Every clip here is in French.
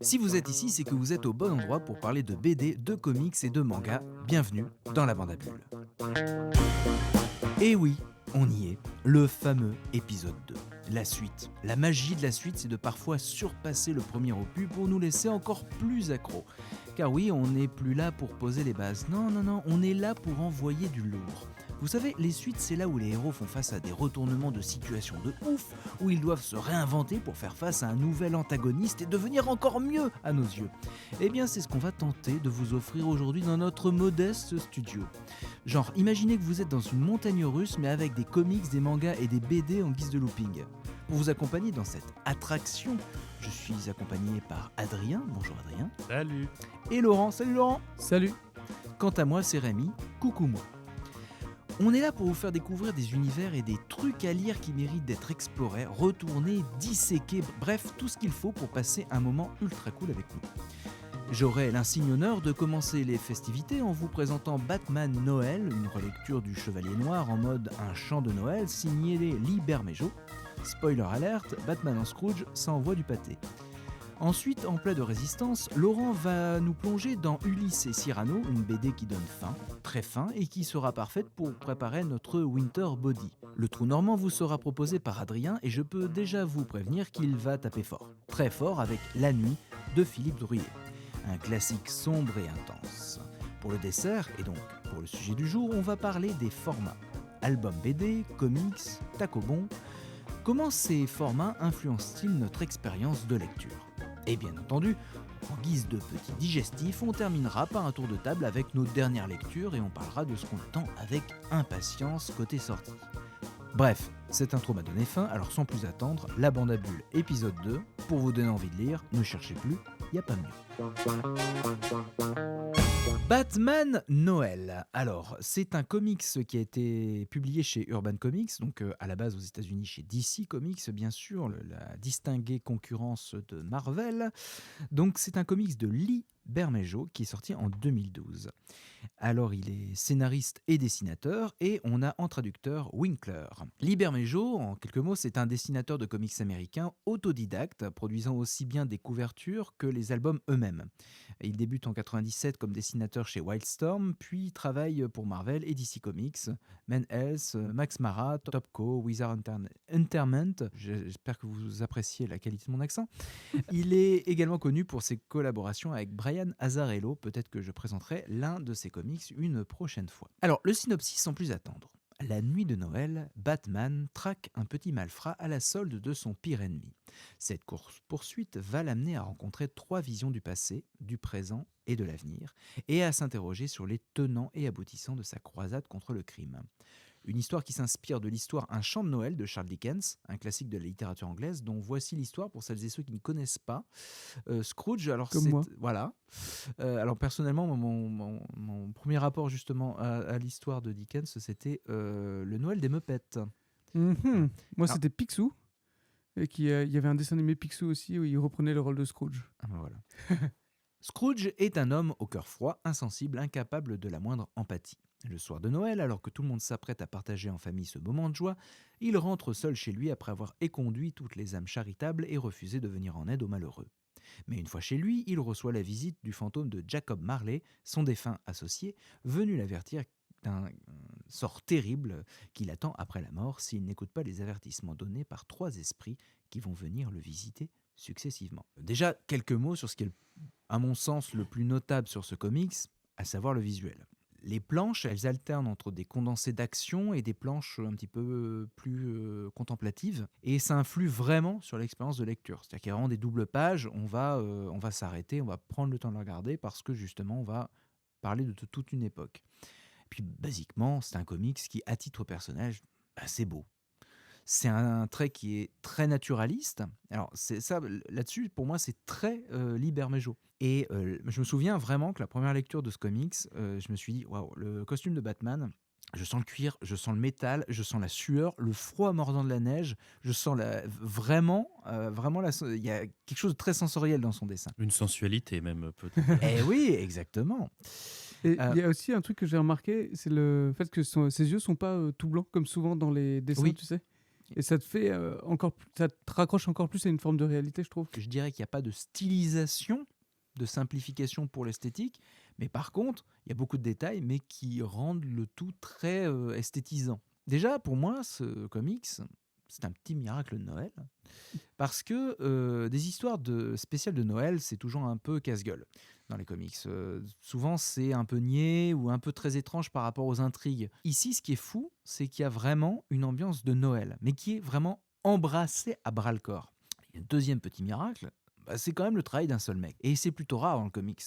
Si vous êtes ici, c'est que vous êtes au bon endroit pour parler de BD, de comics et de manga. Bienvenue dans la bande à bulles. Et oui, on y est, le fameux épisode 2. La suite. La magie de la suite, c'est de parfois surpasser le premier opus pour nous laisser encore plus accros. Car oui, on n'est plus là pour poser les bases. Non, on est là pour envoyer du lourd. Vous savez, les suites, c'est là où les héros font face à des retournements de situation de ouf, où ils doivent se réinventer pour faire face à un nouvel antagoniste et devenir encore mieux à nos yeux. Eh bien, c'est ce qu'on va tenter de vous offrir aujourd'hui dans notre modeste studio. Genre, imaginez que vous êtes dans une montagne russe, mais avec des comics, des mangas et des BD en guise de looping. Pour vous accompagner dans cette attraction, je suis accompagné par Adrien. Bonjour Adrien. Salut. Et Laurent. Salut Laurent. Salut. Quant à moi, c'est Rémi. Coucou moi. On est là pour vous faire découvrir des univers et des trucs à lire qui méritent d'être explorés, retournés, disséqués, bref, tout ce qu'il faut pour passer un moment ultra cool avec nous. J'aurai l'insigne honneur de commencer les festivités en vous présentant Batman Noël, une relecture du Chevalier Noir en mode un chant de Noël signé Lee Bermejo. Spoiler alerte, Batman en Scrooge, ça envoie du pâté. Ensuite, en plein de résistance, Laurent va nous plonger dans Ulysse et Cyrano, une BD qui donne faim, très faim, et qui sera parfaite pour préparer notre Winter Body. Le trou normand vous sera proposé par Adrien, et je peux déjà vous prévenir qu'il va taper fort. Très fort avec La Nuit de Philippe Drouillet. Un classique sombre et intense. Pour le dessert, et donc pour le sujet du jour, on va parler des formats. Album BD, comics, tacobon. Comment ces formats influencent-ils notre expérience de lecture ? Et bien entendu, en guise de petit digestif, on terminera par un tour de table avec nos dernières lectures et on parlera de ce qu'on attend avec impatience côté sortie. Bref, cette intro m'a donné faim, alors sans plus attendre, la bande à bulles épisode 2. Pour vous donner envie de lire, ne cherchez plus, y a pas mieux. Batman Noël. Alors, c'est un comics qui a été publié chez Urban Comics, donc à la base aux États-Unis chez DC Comics, bien sûr, la distinguée concurrence de Marvel. Donc, c'est un comics de Lee Bermejo qui est sorti en 2012. Alors, il est scénariste et dessinateur et on a en traducteur Winkler. Lee Bermejo, en quelques mots, c'est un dessinateur de comics américain autodidacte, produisant aussi bien des couvertures que les albums eux-mêmes. Il débute en 97 comme dessinateur chez Wildstorm, puis travaille pour Marvel et DC Comics, Man Health, Max Mara, Topco, Wizard Entertainment. J'espère que vous appréciez la qualité de mon accent. Il est également connu pour ses collaborations avec Brian Azzarello. Peut-être que je présenterai l'un de ses comics une prochaine fois. Alors, le synopsis sans plus attendre. La nuit de Noël, Batman traque un petit malfrat à la solde de son pire ennemi. Cette course-poursuite va l'amener à rencontrer 3 visions du passé, du présent et de l'avenir, et à s'interroger sur les tenants et aboutissants de sa croisade contre le crime. Une histoire qui s'inspire de l'histoire Un chant de Noël de Charles Dickens, un classique de la littérature anglaise, dont voici l'histoire pour celles et ceux qui ne connaissent pas. Scrooge, alors Comme moi. Voilà. Alors personnellement, mon premier rapport justement à l'histoire de Dickens, c'était le Noël des Muppets. Moi, Alors- c'était Picsou. Et il y avait un dessin animé Picsou aussi où il reprenait le rôle de Scrooge. Ah ben voilà. Scrooge est un homme au cœur froid, insensible, incapable de la moindre empathie. Le soir de Noël, alors que tout le monde s'apprête à partager en famille ce moment de joie, il rentre seul chez lui après avoir éconduit toutes les âmes charitables et refusé de venir en aide aux malheureux. Mais une fois chez lui, il reçoit la visite du fantôme de Jacob Marley, son défunt associé, venu l'avertir d'un sort terrible qui l'attend après la mort s'il n'écoute pas les avertissements donnés par 3 esprits qui vont venir le visiter successivement. Déjà, quelques mots sur ce qui est, à mon sens, le plus notable sur ce comics, à savoir le visuel. Les planches, elles alternent entre des condensés d'action et des planches un petit peu plus contemplatives. Et ça influe vraiment sur l'expérience de lecture. C'est-à-dire qu'il y a vraiment des doubles pages, on va s'arrêter, on va prendre le temps de le regarder parce que justement, on va parler de toute une époque. Et puis, basiquement, c'est un comics qui, à titre personnel, c'est beau. C'est un trait qui est très naturaliste. Alors, c'est ça, là-dessus, pour moi, c'est très Lee Bermejo. Et je me souviens vraiment que la première lecture de ce comics, je me suis dit, waouh, le costume de Batman, je sens le cuir, je sens le métal, je sens la sueur, le froid mordant de la neige, je sens vraiment, il y a quelque chose de très sensoriel dans son dessin. Une sensualité même peut-être. Eh oui, exactement. Et il y a aussi un truc que j'ai remarqué, c'est le fait que ses yeux sont pas tout blancs comme souvent dans les dessins, Oui. tu sais. Et ça te fait ça te raccroche encore plus à une forme de réalité, je trouve. Je dirais qu'il n'y a pas de stylisation, de simplification pour l'esthétique, mais par contre, il y a beaucoup de détails, mais qui rendent le tout très esthétisant. Déjà, pour moi, ce comics, c'est un petit miracle de Noël, parce que des histoires spéciales de Noël, c'est toujours un peu casse-gueule dans les comics. Souvent, c'est un peu niais ou un peu très étrange par rapport aux intrigues. Ici, ce qui est fou, c'est qu'il y a vraiment une ambiance de Noël, mais qui est vraiment embrassée à bras-le-corps. Et le deuxième petit miracle, c'est quand même le travail d'un seul mec. Et c'est plutôt rare dans le comics.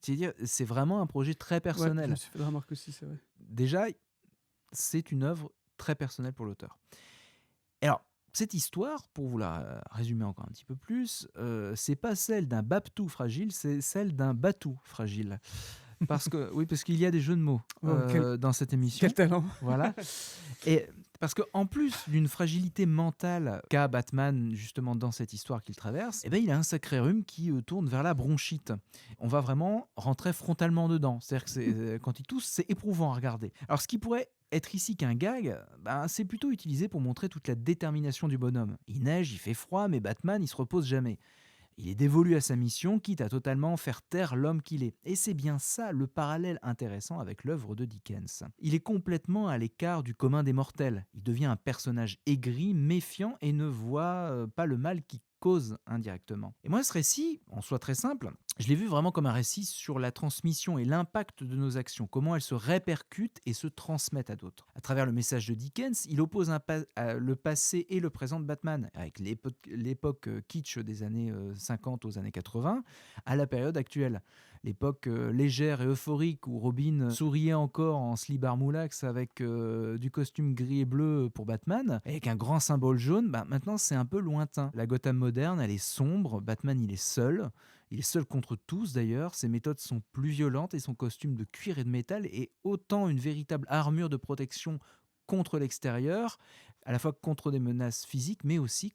C'est-à-dire, c'est vraiment un projet très Ouais, je personnel. me suis fait la remarque aussi, c'est vrai. Déjà, c'est une œuvre très personnelle pour l'auteur. Alors, cette histoire, pour vous la résumer encore un petit peu plus, c'est pas celle d'un Baptou fragile, c'est celle d'un Batou fragile. Parce qu'il y a des jeux de mots Oh, dans cette émission. quel talent. Voilà. Et parce qu'en plus d'une fragilité mentale qu'a Batman justement dans cette histoire qu'il traverse, eh ben, il a un sacré rhume qui tourne vers la bronchite. On va vraiment rentrer frontalement dedans. C'est-à-dire que quand il tousse, c'est éprouvant à regarder. Alors ce qui pourrait être ici qu'un gag, c'est plutôt utilisé pour montrer toute la détermination du bonhomme. Il neige, il fait froid, mais Batman, il se repose jamais. Il est dévolu à sa mission, quitte à totalement faire taire l'homme qu'il est. Et c'est bien ça le parallèle intéressant avec l'œuvre de Dickens. Il est complètement à l'écart du commun des mortels. Il devient un personnage aigri, méfiant et ne voit pas le mal qui cause indirectement. Et moi, ce récit, en soi très simple, je l'ai vu vraiment comme un récit sur la transmission et l'impact de nos actions, comment elles se répercutent et se transmettent à d'autres. À travers le message de Dickens, il oppose le passé et le présent de Batman, avec l'époque kitsch des années 50 aux années 80, à la période actuelle. L'époque légère et euphorique où Robin souriait encore en slibard moulax avec du costume gris et bleu pour Batman, avec un grand symbole jaune, maintenant c'est un peu lointain. La Gotham moderne, elle est sombre, Batman il est seul. Il est seul contre tous d'ailleurs, ses méthodes sont plus violentes et son costume de cuir et de métal est autant une véritable armure de protection contre l'extérieur, à la fois contre des menaces physiques, mais aussi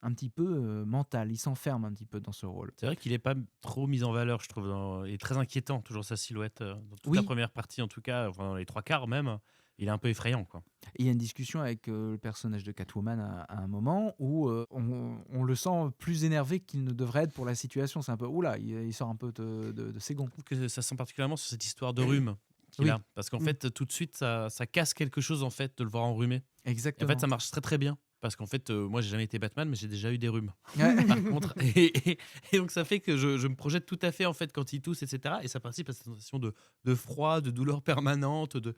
un petit peu mentales. Il s'enferme un petit peu dans ce rôle. C'est vrai qu'il n'est pas trop mis en valeur, je trouve. Il est très inquiétant, toujours sa silhouette. Dans toute Oui. la première partie, en tout cas, enfin, dans les trois quarts même, il est un peu effrayant, quoi. Et il y a une discussion avec le personnage de Catwoman à un moment où on le sent plus énervé qu'il ne devrait être pour la situation. C'est un peu, oula, il sort un peu de ses gonds. Je trouve que ça sent particulièrement sur cette histoire de rhume qu'il Oui. a. Parce qu'en fait, tout de suite, ça casse quelque chose, en fait, de le voir enrhumé. Et Exactement. en fait, ça marche très très bien. Parce qu'en fait, moi, j'ai jamais été Batman, mais j'ai déjà eu des rhumes. Ouais. Par contre, et donc ça fait que je me projette tout à fait en fait quand il tousse, etc. Et ça participe à cette sensation de froid, de douleur permanente, de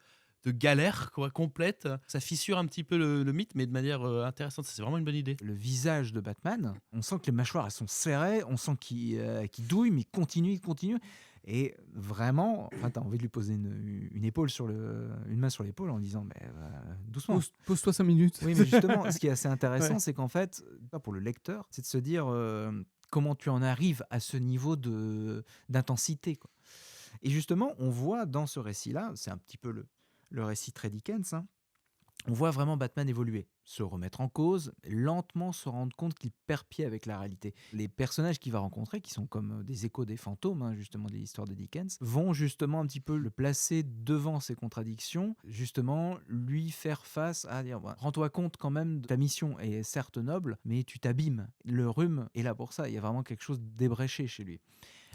galère quoi, complète. Ça fissure un petit peu le mythe, mais de manière intéressante. C'est vraiment une bonne idée. Le visage de Batman, on sent que les mâchoires elles sont serrées, on sent qu'il douille, mais il continue. Et vraiment, t'as envie de lui poser une main sur l'épaule en disant mais doucement. Pose-toi 5 minutes. Oui, mais justement, ce qui est assez intéressant, Ouais. c'est qu'en fait, pour le lecteur, c'est de se dire comment tu en arrives à ce niveau d'intensité, quoi. Et justement, on voit dans ce récit-là, c'est un petit peu le récit très Dickens, hein, on voit vraiment Batman évoluer, se remettre en cause, lentement se rendre compte qu'il perd pied avec la réalité. Les personnages qu'il va rencontrer, qui sont comme des échos des fantômes, hein, justement des histoires de Dickens, vont justement un petit peu le placer devant ses contradictions, justement lui faire face à dire rends-toi compte quand même, ta mission est certes noble, mais tu t'abîmes. Le rhume est là pour ça, il y a vraiment quelque chose d'ébréché chez lui.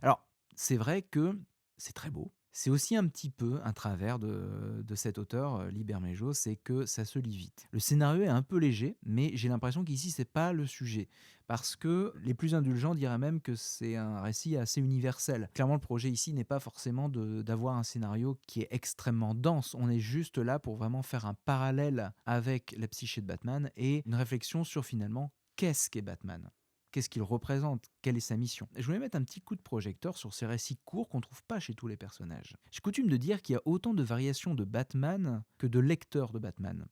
Alors, c'est vrai que c'est très beau. C'est aussi un petit peu un travers de cet auteur, Lee Bermejo, c'est que ça se lit vite. Le scénario est un peu léger, mais j'ai l'impression qu'ici, c'est pas le sujet. Parce que les plus indulgents diraient même que c'est un récit assez universel. Clairement, le projet ici n'est pas forcément d'avoir un scénario qui est extrêmement dense. On est juste là pour vraiment faire un parallèle avec la psyché de Batman et une réflexion sur finalement qu'est-ce qu'est Batman. Qu'est-ce qu'il représente? Quelle est sa mission? Je voulais mettre un petit coup de projecteur sur ces récits courts qu'on ne trouve pas chez tous les personnages. J'ai coutume de dire qu'il y a autant de variations de Batman que de lecteurs de Batman.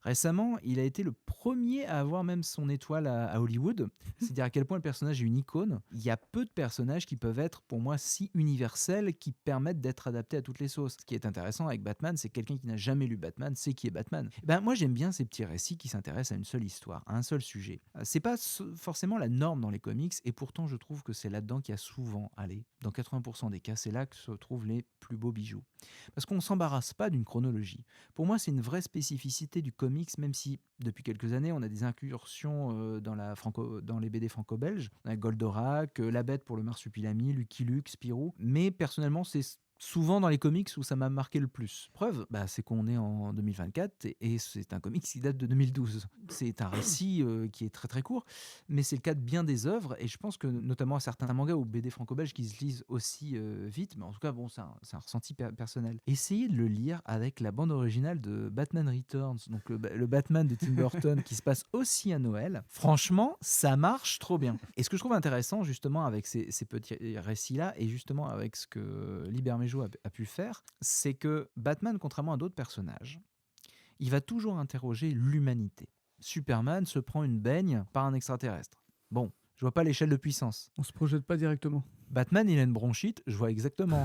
Récemment, il a été le premier à avoir même son étoile à Hollywood. C'est dire à quel point le personnage est une icône. Il y a peu de personnages qui peuvent être, pour moi, si universels, qui permettent d'être adaptés à toutes les sauces. Ce qui est intéressant avec Batman, c'est que quelqu'un qui n'a jamais lu Batman sait qui est Batman. Moi, j'aime bien ces petits récits qui s'intéressent à une seule histoire, à un seul sujet. C'est pas forcément la norme dans les comics, et pourtant, je trouve que c'est là-dedans qu'il y a souvent, dans 80% des cas, c'est là que se trouvent les plus beaux bijoux. Parce qu'on ne s'embarrasse pas d'une chronologie. Pour moi, c'est une vraie spécificité du comics comics, même si depuis quelques années, on a des incursions dans les BD franco-belges. On a Goldorak, La Bête pour le Marsupilami, Lucky Luke, Spirou. Mais personnellement, c'est souvent dans les comics où ça m'a marqué le plus. Preuve, c'est qu'on est en 2024 et c'est un comics qui date de 2012. C'est un récit qui est très très court, mais c'est le cas de bien des œuvres et je pense que notamment à certains mangas ou BD franco-belges qui se lisent aussi vite, mais en tout cas, bon, c'est un ressenti personnel. Essayez de le lire avec la bande originale de Batman Returns, donc le Batman de Tim Burton qui se passe aussi à Noël. Franchement, ça marche trop bien. Et ce que je trouve intéressant justement avec ces petits récits-là et justement avec ce que Liber Mejo a pu faire, c'est que Batman, contrairement à d'autres personnages, il va toujours interroger l'humanité. Superman se prend une baigne par un extraterrestre. Bon, je vois pas l'échelle de puissance. On se projette pas directement. Batman, il a une bronchite, je vois exactement.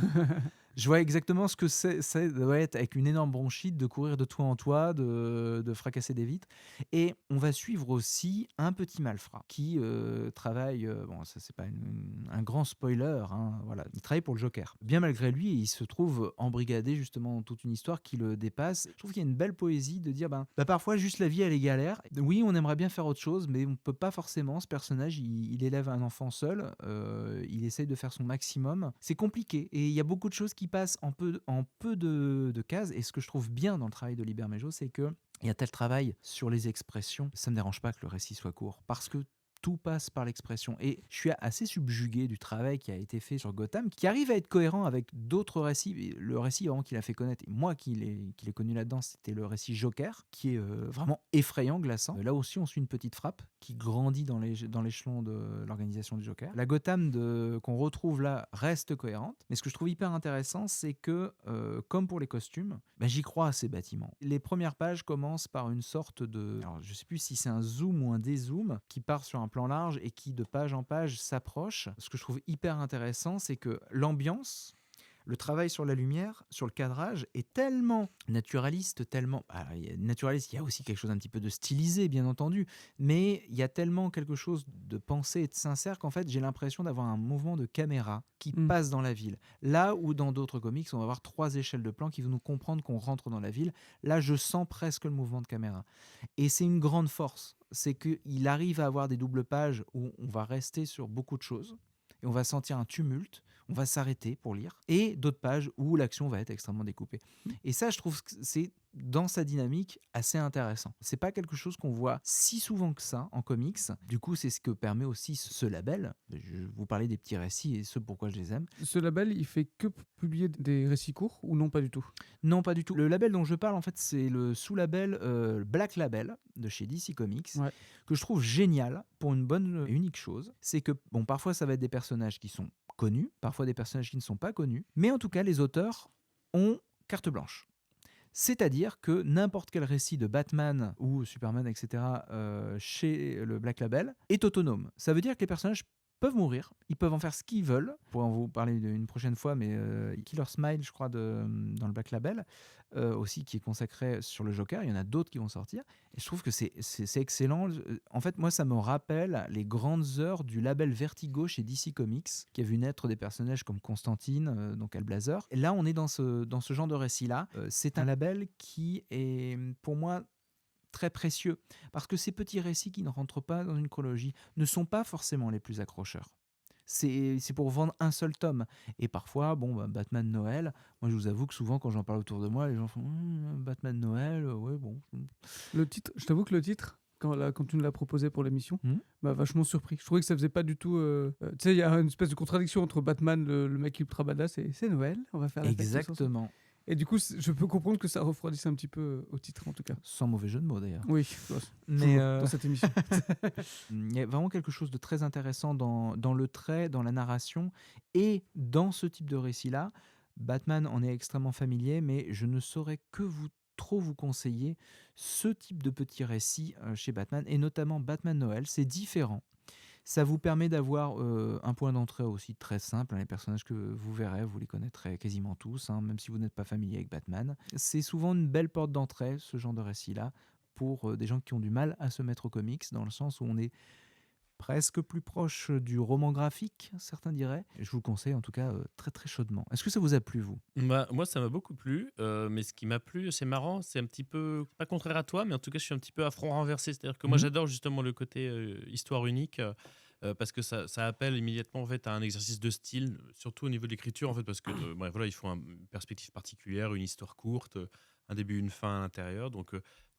Je vois exactement ce que ça doit être avec une énorme bronchite, de courir de toit en toit, de fracasser des vitres. Et on va suivre aussi un petit malfrat qui travaille, bon ça c'est pas un grand spoiler, hein, voilà, il travaille pour le Joker. Bien malgré lui, il se trouve embrigadé justement dans toute une histoire qui le dépasse. Je trouve qu'il y a une belle poésie de dire, parfois juste la vie elle est galère. Oui, on aimerait bien faire autre chose, mais on peut pas forcément. Ce personnage, il élève un enfant seul, il essaye de faire son maximum. C'est compliqué et il y a beaucoup de choses qui passe en peu de cases. Et ce que je trouve bien dans le travail de Liber Mejo, c'est qu'il y a tel travail sur les expressions. Ça ne me dérange pas que le récit soit court, parce que tout passe par l'expression. Et je suis assez subjugué du travail qui a été fait sur Gotham, qui arrive à être cohérent avec d'autres récits. Le récit vraiment qu'il a fait connaître, et moi qui l'ai connu là-dedans, c'était le récit Joker, qui est vraiment effrayant, glaçant. Là aussi, on suit une petite frappe qui grandit dans l'échelon de l'organisation du Joker. La Gotham qu'on retrouve là reste cohérente. Mais ce que je trouve hyper intéressant, c'est que, comme pour les costumes, j'y crois à ces bâtiments. Les premières pages commencent par une sorte de... Alors, je ne sais plus si c'est un zoom ou un dézoom qui part sur un plan large et qui, de page en page, s'approche. Ce que je trouve hyper intéressant, c'est que l'ambiance, le travail sur la lumière, sur le cadrage est tellement naturaliste, tellement... naturaliste, il y a aussi quelque chose un petit peu de stylisé, bien entendu, mais il y a tellement quelque chose de pensé et de sincère qu'en fait, j'ai l'impression d'avoir un mouvement de caméra qui passe dans la ville. Là où dans d'autres comics, on va avoir 3 échelles de plan qui vont nous comprendre qu'on rentre dans la ville. Là, je sens presque le mouvement de caméra. Et c'est une grande force. C'est qu'il arrive à avoir des doubles pages où on va rester sur beaucoup de choses et on va sentir un tumulte, on va s'arrêter pour lire, et d'autres pages où l'action va être extrêmement découpée. Et ça, je trouve que c'est, dans sa dynamique, assez intéressant. C'est pas quelque chose qu'on voit si souvent que ça en comics. Du coup, c'est ce que permet aussi ce label. Je vous parlais des petits récits et ce pourquoi je les aime. Ce label, il fait que publier des récits courts ou non, pas du tout? Non, pas du tout. Le label dont je parle, en fait, c'est le sous-label Black Label de chez DC Comics, que je trouve génial pour une bonne et unique chose. C'est que, bon, parfois, ça va être des personnages qui sont connus, parfois des personnages qui ne sont pas connus, mais en tout cas, les auteurs ont carte blanche. C'est-à-dire que n'importe quel récit de Batman ou Superman, etc., chez le Black Label est autonome. Ça veut dire que les personnages peuvent mourir, ils peuvent en faire ce qu'ils veulent. On pourra en vous parler une prochaine fois, mais Killer Smile, je crois, dans le Black Label, aussi, qui est consacré sur le Joker. Il y en a d'autres qui vont sortir. Et je trouve que c'est excellent. En fait, moi, ça me rappelle les grandes heures du label Vertigo chez DC Comics, qui a vu naître des personnages comme Constantine, donc Hellblazer. Et là, on est dans ce genre de récit-là. C'est un label qui est, pour moi, très précieux, parce que ces petits récits qui ne rentrent pas dans une chronologie ne sont pas forcément les plus accrocheurs. C'est pour vendre un seul tome. Et parfois, Batman Noël, moi je vous avoue que souvent quand j'en parle autour de moi, les gens font Batman Noël, ouais bon. Le titre, je t'avoue que le titre, quand tu nous l'as proposé pour l'émission, m'a vachement surpris. Je trouvais que ça faisait pas du tout... tu sais, il y a une espèce de contradiction entre Batman, le mec ultra badass, et c'est Noël, on va faire la fête. Exactement. Et du coup, je peux comprendre que ça refroidisse un petit peu au titre, en tout cas. Sans mauvais jeu de mots, d'ailleurs. Oui, mais dans cette émission. Il y a vraiment quelque chose de très intéressant dans le trait, dans la narration, et dans ce type de récit-là. Batman en est extrêmement familier, mais je ne saurais que trop vous conseiller ce type de petit récit chez Batman, et notamment Batman Noël. C'est différent. Ça vous permet d'avoir un point d'entrée aussi très simple. Les personnages que vous verrez, vous les connaîtrez quasiment tous, même si vous n'êtes pas familier avec Batman. C'est souvent une belle porte d'entrée, ce genre de récit-là, pour des gens qui ont du mal à se mettre aux comics, dans le sens où on est presque plus proche du roman graphique, certains diraient. Je vous le conseille en tout cas très très chaudement. Est-ce que ça vous a plu, vous? Bah, moi, ça m'a beaucoup plu, mais ce qui m'a plu, c'est marrant, c'est un petit peu, pas contraire à toi, mais en tout cas, je suis un petit peu à front renversé. C'est-à-dire que moi, Mhm. j'adore justement le côté histoire unique, parce que ça appelle immédiatement en fait, à un exercice de style, surtout au niveau de l'écriture, en fait, parce que bref, voilà, il faut une perspective particulière, une histoire courte, un début, une fin à l'intérieur. Donc,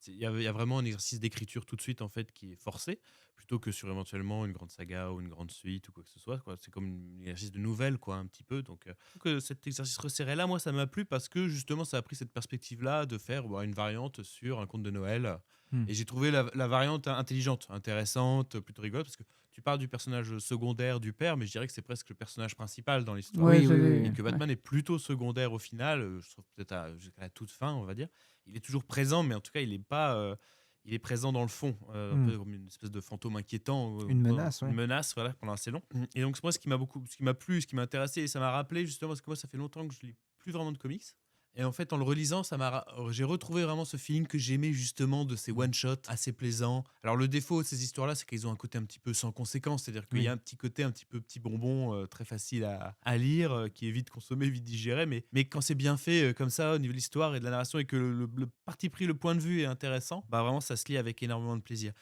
il y a vraiment un exercice d'écriture tout de suite, en fait, qui est forcé, plutôt que sur éventuellement une grande saga ou une grande suite ou quoi que ce soit, quoi. C'est comme un exercice de nouvelle, quoi, un petit peu. Donc, que cet exercice resserré là, moi, ça m'a plu parce que justement, ça a pris cette perspective-là de faire une variante sur un conte de Noël. Hmm. Et j'ai trouvé la variante intelligente, intéressante, plutôt rigolote parce que tu parles du personnage secondaire du père, mais je dirais que c'est presque le personnage principal dans l'histoire. Ouais, Oui, oui, j'allais- Et oui. que ouais. Batman est plutôt secondaire au final, je trouve peut-être jusqu'à la toute fin, on va dire. Il est toujours présent, mais en tout cas, il est pas. Il est présent dans le fond, un Hmm. peu comme une espèce de fantôme inquiétant, Une menace, une ouais. menace, voilà, pendant assez long. Et donc moi, ce qui m'a plu, ce qui m'a intéressé, et ça m'a rappelé justement parce que moi, ça fait longtemps que je lis plus vraiment de comics. Et en fait, en le relisant, j'ai retrouvé vraiment ce feeling que j'aimais justement de ces one-shots assez plaisants. Alors le défaut de ces histoires-là, c'est qu'ils ont un côté un petit peu sans conséquence, c'est-à-dire qu'il y a Oui. un petit côté un petit peu petit bonbon, très facile à lire, qui est vite consommé, vite digéré, mais quand c'est bien fait comme ça au niveau de l'histoire et de la narration et que le parti pris, le point de vue est intéressant, bah vraiment ça se lit avec énormément de plaisir.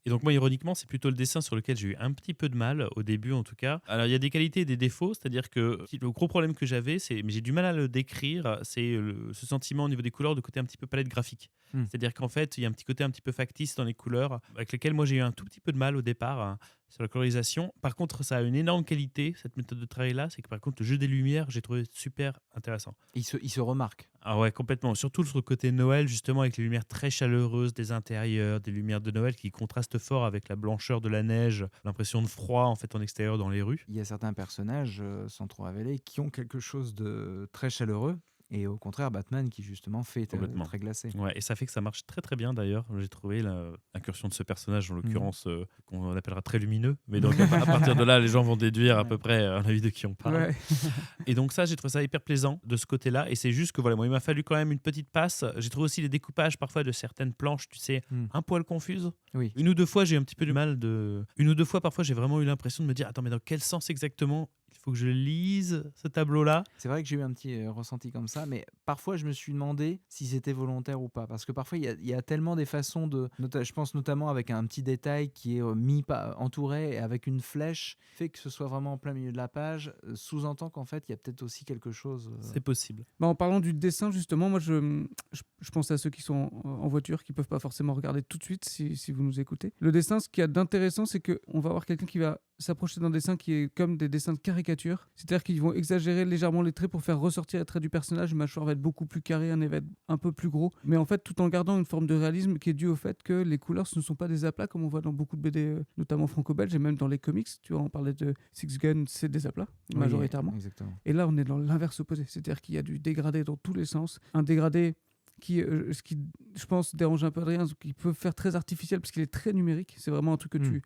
Et donc moi, ironiquement, c'est plutôt le dessin sur lequel j'ai eu un petit peu de mal au début, en tout cas. Alors il y a des qualités et des défauts, c'est-à-dire que le gros problème que j'avais, mais j'ai du mal à le décrire, c'est ce sentiment au niveau des couleurs de côté un petit peu palette graphique. Hmm. C'est-à-dire qu'en fait, il y a un petit côté un petit peu factice dans les couleurs, avec lesquelles moi j'ai eu un tout petit peu de mal au départ, hein, sur la colorisation. Par contre, ça a une énorme qualité, cette méthode de travail-là, c'est que par contre, le jeu des lumières, j'ai trouvé super intéressant. Il se remarque. Ah ouais, complètement. Surtout sur le côté Noël, justement, avec les lumières très chaleureuses des intérieurs, des lumières de Noël qui contrastent fort avec la blancheur de la neige, l'impression de froid en fait en extérieur dans les rues. Il y a certains personnages, sans trop révéler, qui ont quelque chose de très chaleureux. Et au contraire, Batman qui justement fait Complètement. très glacé. Ouais, et ça fait que ça marche très très bien d'ailleurs. J'ai trouvé l'incursion de ce personnage, en l'occurrence, qu'on appellera très lumineux. Mais donc à partir de là, les gens vont déduire à peu près à l'avis de qui on parle. Ouais. Et donc ça, j'ai trouvé ça hyper plaisant de ce côté-là. Et c'est juste que voilà, moi, il m'a fallu quand même une petite passe. J'ai trouvé aussi les découpages parfois de certaines planches, tu sais, un poil confuses. Oui. Une ou deux fois, j'ai un petit peu du mal de. Une ou deux fois, parfois, j'ai vraiment eu l'impression de me dire, attends, mais dans quel sens exactement il faut que je lise ce tableau-là? C'est vrai que j'ai eu un petit ressenti comme ça, mais parfois je me suis demandé si c'était volontaire ou pas. Parce que parfois il y a tellement des façons de. Je pense notamment avec un petit détail qui est entouré et avec une flèche, fait que ce soit vraiment en plein milieu de la page, sous-entend qu'en fait il y a peut-être aussi quelque chose. C'est possible. Bah, en parlant du dessin, justement, moi, je pense à ceux qui sont en voiture, qui peuvent pas forcément regarder tout de suite si vous nous écoutez. Le dessin, ce qu'il y a d'intéressant, c'est qu'on va avoir quelqu'un qui va s'approcher d'un dessin qui est comme des dessins de caricature. C'est-à-dire qu'ils vont exagérer légèrement les traits pour faire ressortir les traits du personnage. Une mâchoire va être beaucoup plus carrée, un nez va être un peu plus gros. Mais en fait, tout en gardant une forme de réalisme qui est due au fait que les couleurs, ce ne sont pas des aplats comme on voit dans beaucoup de BD, notamment franco-belges et même dans les comics. Tu vois, on parlait de Six Gun, c'est des aplats, Oui, majoritairement. Exactement. Et là, on est dans l'inverse opposé. C'est-à-dire qu'il y a du dégradé dans tous les sens. Un dégradé qui, je pense, dérange un peu Adrien, qui peut faire très artificiel parce qu'il est très numérique. C'est vraiment un truc que je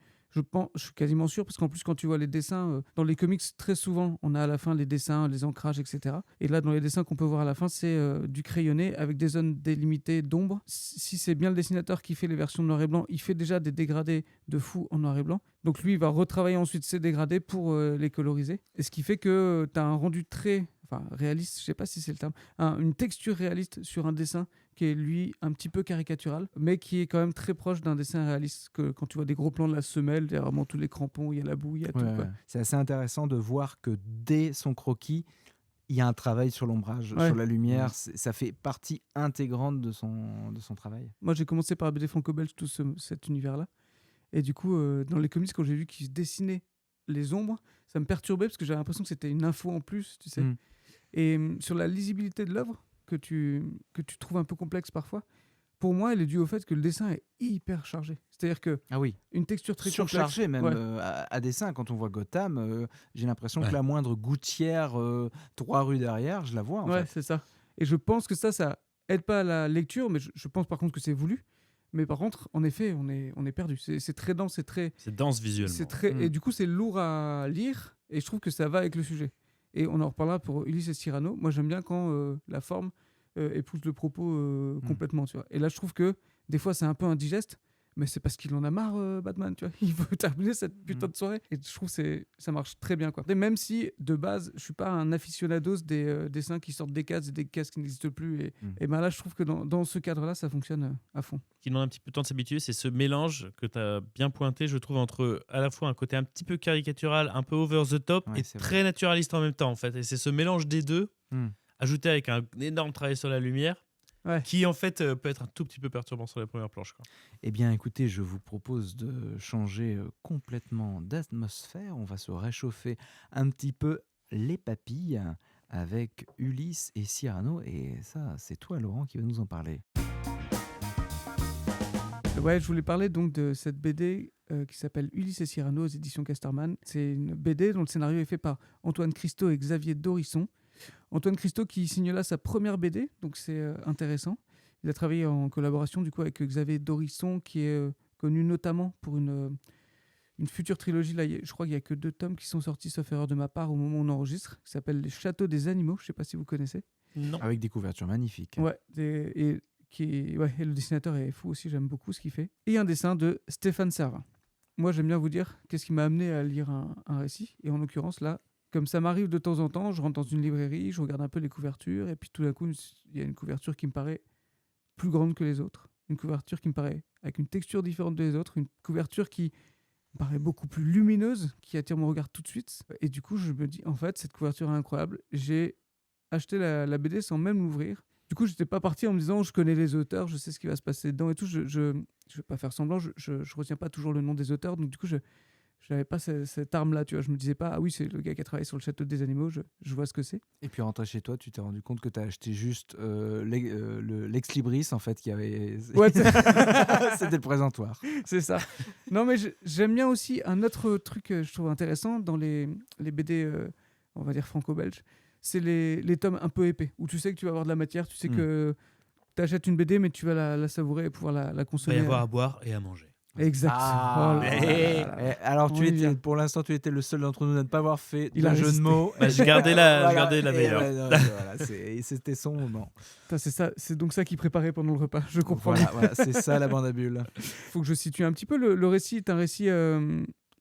suis quasiment sûr, parce qu'en plus, quand tu vois les dessins, dans les comics, très souvent, on a à la fin les dessins, les ancrages, etc. Et là, dans les dessins qu'on peut voir à la fin, c'est du crayonné avec des zones délimitées d'ombre. Si c'est bien le dessinateur qui fait les versions noir et blanc, il fait déjà des dégradés de fou en noir et blanc. Donc lui, il va retravailler ensuite ces dégradés pour les coloriser. Et ce qui fait que tu as un rendu très... Enfin, réaliste, je sais pas si c'est le terme, une texture réaliste sur un dessin qui est lui un petit peu caricatural, mais qui est quand même très proche d'un dessin réaliste. Que quand tu vois des gros plans de la semelle, il y a vraiment tous les crampons, il y a la boue, il y a tout. Quoi. C'est assez intéressant de voir que dès son croquis, il y a un travail sur l'ombrage, sur la lumière. Ça fait partie intégrante de son travail. Moi, j'ai commencé par la BD franco-belge, tout cet univers-là. Et du coup, dans les comics, quand j'ai vu qu'ils dessinaient les ombres, ça me perturbait parce que j'avais l'impression que c'était une info en plus, tu sais. Et sur la lisibilité de l'œuvre, que tu trouves un peu complexe parfois, pour moi, elle est due au fait que le dessin est hyper chargé. C'est-à-dire que une texture très surchargée complexe, même à dessin. Quand on voit Gotham, j'ai l'impression que la moindre gouttière 3 rues derrière, je la vois en fait. C'est ça. Et je pense que ça aide pas à la lecture, mais je pense par contre que c'est voulu. Mais par contre, en effet, on est perdu. C'est très dense, c'est dense visuellement. Et du coup, c'est lourd à lire. Et je trouve que ça va avec le sujet. Et on en reparlera pour Ulysse et Cyrano. Moi, j'aime bien quand la forme épouse le propos complètement. Tu vois. Et là, je trouve que des fois, c'est un peu indigeste. mais c'est parce qu'il en a marre, Batman, tu vois. Il veut terminer cette putain Mm. de soirée. Et je trouve que ça marche très bien, quoi. Et même si, de base, je suis pas un aficionados des dessins qui sortent des cases et des cases qui n'existent plus. Mm. Et ben là, je trouve que dans ce cadre-là, ça fonctionne à fond. Qui demande un petit peu de temps de s'habituer, c'est ce mélange que tu as bien pointé, je trouve, entre à la fois un côté un petit peu caricatural, un peu over the top Ouais, et c'est très naturaliste en même temps, en fait. Et c'est ce mélange des deux, Mm. ajouté avec un énorme travail sur la lumière, Ouais. qui en fait peut être un tout petit peu perturbant sur la première planche, quoi. Eh bien, écoutez, je vous propose de changer complètement d'atmosphère. On va se réchauffer un petit peu les papilles avec Ulysse et Cyrano. Et ça, c'est toi, Laurent, qui va nous en parler. Ouais, je voulais parler donc de cette BD qui s'appelle Ulysse et Cyrano aux éditions Casterman. C'est une BD dont le scénario est fait par Antoine Christo et Xavier Dorisson. Antoine Christo qui signe là sa première BD, donc c'est intéressant. Il a travaillé en collaboration du coup avec Xavier Dorisson, qui est connu notamment pour une future trilogie. Là, je crois qu'il n'y a que 2 tomes qui sont sortis, sauf erreur de ma part, au moment où on enregistre, qui s'appelle Les Châteaux des Animaux. Je ne sais pas si vous connaissez. Non. Avec des couvertures magnifiques. Ouais, et le dessinateur est fou aussi, j'aime beaucoup ce qu'il fait. Et un dessin de Stéphane Servin. Moi, j'aime bien vous dire qu'est-ce qui m'a amené à lire un récit. Et en l'occurrence, là, comme ça m'arrive de temps en temps, je rentre dans une librairie, je regarde un peu les couvertures, et puis tout d'un coup, il y a une couverture qui me paraît plus grande que les autres. Une couverture qui me paraît avec une texture différente des autres, une couverture qui me paraît beaucoup plus lumineuse, qui attire mon regard tout de suite. Et du coup, je me dis, en fait, cette couverture est incroyable. J'ai acheté la BD sans même l'ouvrir. Du coup, j'étais pas parti en me disant, je connais les auteurs, je sais ce qui va se passer dedans et tout. Je vais pas faire semblant, je retiens pas toujours le nom des auteurs. Donc du coup, je n'avais pas cette arme-là, tu vois. Je me disais pas, ah oui, c'est le gars qui a travaillé sur le Château des Animaux, je vois ce que c'est. Et puis rentré chez toi, tu t'es rendu compte que tu as acheté juste l'ex libris, en fait, qui avait. Ouais, C'était le présentoir. c'est ça. Non, mais j'aime bien aussi un autre truc que je trouve intéressant dans les BD, on va dire franco-belges, c'est les tomes un peu épais, où tu sais que tu vas avoir de la matière, tu sais que tu achètes une BD, mais tu vas la savourer et pouvoir la Il va consommer. y avoir à boire et à manger. Exact. Ah, Oh là mais- là là. alors, On y vient. pour l'instant, tu étais le seul d'entre nous à ne pas avoir fait Il de a jeu de résisté. mots. Bah, j'ai gardé la Et meilleure. voilà, c'était son moment. Putain, c'est ça, c'est donc ça qu'il préparait pendant le repas. Je comprends. Voilà, c'est ça la bande à bulles. Faut que je situe un petit peu. Le récit est un récit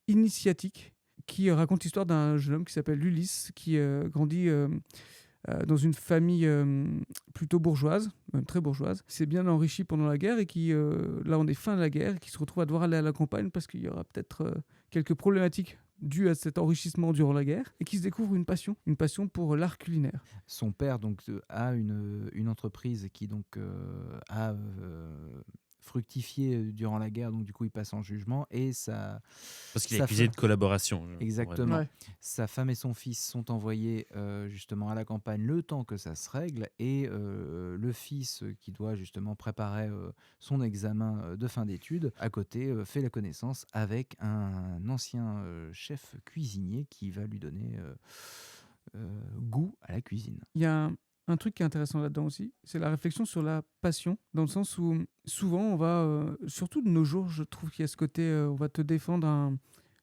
initiatique qui raconte l'histoire d'un jeune homme qui s'appelle Ulysse, qui grandit dans une famille plutôt bourgeoise, même très bourgeoise. C'est bien enrichi pendant la guerre et qui, là on est fin de la guerre, et qui se retrouve à devoir aller à la campagne parce qu'il y aura peut-être quelques problématiques dues à cet enrichissement durant la guerre, et qui se découvre une passion pour l'art culinaire. Son père donc a une entreprise qui donc a fructifié durant la guerre, donc du coup il passe en jugement et ça. Parce qu'il est Ça accusé fait- de collaboration. Exactement. Ouais. Sa femme et son fils sont envoyés justement à la campagne le temps que ça se règle, et le fils qui doit justement préparer son examen de fin d'études, à côté fait la connaissance avec un ancien chef cuisinier qui va lui donner goût à la cuisine. Il y a un truc qui est intéressant là-dedans aussi, c'est la réflexion sur la passion, dans le sens où souvent on va, surtout de nos jours, je trouve qu'il y a ce côté, on va te défendre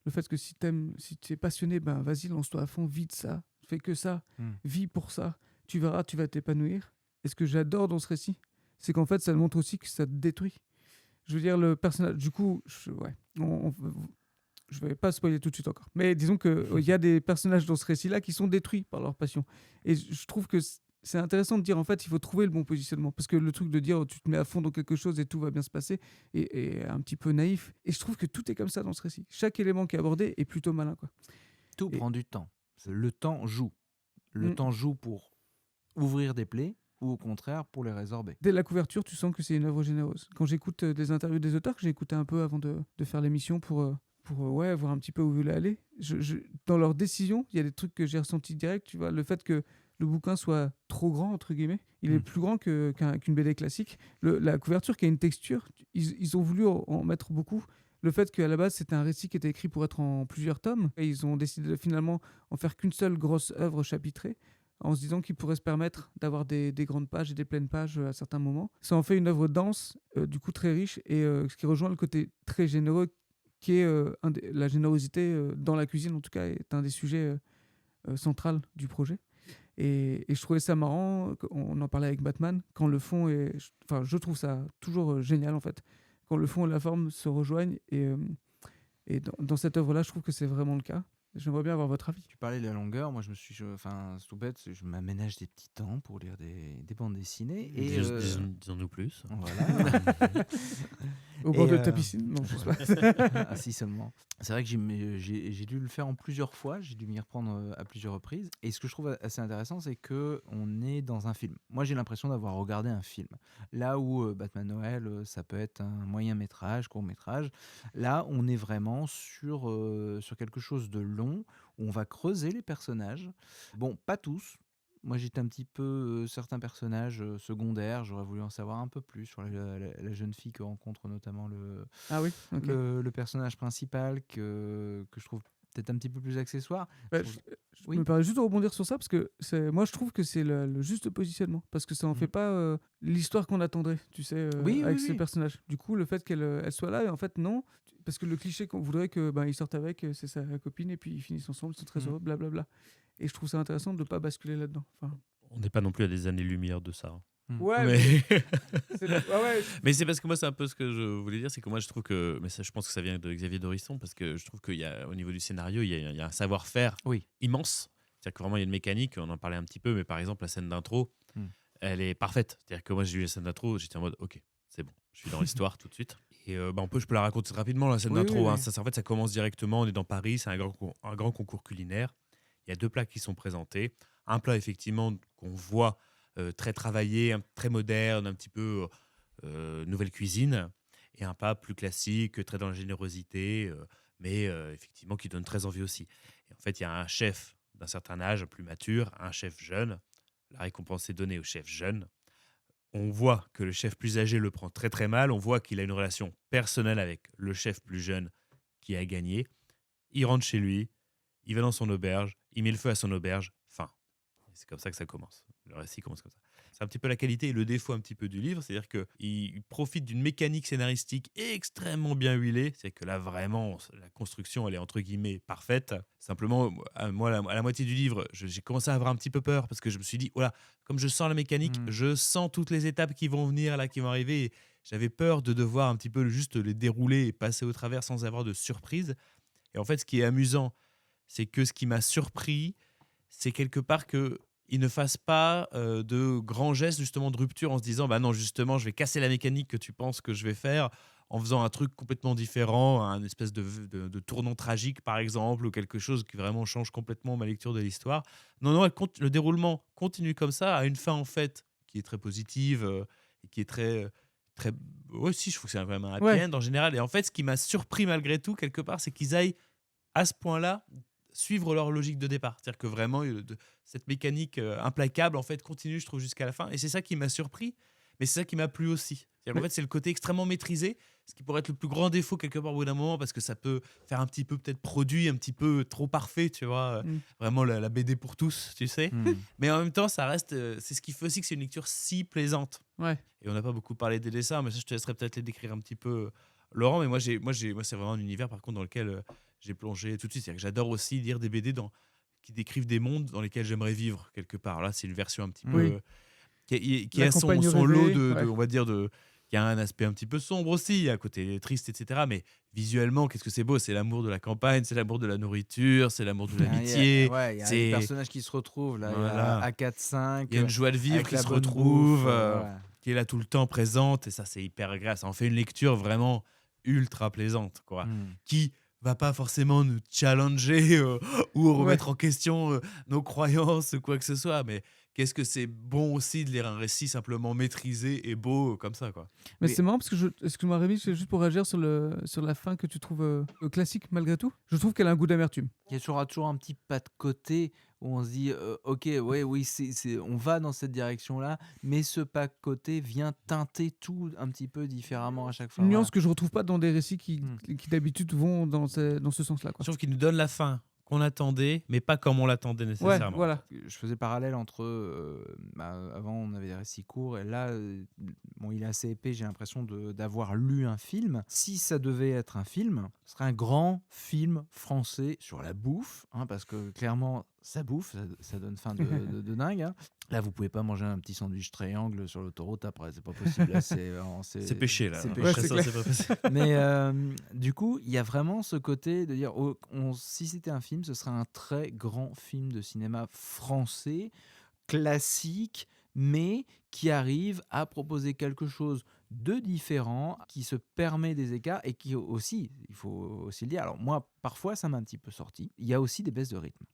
le fait que si tu es passionné, ben vas-y, lance-toi à fond, vis de ça, fais que ça, vis pour ça, tu verras, tu vas t'épanouir. Et ce que j'adore dans ce récit, c'est qu'en fait ça montre aussi que ça te détruit. Je veux dire, le personnage, du coup, je vais pas spoiler tout de suite encore, mais disons qu'il y a des personnages dans ce récit-là qui sont détruits par leur passion. Et je trouve que c'est intéressant de dire, en fait, il faut trouver le bon positionnement. Parce que le truc de dire, tu te mets à fond dans quelque chose et tout va bien se passer, est un petit peu naïf. Et je trouve que tout est comme ça dans ce récit. Chaque élément qui est abordé est plutôt malin, quoi. Tout prend du temps. Le temps joue. Le Mm. temps joue pour ouvrir des plaies ou au contraire pour les résorber. Dès la couverture, tu sens que c'est une œuvre généreuse. Quand j'écoute des interviews des auteurs, que j'ai écouté un peu avant de faire l'émission pour voir un petit peu où ils voulaient aller, dans leurs décisions, il y a des trucs que j'ai ressentis direct. Tu vois, le fait que le bouquin soit trop grand, entre guillemets, il est plus grand qu'une BD classique. La couverture qui a une texture, ils ont voulu en mettre beaucoup. Le fait qu'à la base, c'était un récit qui était écrit pour être en plusieurs tomes, et ils ont décidé de finalement en faire qu'une seule grosse œuvre chapitrée, en se disant qu'il pourrait se permettre d'avoir des grandes pages et des pleines pages à certains moments. Ça en fait une œuvre dense, du coup très riche, et ce qui rejoint le côté très généreux, qui est la générosité dans la cuisine, en tout cas, est un des sujets centraux du projet. Et je trouvais ça marrant, on en parlait avec Batman, quand le fond est... Enfin, je trouve ça toujours génial, en fait, quand le fond et la forme se rejoignent. Et dans cette œuvre-là, je trouve que c'est vraiment le cas. J'aimerais bien avoir votre avis. Tu parlais de la longueur, moi enfin c'est tout bête, je m'aménage des petits temps pour lire des bandes dessinées et Disons-nous plus. voilà. Au bord Et, de ta piscine? Non, je sais pas. Ah, si seulement. C'est vrai que j'ai dû le faire en plusieurs fois, j'ai dû m'y reprendre à plusieurs reprises. Et ce que je trouve assez intéressant, c'est que on est dans un film. Moi, j'ai l'impression d'avoir regardé un film. Là où Batman Noël, ça peut être un moyen métrage, court métrage. Là, on est vraiment sur quelque chose de long, où on va creuser les personnages. Bon, pas tous. Moi, j'étais un petit peu certains personnages secondaires. J'aurais voulu en savoir un peu plus sur la jeune fille que rencontre notamment Ah oui, ok. le personnage principal que je trouve peut-être un petit peu plus accessoire. Ouais, Je trouve- je Oui. me permets juste de rebondir sur ça parce que moi je trouve que c'est le juste positionnement parce que ça en fait Mhm. pas l'histoire qu'on attendrait, tu sais, Oui, avec oui, ce oui. personnage. Du coup, le fait qu'elle elle soit là, et en fait non, parce que le cliché qu'on voudrait que ils sortent avec, c'est sa copine et puis ils finissent ensemble, ils sont très Mhm. heureux, blablabla. Et je trouve ça intéressant de pas basculer là-dedans. Enfin, On n'est pas non plus à des années-lumière de ça. ouais, Mais... ouais, Mais c'est parce que moi, c'est un peu ce que je voulais dire, c'est que moi, je trouve que, mais ça, je pense que ça vient de Xavier Dorisson, parce que je trouve qu'il y a, au niveau du scénario, il y a un savoir-faire Oui. immense. C'est-à-dire que vraiment, il y a une mécanique, on en parlait un petit peu, mais par exemple, la scène d'intro, elle est parfaite. C'est-à-dire que moi, j'ai vu la scène d'intro, j'étais en mode, ok, c'est bon, je suis dans l'histoire tout de suite. Et je peux la raconter rapidement, la scène Oui, d'intro. oui, Hein. oui. En fait, ça commence directement, on est dans Paris, c'est un grand concours culinaire. Il y a 2 plats qui sont présentés. Un plat, effectivement, qu'on voit très travaillé, très moderne, un petit peu nouvelle cuisine, et un plat plus classique, très dans la générosité, mais effectivement qui donne très envie aussi. Et en fait, il y a un chef d'un certain âge, plus mature, un chef jeune. La récompense est donnée au chef jeune. On voit que le chef plus âgé le prend très très mal. On voit qu'il a une relation personnelle avec le chef plus jeune qui a gagné. Il rentre chez lui, il va dans son auberge, il met le feu à son auberge, fin. Et c'est comme ça que ça commence. Le récit commence comme ça. C'est un petit peu la qualité et le défaut un petit peu du livre, c'est-à-dire qu'il profite d'une mécanique scénaristique extrêmement bien huilée. C'est que là, vraiment, la construction, elle est entre guillemets parfaite. Simplement, moi, à la moitié du livre, j'ai commencé à avoir un petit peu peur parce que je me suis dit, voilà, comme je sens la mécanique, je sens toutes les étapes qui vont venir, là, qui vont arriver. Et j'avais peur de devoir un petit peu juste les dérouler et passer au travers sans avoir de surprise. Et en fait, ce qui est amusant, c'est que ce qui m'a surpris, c'est quelque part que il ne fasse pas de grands gestes justement de rupture en se disant bah non justement je vais casser la mécanique que tu penses que je vais faire en faisant un truc complètement différent, un espèce de tournant tragique par exemple ou quelque chose qui vraiment change complètement ma lecture de l'histoire. Non, le déroulement continue comme ça à une fin en fait qui est très positive et qui est très aussi je trouve que c'est vraiment un happy Ouais. end en général. Et en fait ce qui m'a surpris malgré tout quelque part c'est qu'ils aillent à ce point-là suivre leur logique de départ. C'est-à-dire que vraiment, cette mécanique implacable, en fait, continue, je trouve, jusqu'à la fin. Et c'est ça qui m'a surpris, mais c'est ça qui m'a plu aussi. C'est-à-dire qu'en fait, c'est le côté extrêmement maîtrisé, ce qui pourrait être le plus grand défaut quelque part au bout d'un moment, parce que ça peut faire un petit peu peut-être produit, un petit peu trop parfait, tu vois. Vraiment la BD pour tous, tu sais. Mais en même temps, ça reste... c'est ce qui fait aussi que c'est une lecture si plaisante. Ouais. Et on n'a pas beaucoup parlé des dessins, mais ça, je te laisserai peut-être les décrire un petit peu, Laurent. Mais moi, c'est vraiment un univers, par contre, dans lequel j'ai plongé tout de suite. C'est-à-dire que j'adore aussi lire des BD qui décrivent des mondes dans lesquels j'aimerais vivre quelque part. Là, c'est une version un petit Oui. peu qui La a son campagne lot rêvée, ouais. on va dire qui a un aspect un petit peu sombre aussi, à côté triste, etc. Mais visuellement, qu'est-ce que c'est beau. C'est l'amour de la campagne, c'est l'amour de la nourriture, c'est l'amour de l'amitié. Ouais, il y a des personnages qui se retrouvent là. Voilà. Il y a A4-5. Il y a une joie de vivre avec qui la se bonne retrouve, bouffe, voilà. qui est là tout le temps présente. Et ça, c'est hyper agréable. Ça en fait une lecture vraiment ultra plaisante, quoi. Qui va pas forcément nous challenger ou remettre en question nos croyances ou quoi que ce soit. Mais qu'est-ce que c'est bon aussi de lire un récit simplement maîtrisé et beau comme ça, quoi. Mais Oui. c'est marrant parce que excuse-moi Rémi, c'est juste pour réagir sur la fin que tu trouves classique malgré tout. Je trouve qu'elle a un goût d'amertume. Il y a toujours un petit pas de côté où on se dit ok, ouais, oui, on va dans cette direction-là, mais ce pas de côté vient teinter tout un petit peu différemment à chaque fois. Une Voilà. nuance que je retrouve pas dans des récits qui d'habitude vont dans ce sens-là, quoi. Je trouve qu'il nous donne la fin qu'on attendait, mais pas comme on l'attendait Ouais, nécessairement. voilà. Je faisais le parallèle entre avant on avait des récits courts et là bon, il est assez épais, j'ai l'impression d'avoir lu un film. Si ça devait être un film, ce serait un grand film français sur la bouffe, hein, parce que clairement ça bouffe, ça donne faim de dingue, hein. Là vous pouvez pas manger un petit sandwich triangle sur l'autoroute après, c'est pas possible. Là, C'est péché là. c'est Après péché. c'est ça, clair. c'est pas possible. Mais du coup, il y a vraiment ce côté de dire, si c'était un film, ce serait un très grand film de cinéma français, classique, mais qui arrive à proposer quelque chose de différent, qui se permet des écarts et qui aussi, il faut aussi le dire, alors moi, parfois, ça m'a un petit peu sorti, il y a aussi des baisses de rythme.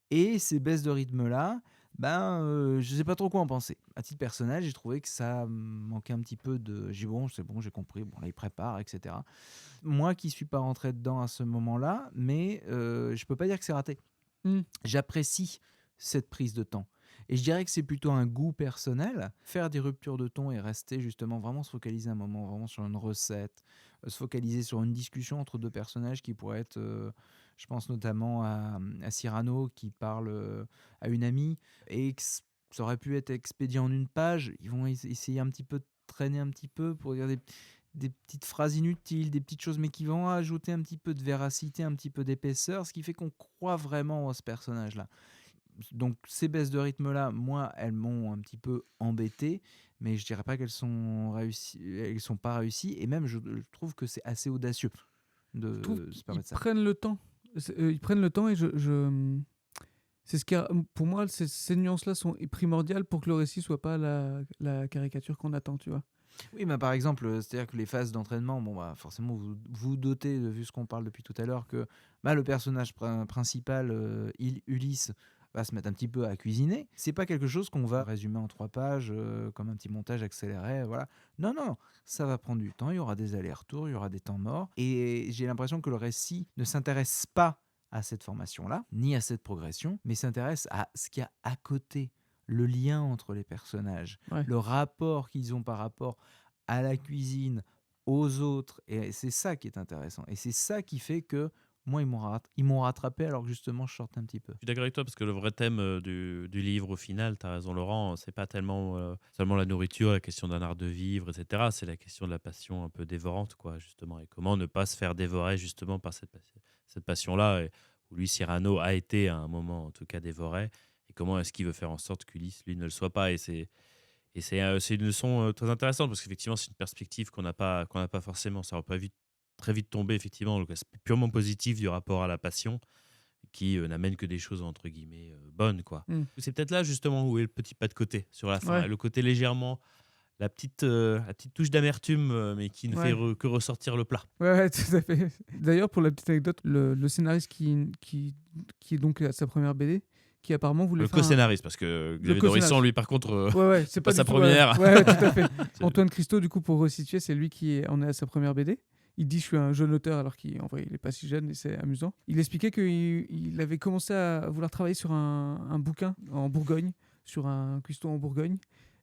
Et ces baisses de rythme-là, je sais pas trop quoi en penser. À titre personnel, j'ai trouvé que ça manquait un petit peu de... J'ai dit, bon, c'est bon, j'ai compris, bon, là, il prépare, etc. Moi qui suis pas rentré dedans à ce moment-là, mais je peux pas dire que c'est raté. Mm. J'apprécie cette prise de temps. Et je dirais que c'est plutôt un goût personnel. Faire des ruptures de ton et rester justement vraiment se focaliser un moment vraiment sur une recette, se focaliser sur une discussion entre deux personnages qui pourraient être... je pense notamment à Cyrano qui parle à une amie et que ça aurait pu être expédié en une page. Ils vont essayer un petit peu de traîner un petit peu pour dire des petites phrases inutiles, des petites choses, mais qui vont ajouter un petit peu de véracité, un petit peu d'épaisseur, ce qui fait qu'on croit vraiment à ce personnage-là. Donc ces baisses de rythme-là, moi, elles m'ont un petit peu embêté, mais je dirais pas qu'elles sont réussies, elles sont pas réussies, et même je trouve que c'est assez audacieux Je trouve de se qu'ils permettre ça. prennent le temps. Ils prennent le temps et c'est ce qui pour moi, ces nuances-là sont primordiales pour que le récit soit pas la caricature qu'on attend, tu vois. Oui, mais par exemple, c'est-à-dire que les phases d'entraînement, bon, forcément, vous dotez, vu ce qu'on parle depuis tout à l'heure, que le personnage principal, Ulysse, va se mettre un petit peu à cuisiner. C'est pas quelque chose qu'on va résumer en 3 pages, comme un petit montage accéléré, voilà. Non, non, ça va prendre du temps, il y aura des allers-retours, il y aura des temps morts, et j'ai l'impression que le récit ne s'intéresse pas à cette formation-là, ni à cette progression, mais s'intéresse à ce qu'il y a à côté, le lien entre les personnages, Ouais. le rapport qu'ils ont par rapport à la cuisine, aux autres. Et c'est ça qui est intéressant. Et c'est ça qui fait que moi, ils m'ont rattrapé alors que justement, je sortais un petit peu. Je suis d'accord avec toi parce que le vrai thème du livre, au final, tu as raison, Laurent, c'est pas tellement seulement la nourriture, la question d'un art de vivre, etc. C'est la question de la passion un peu dévorante, quoi, justement. Et comment ne pas se faire dévorer, justement, par cette passion-là, où lui, Cyrano, a été à un moment, en tout cas, dévoré. Et comment est-ce qu'il veut faire en sorte qu'Ulysse, lui, ne le soit pas. C'est une leçon très intéressante parce qu'effectivement, c'est une perspective qu'on n'a pas forcément. Ça aurait pas très vite tomber, effectivement, dans le aspect purement positif du rapport à la passion qui n'amène que des choses, entre guillemets, bonnes, quoi. Mm. C'est peut-être là, justement, où est le petit pas de côté sur la fin. Ouais. Le côté légèrement, la petite touche d'amertume, mais qui ne Ouais. fait que ressortir le plat. Ouais, tout à fait. D'ailleurs, pour la petite anecdote, le scénariste qui est donc à sa première BD, qui apparemment voulait Le faire co-scénariste, parce que Xavier co-scénariste. Dorisson, lui, par contre, Ouais, c'est pas du sa tout, première. Ouais, tout à fait. Antoine Christo, du coup, pour resituer, c'est lui qui en est à sa première BD. Il dit je suis un jeune auteur alors qu'en vrai il est pas si jeune et c'est amusant. Il expliquait qu'il avait commencé à vouloir travailler sur un bouquin en Bourgogne, sur un cuistot en Bourgogne,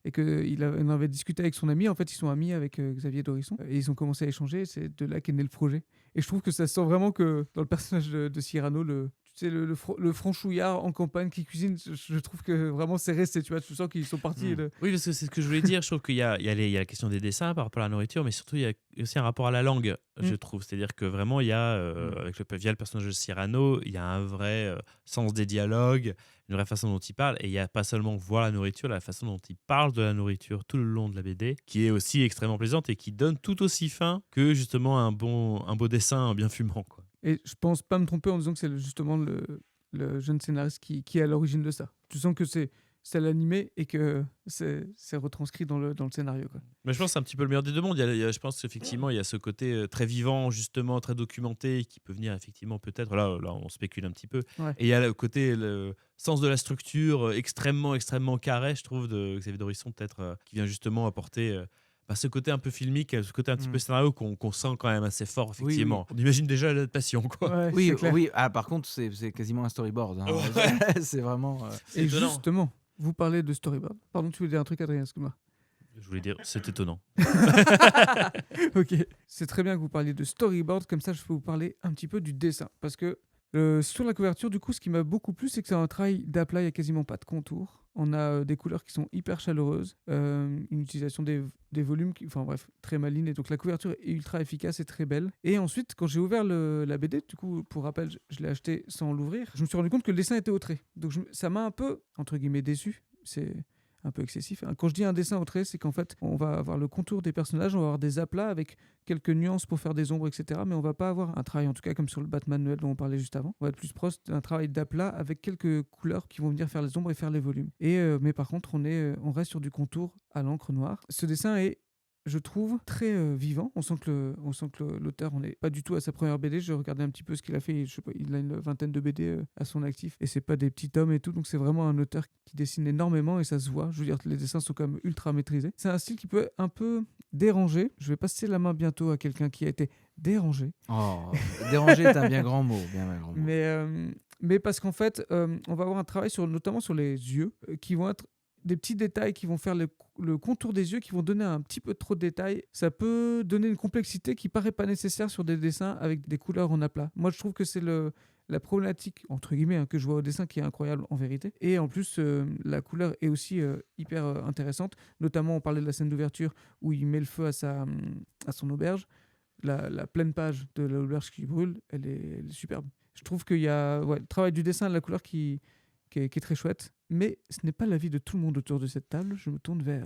et qu'il en avait discuté avec son ami. En fait, ils sont amis avec Xavier Dorisson et ils ont commencé à échanger. Et c'est de là qu'est né le projet. Et je trouve que ça sent vraiment que dans le personnage de Cyrano, le franchouillard en campagne qui cuisine, je trouve que vraiment c'est resté. Tu vois, tu sens qu'ils sont partis. Oui, parce que c'est ce que je voulais dire. Je trouve qu'il y a la question des dessins par rapport à la nourriture, mais surtout, il y a aussi un rapport à la langue, je trouve. C'est-à-dire que vraiment, il y a, via le personnage de Cyrano, il y a un vrai sens des dialogues, une vraie façon dont il parle. Et il n'y a pas seulement voir la nourriture, la façon dont il parle de la nourriture tout le long de la BD, qui est aussi extrêmement plaisante et qui donne tout aussi faim que justement un beau dessin bien fumant, quoi. Et je pense pas me tromper en disant que c'est justement le jeune scénariste qui est à l'origine de ça. Tu sens que c'est l'animé et que c'est retranscrit dans le scénario, quoi. Mais je pense que c'est un petit peu le meilleur des deux mondes. Je pense qu'effectivement, il y a ce côté très vivant, justement, très documenté, qui peut venir effectivement peut-être, là on spécule un petit peu, Ouais. et il y a le côté, le sens de la structure extrêmement carré, je trouve, de Xavier Dorisson, peut-être, qui vient justement apporter ce côté un peu filmique, ce côté un petit peu scénario qu'on sent quand même assez fort, effectivement. Oui. On imagine déjà l'adaptation, quoi. Ouais, Oui, c'est clair. oui. Ah, par contre, c'est quasiment un storyboard, hein. Ouais. C'est vraiment... Et étonnant. justement, vous parlez de storyboard. Pardon, tu voulais dire un truc, Adrien, excuse-moi. Je voulais dire, c'est étonnant. Ok, c'est très bien que vous parliez de storyboard, comme ça je peux vous parler un petit peu du dessin. Parce que Sur la couverture, du coup, ce qui m'a beaucoup plu, c'est que c'est un travail d'aplat, il n'y a quasiment pas de contour. On a des couleurs qui sont hyper chaleureuses, une utilisation des volumes, enfin bref, très maligne. Et donc la couverture est ultra efficace et très belle. Et ensuite, quand j'ai ouvert la BD, du coup, pour rappel, je l'ai acheté sans l'ouvrir, je me suis rendu compte que le dessin était au trait. Donc ça m'a un peu, entre guillemets, déçu. C'est un peu excessif. Quand je dis un dessin au trait, c'est qu'en fait, on va avoir le contour des personnages, on va avoir des aplats avec quelques nuances pour faire des ombres, etc. Mais on va pas avoir un travail, en tout cas comme sur le Batman Noël dont on parlait juste avant. On va être plus proche d'un travail d'aplat avec quelques couleurs qui vont venir faire les ombres et faire les volumes. Mais par contre, on reste sur du contour à l'encre noire. Ce dessin est, je trouve, très vivant. On sent que l'auteur, on n'est pas du tout à sa première BD. Je regardais un petit peu ce qu'il a fait. Je sais pas, il a une vingtaine de BD à son actif. Et c'est pas des petits tomes et tout. Donc c'est vraiment un auteur qui dessine énormément et ça se voit. Je veux dire, les dessins sont quand même ultra maîtrisés. C'est un style qui peut un peu déranger. Je vais passer la main bientôt à quelqu'un qui a été dérangé. Oh, déranger est un bien grand mot. Bien un grand mot. Mais parce qu'en fait, on va avoir un travail notamment sur les yeux qui vont être des petits détails qui vont faire le contour des yeux, qui vont donner un petit peu trop de détails. Ça peut donner une complexité qui paraît pas nécessaire sur des dessins avec des couleurs en aplat. Moi, je trouve que c'est la problématique, entre guillemets, que je vois au dessin qui est incroyable en vérité. Et en plus, la couleur est aussi hyper intéressante. Notamment, on parlait de la scène d'ouverture où il met le feu à son auberge. La pleine page de l'auberge qui brûle, elle est superbe. Je trouve qu'il y a le travail du dessin et de la couleur qui est très chouette. Mais ce n'est pas l'avis de tout le monde autour de cette table. Je me tourne vers...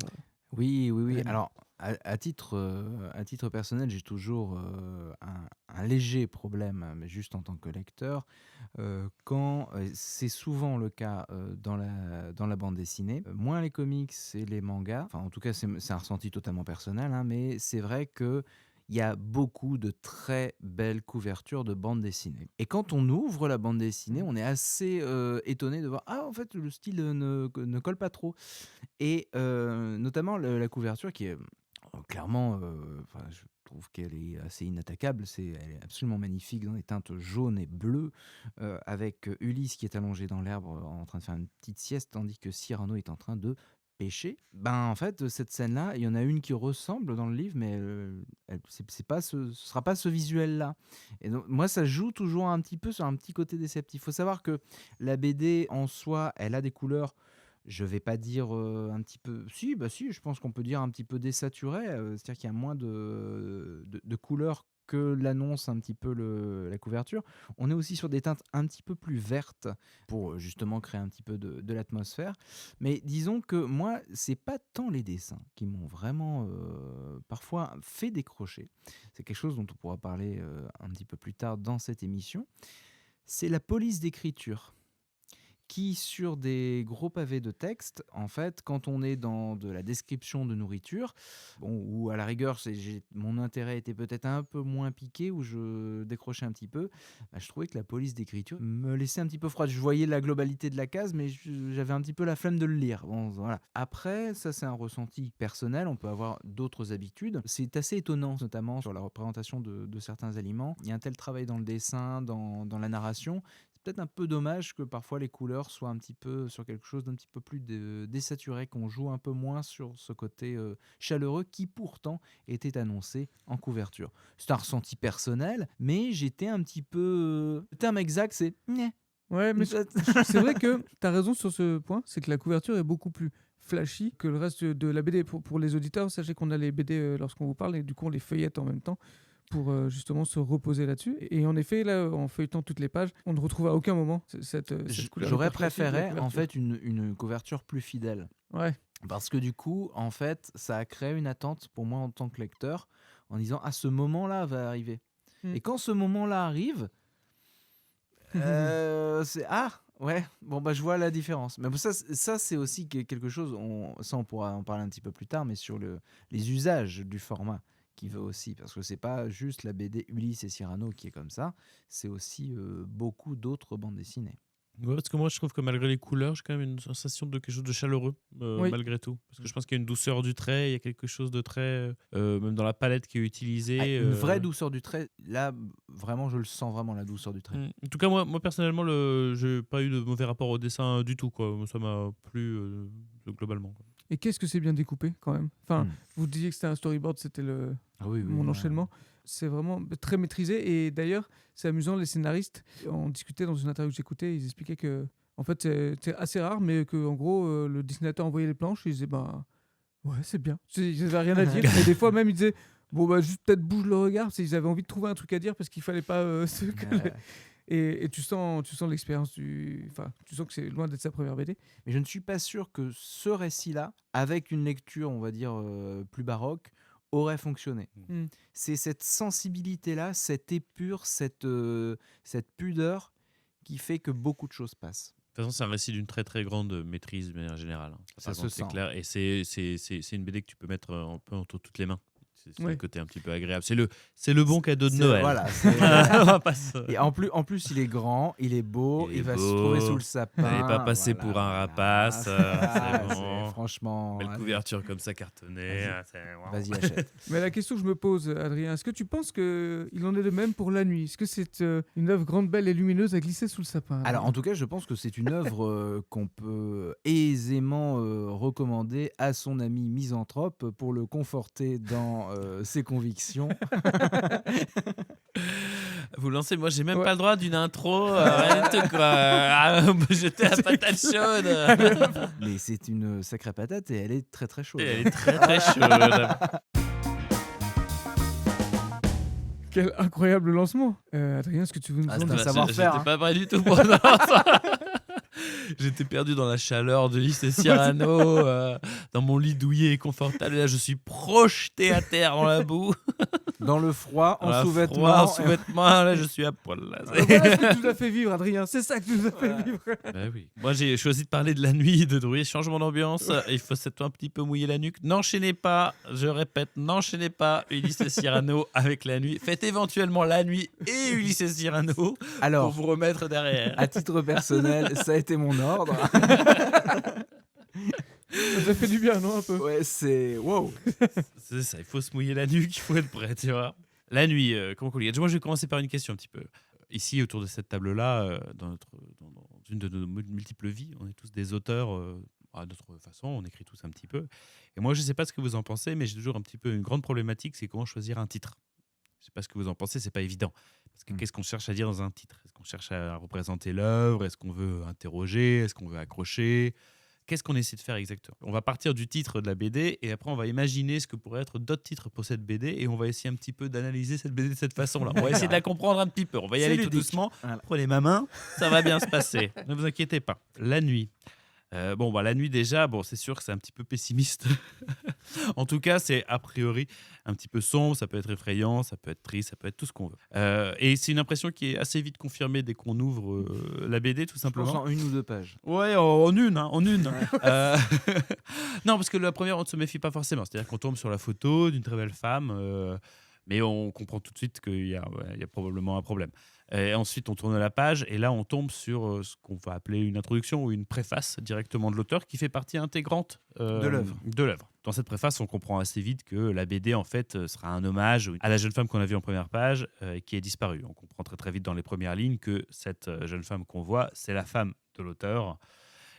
Oui. Rémi. Alors, à titre personnel, j'ai toujours un léger problème, mais juste en tant que lecteur, quand c'est souvent le cas dans la bande dessinée, moins les comics et les mangas. Enfin, en tout cas, c'est un ressenti totalement personnel, hein, mais c'est vrai que il y a beaucoup de très belles couvertures de bande dessinée. Et quand on ouvre la bande dessinée, on est assez étonné de voir ah en fait le style ne colle pas trop. Et notamment la couverture qui est clairement, enfin, je trouve qu'elle est assez inattaquable. Elle est absolument magnifique dans des teintes jaunes et bleues, avec Ulysse qui est allongé dans l'arbre en train de faire une petite sieste, tandis que Cyrano est en train de pêcher. Ben, en fait, cette scène-là, il y en a une qui ressemble dans le livre, mais c'est pas ce sera pas ce visuel-là. Et donc, moi, ça joue toujours un petit peu sur un petit côté déceptif. Il faut savoir que la BD en soi, elle a des couleurs, je vais pas dire un petit peu. Si, bah si, je pense qu'on peut dire un petit peu désaturé. C'est-à-dire qu'il y a moins de couleurs que l'annonce un petit peu la couverture. On est aussi sur des teintes un petit peu plus vertes pour justement créer un petit peu de l'atmosphère. Mais disons que moi, c'est pas tant les dessins qui m'ont vraiment parfois fait décrocher. C'est quelque chose dont on pourra parler un petit peu plus tard dans cette émission. C'est la police d'écriture qui, sur des gros pavés de texte, en fait, quand on est dans de la description de nourriture, bon, ou à la rigueur, mon intérêt était peut-être un peu moins piqué, où je décrochais un petit peu, bah, je trouvais que la police d'écriture me laissait un petit peu froide. Je voyais la globalité de la case, mais j'avais un petit peu la flemme de le lire. Bon, voilà. Après, ça c'est un ressenti personnel, on peut avoir d'autres habitudes. C'est assez étonnant, notamment sur la représentation de certains aliments. Il y a un tel travail dans le dessin, dans la narration. C'est peut-être un peu dommage que parfois les couleurs soient un petit peu sur quelque chose d'un petit peu plus désaturé, qu'on joue un peu moins sur ce côté chaleureux qui pourtant était annoncé en couverture. C'est un ressenti personnel, mais j'étais un petit peu... Le terme exact, c'est... Nyeh. Ouais, mais c'est vrai que tu as raison sur ce point, c'est que la couverture est beaucoup plus flashy que le reste de la BD. Pour les auditeurs, sachez qu'on a les BD lorsqu'on vous parle et du coup on les feuillette en même temps pour justement se reposer là-dessus. Et en effet, là, en feuilletant toutes les pages, on ne retrouve à aucun moment cette couleur. J'aurais hyper classique de la préféré en couverture. fait une couverture plus fidèle. Ouais. Parce que du coup, en fait, ça a créé une attente pour moi en tant que lecteur, en disant ah ce moment-là va arriver. Et quand ce moment-là arrive, c'est ah ouais, bon bah je vois la différence. Mais bon, ça c'est aussi quelque chose, ça on pourra en parler un petit peu plus tard, mais sur les usages du format qui veut aussi, parce que c'est pas juste la BD Ulysse et Cyrano qui est comme ça, c'est aussi beaucoup d'autres bandes dessinées. Ouais, parce que moi, je trouve que malgré les couleurs, j'ai quand même une sensation de quelque chose de chaleureux, Oui. malgré tout. Parce que je pense qu'il y a une douceur du trait, il y a quelque chose de très... même dans la palette qui est utilisée. Ah, une vraie douceur du trait, là vraiment je le sens vraiment la douceur du trait. En tout cas, moi personnellement, j'ai pas eu de mauvais rapport au dessin du tout, quoi. Ça m'a plu globalement, quoi. Et qu'est-ce que c'est bien découpé quand même. Enfin, vous disiez que c'était un storyboard, c'était Ah oui, mon là. enchaînement. c'est vraiment très maîtrisé. Et d'ailleurs, c'est amusant, les scénaristes, on discutait dans une interview que j'écoutais, ils expliquaient que en fait, c'est assez rare, mais que en gros, le dessinateur envoyait les planches, et ils disaient bah ouais, c'est bien. Ils n'avaient rien à dire. Et des fois même, ils disaient bon bah juste peut-être bouge le regard, parce qu'ils avaient envie de trouver un truc à dire parce qu'il fallait pas et tu sens l'expérience enfin, tu sens que c'est loin d'être sa première BD. Mais je ne suis pas sûr que ce récit-là, avec une lecture, on va dire, plus baroque, aurait fonctionné. Mm. C'est cette sensibilité-là, cette épure, cette pudeur qui fait que beaucoup de choses passent. De toute façon, c'est un récit d'une très très grande maîtrise de manière générale. Ça se c'est sent. clair. Et c'est une BD que tu peux mettre un peu entre toutes les mains. C'est Ouais. le côté un petit peu agréable. C'est le bon cadeau de Noël. Voilà. On va pas se- Et en plus, il est grand, il est beau, Il est il va se beau. trouver sous le sapin. Vous n'allez pas passer pour un rapace, c'est bon. Franchement, Belle couverture comme ça cartonnée. Vas-y. c'est- vas-y, achète. Mais la question que je me pose, Adrien, est-ce que tu penses qu'il en est de même pour La Nuit? Est-ce que c'est une œuvre grande, belle et lumineuse à glisser sous le sapin? Alors, en tout cas, je pense que c'est une œuvre qu'on peut aisément recommander à son ami misanthrope pour le conforter dans ses convictions. Vous lancez, moi j'ai même Ouais. pas le droit d'une intro, rien du tout quoi. Jeter la patate chaude. Mais c'est une sacrée patate et elle est très très chaude. Et elle est très très chaude. Quel incroyable lancement. Adrien, est-ce que tu veux nous Ah, en c'est dire un savoir-faire, J'étais hein. pas prêt du tout pour ça. J'étais perdu dans la chaleur de lycée Cyrano, dans mon lit douillet et confortable. Et là, je suis projeté à terre dans la boue. Dans le froid, Dans en la sous-vêtements. froid, en sous-vêtements. Là, je suis à poil. Là. Voilà ce que tu nous as fait vivre, Adrien. C'est ça que tu nous as fait vivre. Bah oui. Moi, j'ai choisi de parler de la nuit, de Drouillet. Changement d'ambiance. Il faut s'être un petit peu mouiller la nuque. N'enchaînez pas, je répète, n'enchaînez pas Ulysse Cyrano avec la nuit. Faites éventuellement la nuit et Ulysse Cyrano pour Alors, vous remettre derrière. à titre personnel, ça a été mon ordre. Ça nous a fait du bien, non, un peu? Ouais, c'est... Wow. C'est ça, il faut se mouiller la nuque, il faut être prêt, tu vois. La nuit, comment qu'on dit ? Moi, je vais commencer par une question un petit peu. Ici, autour de cette table-là, dans une de nos multiples vies, on est tous des auteurs à notre façon, on écrit tous un petit peu. Et moi, je ne sais pas ce que vous en pensez, mais j'ai toujours un petit peu une grande problématique, c'est comment choisir un titre. Je ne sais pas ce que vous en pensez, c'est pas évident. Parce que qu'est-ce qu'on cherche à dire dans un titre ? Est-ce qu'on cherche à représenter l'œuvre ? Est-ce qu'on veut interroger ? Est-ce qu'on veut accrocher ? Qu'est-ce qu'on essaie de faire exactement ? On va partir du titre de la BD et après on va imaginer ce que pourraient être d'autres titres pour cette BD et on va essayer un petit peu d'analyser cette BD de cette façon-là. On va essayer de la comprendre un petit peu. On va y C'est aller tout ludique. doucement. Voilà. Prenez ma main, ça va bien se passer. Ne vous inquiétez pas. La nuit. La nuit déjà, c'est sûr que c'est un petit peu pessimiste. En tout cas, c'est a priori un petit peu sombre, ça peut être effrayant, ça peut être triste, ça peut être tout ce qu'on veut. Et c'est une impression qui est assez vite confirmée dès qu'on ouvre la BD, tout Je pense simplement. en 1 ou 2 pages. Ouais, en une. Non, parce que la première, on ne se méfie pas forcément. C'est-à-dire qu'on tombe sur la photo d'une très belle femme, mais on comprend tout de suite qu'il y a probablement un problème. Et ensuite, on tourne la page et là, on tombe sur ce qu'on va appeler une introduction ou une préface directement de l'auteur qui fait partie intégrante De l'œuvre. Dans cette préface, on comprend assez vite que la BD, en fait, sera un hommage à la jeune femme qu'on a vue en première page qui est disparue. On comprend très très vite dans les premières lignes que cette jeune femme qu'on voit, c'est la femme de l'auteur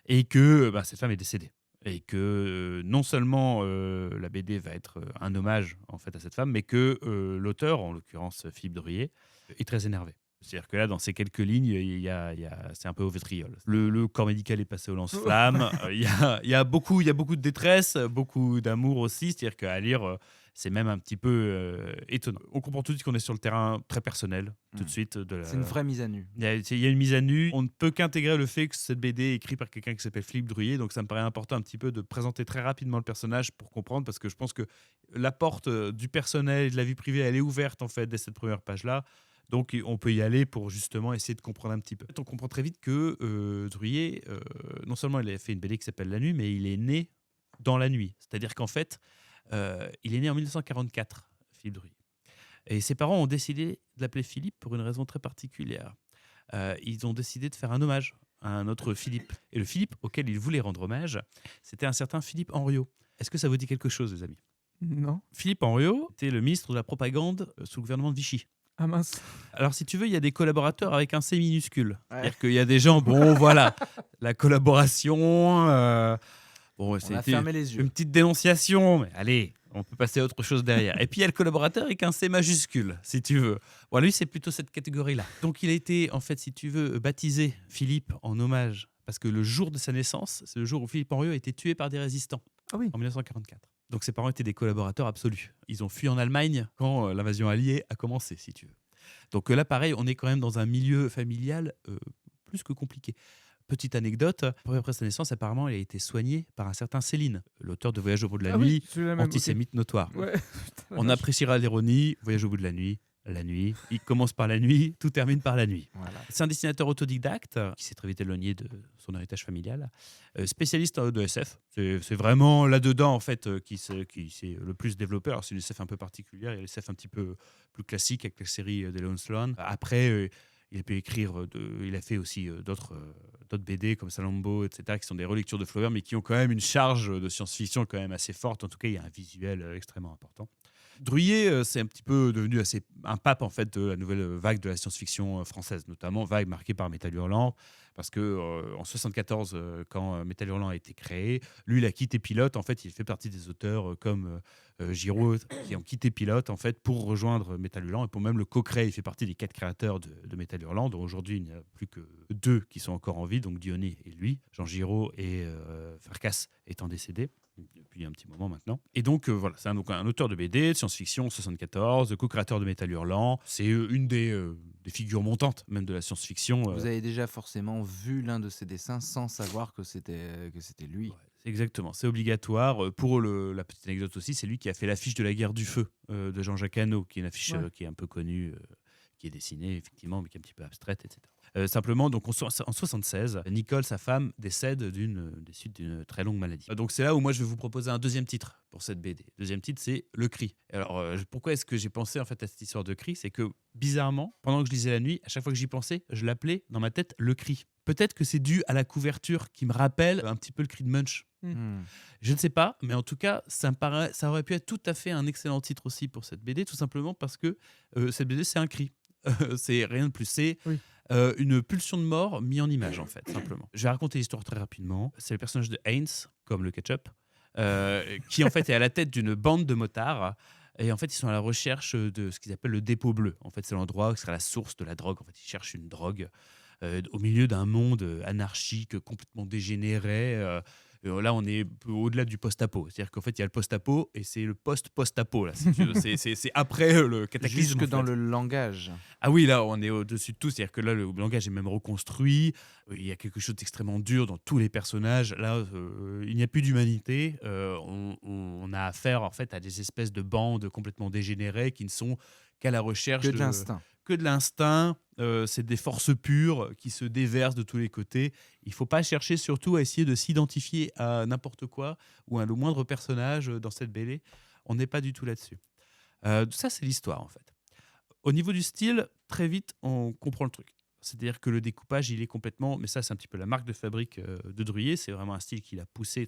et que cette femme est décédée. Et que non seulement la BD va être un hommage en fait à cette femme, mais que l'auteur, en l'occurrence Philippe Drouillet, est très énervé. C'est-à-dire que là, dans ces quelques lignes, c'est un peu au vitriol. Le corps médical est passé au lance-flamme. Il y a beaucoup de détresse, beaucoup d'amour aussi. C'est-à-dire qu'à lire, c'est même un petit peu étonnant. On comprend tout de suite qu'on est sur le terrain très personnel, tout de suite. C'est une vraie mise à nu. Il y a une mise à nu. On ne peut qu'intégrer le fait que cette BD est écrite par quelqu'un qui s'appelle Philippe Drouillet. Donc ça me paraît important un petit peu de présenter très rapidement le personnage pour comprendre, parce que je pense que la porte du personnel et de la vie privée, elle est ouverte en fait dès cette première page-là. Donc on peut y aller pour justement essayer de comprendre un petit peu. On comprend très vite que Drouillet, non seulement il a fait une BD qui s'appelle La Nuit, mais il est né dans la nuit. C'est-à-dire qu'en fait, il est né en 1944, Philippe Drouillet. Et ses parents ont décidé de l'appeler Philippe pour une raison très particulière. Ils ont décidé de faire un hommage à un autre Philippe. Et le Philippe auquel ils voulaient rendre hommage, c'était un certain Philippe Henriot. Est-ce que ça vous dit quelque chose, les amis ? Non. Philippe Henriot était le ministre de la propagande sous le gouvernement de Vichy. Ah mince. Alors, si tu veux, il y a des collaborateurs avec un C minuscule. Ouais. C'est-à-dire qu'il y a des gens, voilà, la collaboration. On a fermé les yeux. Une petite dénonciation, mais allez, On peut passer à autre chose derrière. Et puis il y a le collaborateur avec un C majuscule, si tu veux. Bon, lui, c'est plutôt cette catégorie-là. Donc il a été, en fait, si tu veux, baptisé Philippe en hommage, parce que le jour de sa naissance, c'est le jour où Philippe Henriot a été tué par des résistants Ah oui. en 1944. Donc ses parents étaient des collaborateurs absolus. Ils ont fui en Allemagne quand l'invasion alliée a commencé, si tu veux. Donc là, pareil, on est quand même dans un milieu familial plus que compliqué. Petite anecdote, après sa naissance, apparemment, il a été soigné par un certain Céline, l'auteur de Voyage au bout de la nuit, celui-là même, ok. antisémite notoire. Ouais. Putain, On appréciera l'ironie, Voyage au bout de la nuit. Il commence par la nuit, tout termine par la nuit. Voilà. C'est un dessinateur autodidacte qui s'est très vite éloigné de son héritage familial, spécialiste de SF. C'est vraiment là-dedans en fait qui s'est le plus développé. Alors c'est une SF un peu particulière, il y a les SF un petit peu plus classiques avec la série d'Elon Sloan. Après, il a pu écrire, il a fait aussi d'autres BD comme Salambo, etc., qui sont des relectures de Flaubert, mais qui ont quand même une charge de science-fiction quand même assez forte. En tout cas, il y a un visuel extrêmement important. Druillet, c'est un petit peu devenu un pape en fait de la nouvelle vague de la science-fiction française, notamment vague marquée par Métal Hurlant, parce que en 74, quand Métal Hurlant a été créé, lui il a quitté Pilote. En fait, il fait partie des auteurs comme Giraud qui ont quitté Pilote en fait pour rejoindre Métal Hurlant et pour même le co-créer. Il fait partie des 4 créateurs de Métal Hurlant, dont aujourd'hui il n'y a plus que 2 qui sont encore en vie, donc Dionée et lui, Jean Giraud et Farkas étant décédés depuis un petit moment maintenant. Et donc, voilà, c'est un auteur de BD, de science-fiction, 74, co-créateur de Métal Hurlant. C'est une des figures montantes, même de la science-fiction. Vous avez déjà forcément vu l'un de ses dessins sans savoir que c'était lui. Ouais, exactement, c'est obligatoire. Pour la petite anecdote aussi, c'est lui qui a fait l'affiche de La Guerre du Feu de Jean-Jacques Hano, qui est une affiche qui est un peu connue, qui est dessinée, effectivement, mais qui est un petit peu abstraite, etc. Simplement, donc en 76, Nicole, sa femme, décède des suites d'une très longue maladie. Donc c'est là où moi je vais vous proposer un deuxième titre pour cette BD. Le deuxième titre, c'est Le Cri. Alors pourquoi est-ce que j'ai pensé en fait à cette histoire de Cri? C'est que bizarrement, pendant que je lisais la nuit, à chaque fois que j'y pensais, je l'appelais dans ma tête Le Cri. Peut-être que c'est dû à la couverture qui me rappelle un petit peu le cri de Munch. Je ne sais pas, mais en tout cas, ça aurait pu être tout à fait un excellent titre aussi pour cette BD, tout simplement parce que cette BD, c'est un cri. C'est rien de plus. C'est une pulsion de mort mise en image, en fait, simplement. Je vais raconter l'histoire très rapidement. C'est le personnage de Haynes, comme le ketchup, qui en fait est à la tête d'une bande de motards. Et en fait, ils sont à la recherche de ce qu'ils appellent le dépôt bleu. En fait, c'est l'endroit où sera la source de la drogue. En fait, ils cherchent une drogue au milieu d'un monde anarchique, complètement dégénéré. Là, on est au-delà du post-apo. C'est-à-dire qu'en fait, il y a le post-apo et c'est le post-post-apo. Là, si tu veux. C'est après le cataclysme. Jusque en dans fait. le langage. Ah oui, là, on est au-dessus de tout. C'est-à-dire que là, le langage est même reconstruit. Il y a quelque chose d'extrêmement dur dans tous les personnages. Là, il n'y a plus d'humanité. On a affaire en fait à des espèces de bandes complètement dégénérées qui ne sont qu'à la recherche Que de l'instinct. que de l'instinct. C'est des forces pures qui se déversent de tous les côtés. Il ne faut pas chercher surtout à essayer de s'identifier à n'importe quoi ou à le moindre personnage dans cette BD. On n'est pas du tout là-dessus. Ça, c'est l'histoire, en fait. Au niveau du style, très vite, on comprend le truc. C'est-à-dire que le découpage, il est complètement... Mais ça, c'est un petit peu la marque de fabrique de Druillet. C'est vraiment un style qu'il a poussé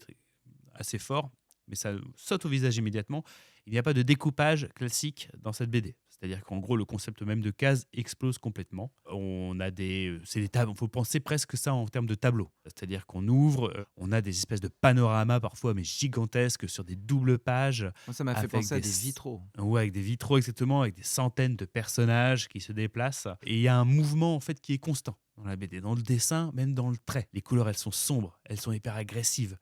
assez fort. Mais ça saute au visage immédiatement. Il n'y a pas de découpage classique dans cette BD. C'est-à-dire qu'en gros, le concept même de case explose complètement. On a c'est des tables, il faut penser presque ça en termes de tableaux. C'est-à-dire qu'on ouvre, on a des espèces de panoramas parfois, mais gigantesques, sur des doubles pages. Moi, ça m'a fait Avec penser à des des vitraux. Ouais, avec des vitraux exactement, avec des centaines de personnages qui se déplacent. Et il y a un mouvement en fait qui est constant dans la BD, dans le dessin, même dans le trait. Les couleurs, elles sont sombres, elles sont hyper agressives.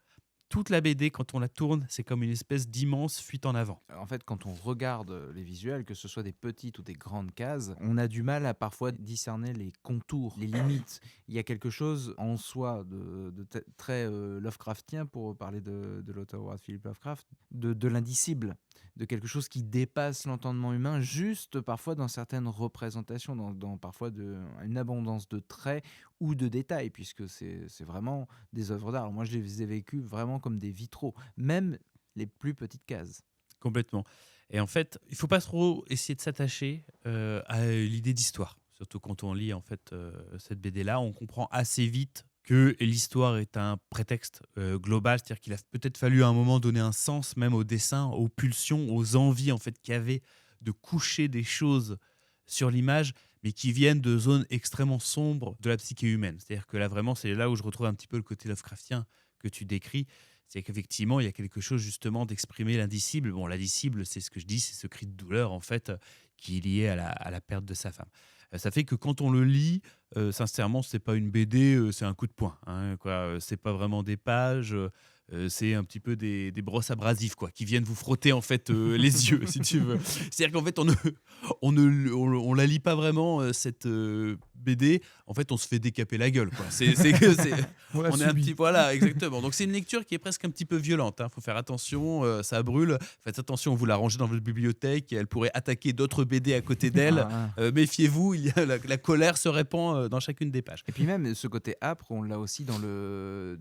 Toute la BD, quand on la tourne, c'est comme une espèce d'immense fuite en avant. En fait, quand on regarde les visuels, que ce soit des petites ou des grandes cases, on a du mal à parfois discerner les contours, les limites. Il y a quelque chose en soi de très Lovecraftien, pour parler de l'auteur Howard Philip Lovecraft, de l'indicible, de quelque chose qui dépasse l'entendement humain, juste parfois dans certaines représentations, dans parfois une abondance de traits ou de détails, puisque c'est vraiment des œuvres d'art. Alors moi, je les ai vécues vraiment comme des vitraux, même les plus petites cases. Complètement. Et en fait, il ne faut pas trop essayer de s'attacher à l'idée d'histoire. Surtout quand on lit en fait, cette BD-là, on comprend assez vite que l'histoire est un prétexte global, c'est-à-dire qu'il a peut-être fallu à un moment donner un sens même au dessin, aux pulsions, aux envies en fait, qu'il y avait de coucher des choses sur l'image, mais qui viennent de zones extrêmement sombres de la psyché humaine. C'est-à-dire que là, vraiment, c'est là où je retrouve un petit peu le côté Lovecraftien que tu décris. C'est qu'effectivement, il y a quelque chose justement d'exprimer l'indicible. Bon, l'indicible, c'est ce que je dis, c'est ce cri de douleur en fait qui est lié à la perte de sa femme. Ça fait que quand on le lit, sincèrement, c'est pas une BD, c'est un coup de poing, hein, quoi. C'est pas vraiment des pages. C'est un petit peu des brosses abrasives quoi, qui viennent vous frotter en fait les yeux, si tu veux. C'est-à-dire qu'en fait, on la lit pas vraiment cette BD. En fait, on se fait décaper la gueule. Quoi. On l'a On est un subi. petit voilà, exactement. Donc c'est une lecture qui est presque un petit peu violente. Faut faire attention, ça brûle. Faites attention, vous la rangez dans votre bibliothèque. Elle pourrait attaquer d'autres BD à côté d'elle. Ah. Méfiez-vous, la colère se répand dans chacune des pages. Et puis même ce côté âpre, on l'a aussi dans le.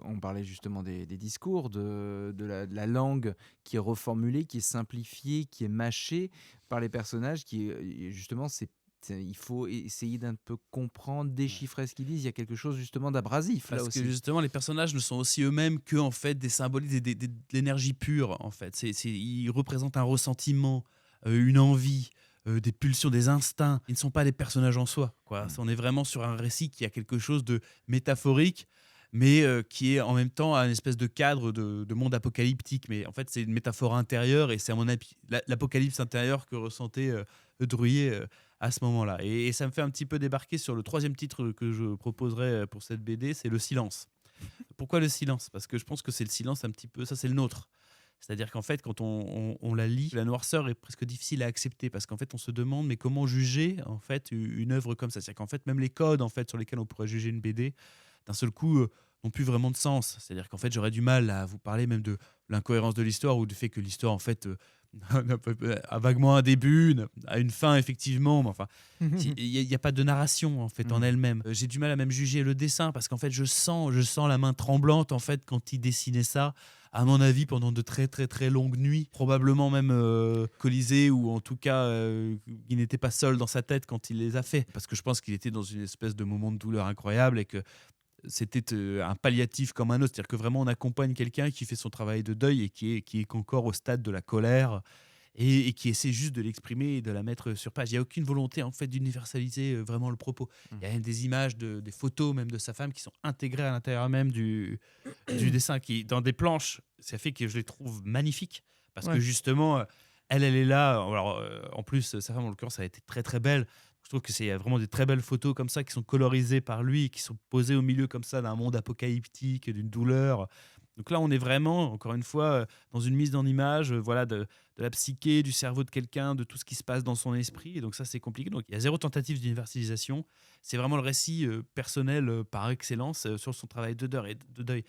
On parlait justement des discours, de la langue qui est reformulée, qui est simplifiée, qui est mâchée par les personnages, qui justement il faut essayer d'un peu comprendre, déchiffrer ce qu'ils disent. Il y a quelque chose justement d'abrasif là Parce aussi. que justement, les personnages ne sont aussi eux-mêmes que en fait des symbolismes, de l'énergie pure. En fait, ils représentent un ressentiment, une envie, des pulsions, des instincts. Ils ne sont pas des personnages en soi. Quoi. On est vraiment sur un récit qui a quelque chose de métaphorique, mais qui est en même temps un espèce de cadre de monde apocalyptique. Mais en fait, c'est une métaphore intérieure et c'est à mon avis l'apocalypse intérieure que ressentait Drouillet à ce moment-là. Et ça me fait un petit peu débarquer sur le troisième titre que je proposerai pour cette BD, c'est Le Silence. Pourquoi le silence ? Parce que je pense que c'est le silence un petit peu, ça c'est le nôtre. C'est-à-dire qu'en fait, quand on la lit, la noirceur est presque difficile à accepter parce qu'en fait, on se demande mais comment juger en fait une œuvre comme ça. C'est-à-dire qu'en fait, même les codes en fait sur lesquels on pourrait juger une BD, d'un seul coup, n'ont plus vraiment de sens. C'est-à-dire qu'en fait, j'aurais du mal à vous parler même de l'incohérence de l'histoire ou du fait que l'histoire en fait a vaguement un début, a une fin effectivement, mais enfin, il n'y a pas de narration en fait en elle-même. J'ai du mal à même juger le dessin parce qu'en fait, je sens la main tremblante en fait quand il dessinait ça. À mon avis, pendant de très très très longues nuits, probablement même colisées ou en tout cas, il n'était pas seul dans sa tête quand il les a fait, parce que je pense qu'il était dans une espèce de moment de douleur incroyable et que c'était un palliatif comme un autre, c'est-à-dire que vraiment on accompagne quelqu'un qui fait son travail de deuil et qui est encore au stade de la colère et qui essaie juste de l'exprimer et de la mettre sur page. Il n'y a aucune volonté en fait d'universaliser vraiment le propos. Il y a même des images, des photos même de sa femme qui sont intégrées à l'intérieur même du dessin, qui dans des planches, ça fait que je les trouve magnifiques parce que justement elle est là. Alors en plus sa femme en l'occurrence a été très très belle. Je trouve que c'est vraiment des très belles photos comme ça qui sont colorisées par lui, qui sont posées au milieu comme ça d'un monde apocalyptique, d'une douleur. Donc là, on est vraiment, encore une fois, dans une mise en image voilà, de la psyché, du cerveau de quelqu'un, de tout ce qui se passe dans son esprit. Et donc ça, c'est compliqué. Donc il y a zéro tentative d'universalisation. C'est vraiment le récit personnel par excellence sur son travail de deuil.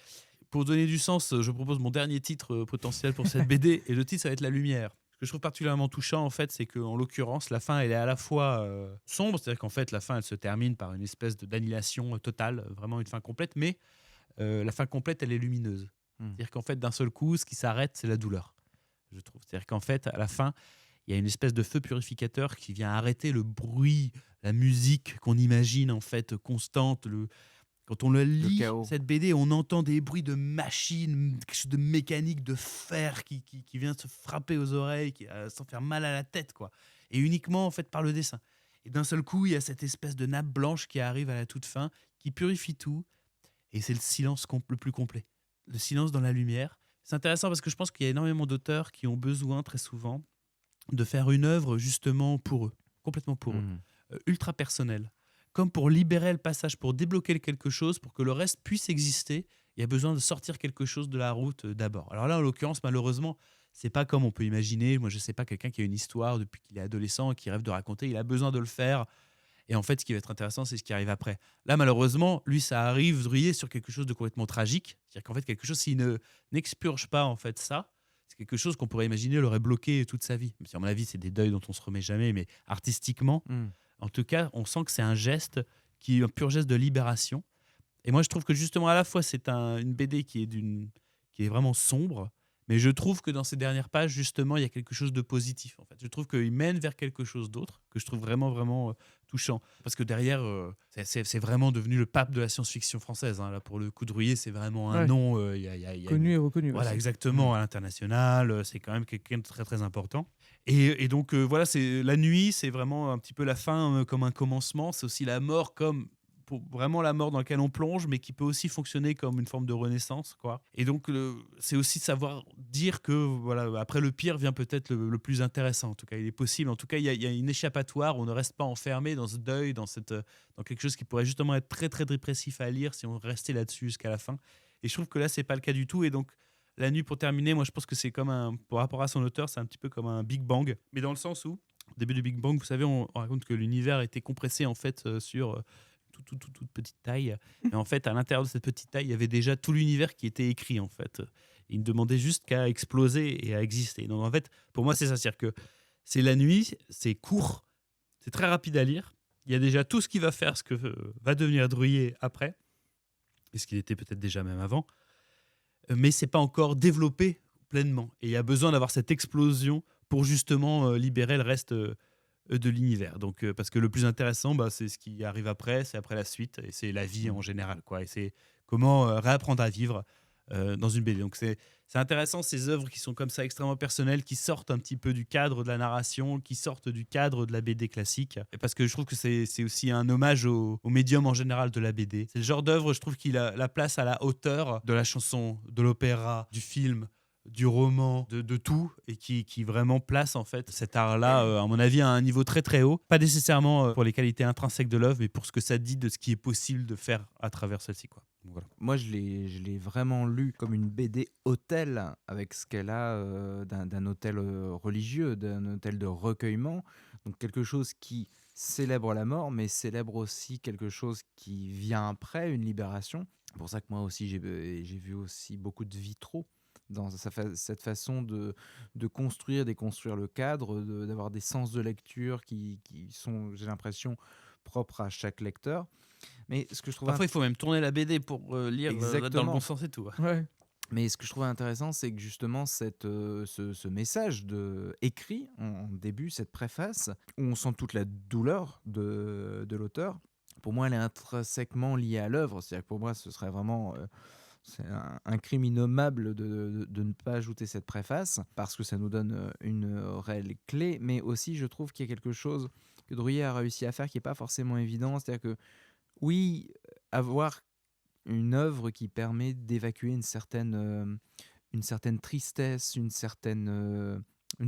Pour donner du sens, je propose mon dernier titre potentiel pour cette BD. Et le titre, ça va être La Lumière. Ce que je trouve particulièrement touchant, en fait, c'est qu'en l'occurrence, la fin, elle est à la fois sombre, c'est-à-dire qu'en fait, la fin, elle se termine par une espèce d'annihilation totale, vraiment une fin complète, mais la fin complète, elle est lumineuse. C'est-à-dire qu'en fait, d'un seul coup, ce qui s'arrête, c'est la douleur, je trouve. C'est-à-dire qu'en fait, à la fin, il y a une espèce de feu purificateur qui vient arrêter le bruit, la musique qu'on imagine, en fait, constante, quand on le lit, cette BD, on entend des bruits de machines, quelque chose de mécanique, de fer qui vient se frapper aux oreilles, sans faire mal à la tête, quoi. Et uniquement en fait par le dessin. Et d'un seul coup, il y a cette espèce de nappe blanche qui arrive à la toute fin, qui purifie tout. Et c'est le silence le plus complet. Le silence dans la lumière. C'est intéressant parce que je pense qu'il y a énormément d'auteurs qui ont besoin très souvent de faire une œuvre justement pour eux, complètement pour eux, ultra personnelle. Comme pour libérer le passage, pour débloquer quelque chose, pour que le reste puisse exister, il y a besoin de sortir quelque chose de la route d'abord. Alors là, en l'occurrence, malheureusement, c'est pas comme on peut imaginer. Moi, je sais pas, quelqu'un qui a une histoire depuis qu'il est adolescent et qui rêve de raconter, il a besoin de le faire. Et en fait, ce qui va être intéressant, c'est ce qui arrive après. Là, malheureusement, lui, ça arrive Drouillet sur quelque chose de complètement tragique. C'est-à-dire qu'en fait, quelque chose, s'il n'expurge pas en fait ça, c'est quelque chose qu'on pourrait imaginer l'aurait bloqué toute sa vie. Même si, à mon avis, c'est des deuils dont on se remet jamais, mais artistiquement, en tout cas, on sent que c'est un geste qui est un pur geste de libération. Et moi, je trouve que justement, à la fois, c'est une BD qui est vraiment sombre, mais je trouve que dans ces dernières pages, justement, il y a quelque chose de positif. En fait. Je trouve qu'il mène vers quelque chose d'autre, que je trouve vraiment, vraiment touchant. Parce que derrière, c'est vraiment devenu le pape de la science-fiction française. Hein. Là, pour le coup, Drouillet, c'est vraiment un nom. Connu et reconnu. Voilà, exactement, à l'international. C'est quand même quelqu'un de très, très important. Et donc, voilà, La Nuit, c'est vraiment un petit peu la fin comme un commencement. C'est aussi la mort comme pour vraiment la mort dans laquelle on plonge, mais qui peut aussi fonctionner comme une forme de renaissance, quoi. Et donc, c'est aussi savoir dire que, voilà, après le pire vient peut-être le plus intéressant. En tout cas, il est possible. En tout cas, il y a une échappatoire. On ne reste pas enfermé dans ce deuil, dans quelque chose qui pourrait justement être très, très dépressif à lire si on restait là-dessus jusqu'à la fin. Et je trouve que là, c'est pas le cas du tout. Et donc, La Nuit, pour terminer, moi, je pense que c'est par rapport à son auteur, c'est un petit peu comme un Big Bang, mais dans le sens où, au début du Big Bang, vous savez, on raconte que l'univers était compressé en fait sur toute petite taille. Et en fait, à l'intérieur de cette petite taille, il y avait déjà tout l'univers qui était écrit en fait. Il ne demandait juste qu'à exploser et à exister. Donc en fait, pour moi, c'est ça, c'est-à-dire que c'est La Nuit, c'est court, c'est très rapide à lire. Il y a déjà tout ce qui va faire ce que va devenir Druillet après, et ce qu'il était peut-être déjà même avant, mais c'est pas encore développé pleinement. Et il y a besoin d'avoir cette explosion pour justement libérer le reste de l'univers. Donc, parce que le plus intéressant, c'est ce qui arrive après, c'est après la suite, et c'est la vie en général, quoi. Et c'est comment réapprendre à vivre dans une BD. Donc c'est intéressant, ces œuvres qui sont comme ça extrêmement personnelles, qui sortent un petit peu du cadre de la narration, qui sortent du cadre de la BD classique. Et parce que je trouve que c'est aussi un hommage au médium en général de la BD. C'est le genre d'œuvre, je trouve qu'il a la place à la hauteur de la chanson, de l'opéra, du film, du roman, de tout, et qui vraiment place en fait cet art-là, à mon avis, à un niveau très très haut. Pas nécessairement pour les qualités intrinsèques de l'œuvre, mais pour ce que ça dit de ce qui est possible de faire à travers celle-ci, quoi. Donc, voilà. Moi, je l'ai vraiment lu comme une BD autel, avec ce qu'elle a d'un autel religieux, d'un autel de recueillement. Donc quelque chose qui célèbre la mort, mais célèbre aussi quelque chose qui vient après, une libération. C'est pour ça que moi aussi, j'ai vu aussi beaucoup de vitraux dans cette façon de construire, déconstruire le cadre, d'avoir des sens de lecture qui sont, j'ai l'impression, propres à chaque lecteur. Mais ce que je trouve Parfois, il faut même tourner la BD pour lire dans le Exactement. bon sens et tout. Ouais. Mais ce que je trouvais intéressant, c'est que justement, ce message écrit en début, cette préface, où on sent toute la douleur de l'auteur, pour moi, elle est intrinsèquement liée à l'œuvre. C'est-à-dire que pour moi, ce serait vraiment c'est un crime innommable de ne pas ajouter cette préface, parce que ça nous donne une réelle clé. Mais aussi, je trouve qu'il y a quelque chose que Druillet a réussi à faire qui n'est pas forcément évident. C'est-à-dire que, oui, avoir une œuvre qui permet d'évacuer une certaine tristesse, une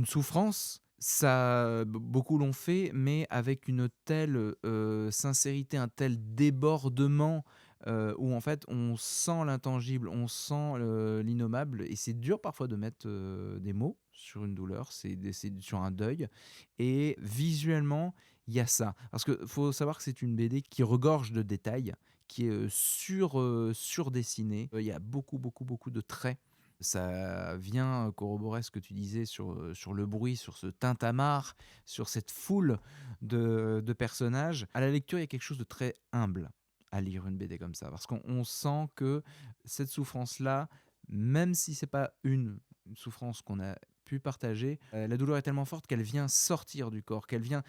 souffrance. Ça, beaucoup l'ont fait, mais avec une telle sincérité, un tel débordement où en fait on sent l'intangible, on sent l'innommable, et c'est dur parfois de mettre des mots sur une douleur, c'est sur un deuil, et visuellement il y a ça. Parce qu'il faut savoir que c'est une BD qui regorge de détails, qui est surdessiné. Il y a beaucoup, beaucoup, beaucoup de traits. Ça vient corroborer ce que tu disais sur le bruit, sur ce tintamarre, sur cette foule de personnages. À la lecture, il y a quelque chose de très humble à lire une BD comme ça, parce qu'on sent que cette souffrance-là, même si c'est pas une souffrance qu'on a pu partager, la douleur est tellement forte qu'elle vient sortir du corps, qu'elle vient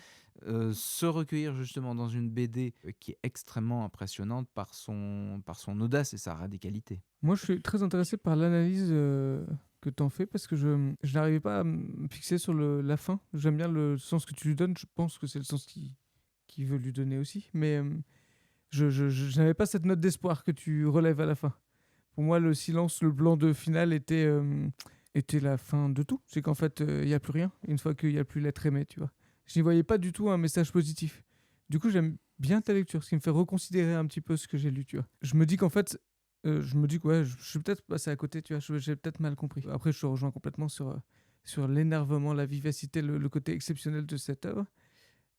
se recueillir justement dans une BD qui est extrêmement impressionnante par son audace et sa radicalité. Moi, je suis très intéressé par l'analyse que tu en fais, parce que je n'arrivais pas à me fixer sur la fin. J'aime bien le sens que tu lui donnes. Je pense que c'est le sens qu'il veut lui donner aussi. Mais je n'avais pas cette note d'espoir que tu relèves à la fin. Pour moi, le silence, le blanc de finale était la fin de tout. C'est qu'en fait, il n'y a plus rien une fois qu'il n'y a plus l'être aimé, tu vois. Je n'y voyais pas du tout un message positif. Du coup, j'aime bien ta lecture, ce qui me fait reconsidérer un petit peu ce que j'ai lu, tu vois. Je me dis qu'en fait, je me dis que ouais, je suis peut-être passé à côté, tu vois, j'ai peut-être mal compris. Après, je te rejoins complètement sur l'énervement, la vivacité, le côté exceptionnel de cette œuvre.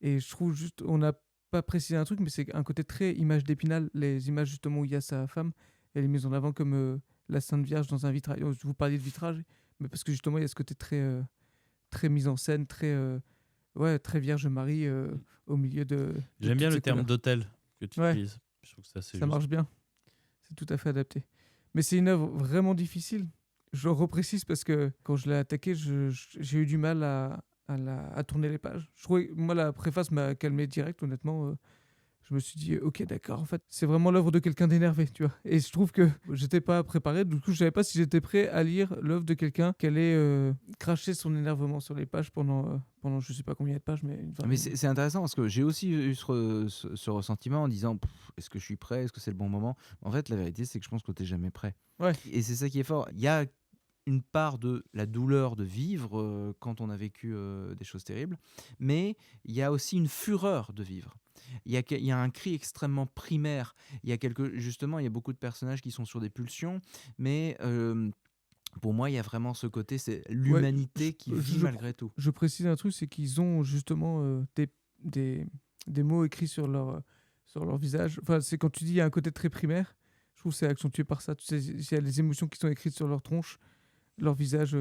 Et je trouve juste, on n'a pas précisé un truc, mais c'est un côté très image d'Épinal. Les images justement où il y a sa femme, elle est mise en avant comme la Sainte Vierge dans un vitrail. Vous parliez de vitrage, mais parce que justement, il y a ce côté très mise en scène, très Vierge Marie au milieu de J'aime bien toutes le ces terme couleurs. d'hôtel que tu Ouais. utilises. Je trouve que ça, c'est Ça marche bien. C'est tout à fait adapté. Mais c'est une œuvre vraiment difficile. Je le reprécise parce que quand je l'ai attaqué, j'ai eu du mal à tourner les pages. Je trouvais, moi, la préface m'a calmé direct, honnêtement. je me suis dit, ok, d'accord, en fait, c'est vraiment l'œuvre de quelqu'un d'énervé, tu vois. Et je trouve que j'étais pas préparé, du coup, je savais pas si j'étais prêt à lire l'œuvre de quelqu'un qui allait cracher son énervement sur les pages pendant je sais pas combien de pages, mais une Mais vingtaine. c'est intéressant parce que j'ai aussi eu ce ressentiment en disant est-ce que je suis prêt? Est-ce que c'est le bon moment? En fait, la vérité, c'est que je pense que tu n'es jamais prêt. Ouais. Et c'est ça qui est fort. Il y a une part de la douleur de vivre quand on a vécu des choses terribles, mais il y a aussi une fureur de vivre. Il y a un cri extrêmement primaire. Justement, il y a beaucoup de personnages qui sont sur des pulsions, mais pour moi, il y a vraiment ce côté, c'est Ouais, l'humanité qui vit je malgré tout. je précise un truc, c'est qu'ils ont justement des, des mots écrits sur leur visage. Enfin, c'est quand tu dis il y a un côté très primaire, je trouve que c'est accentué par ça. Tu sais, il y a les émotions qui sont écrites sur leur tronche, leur visage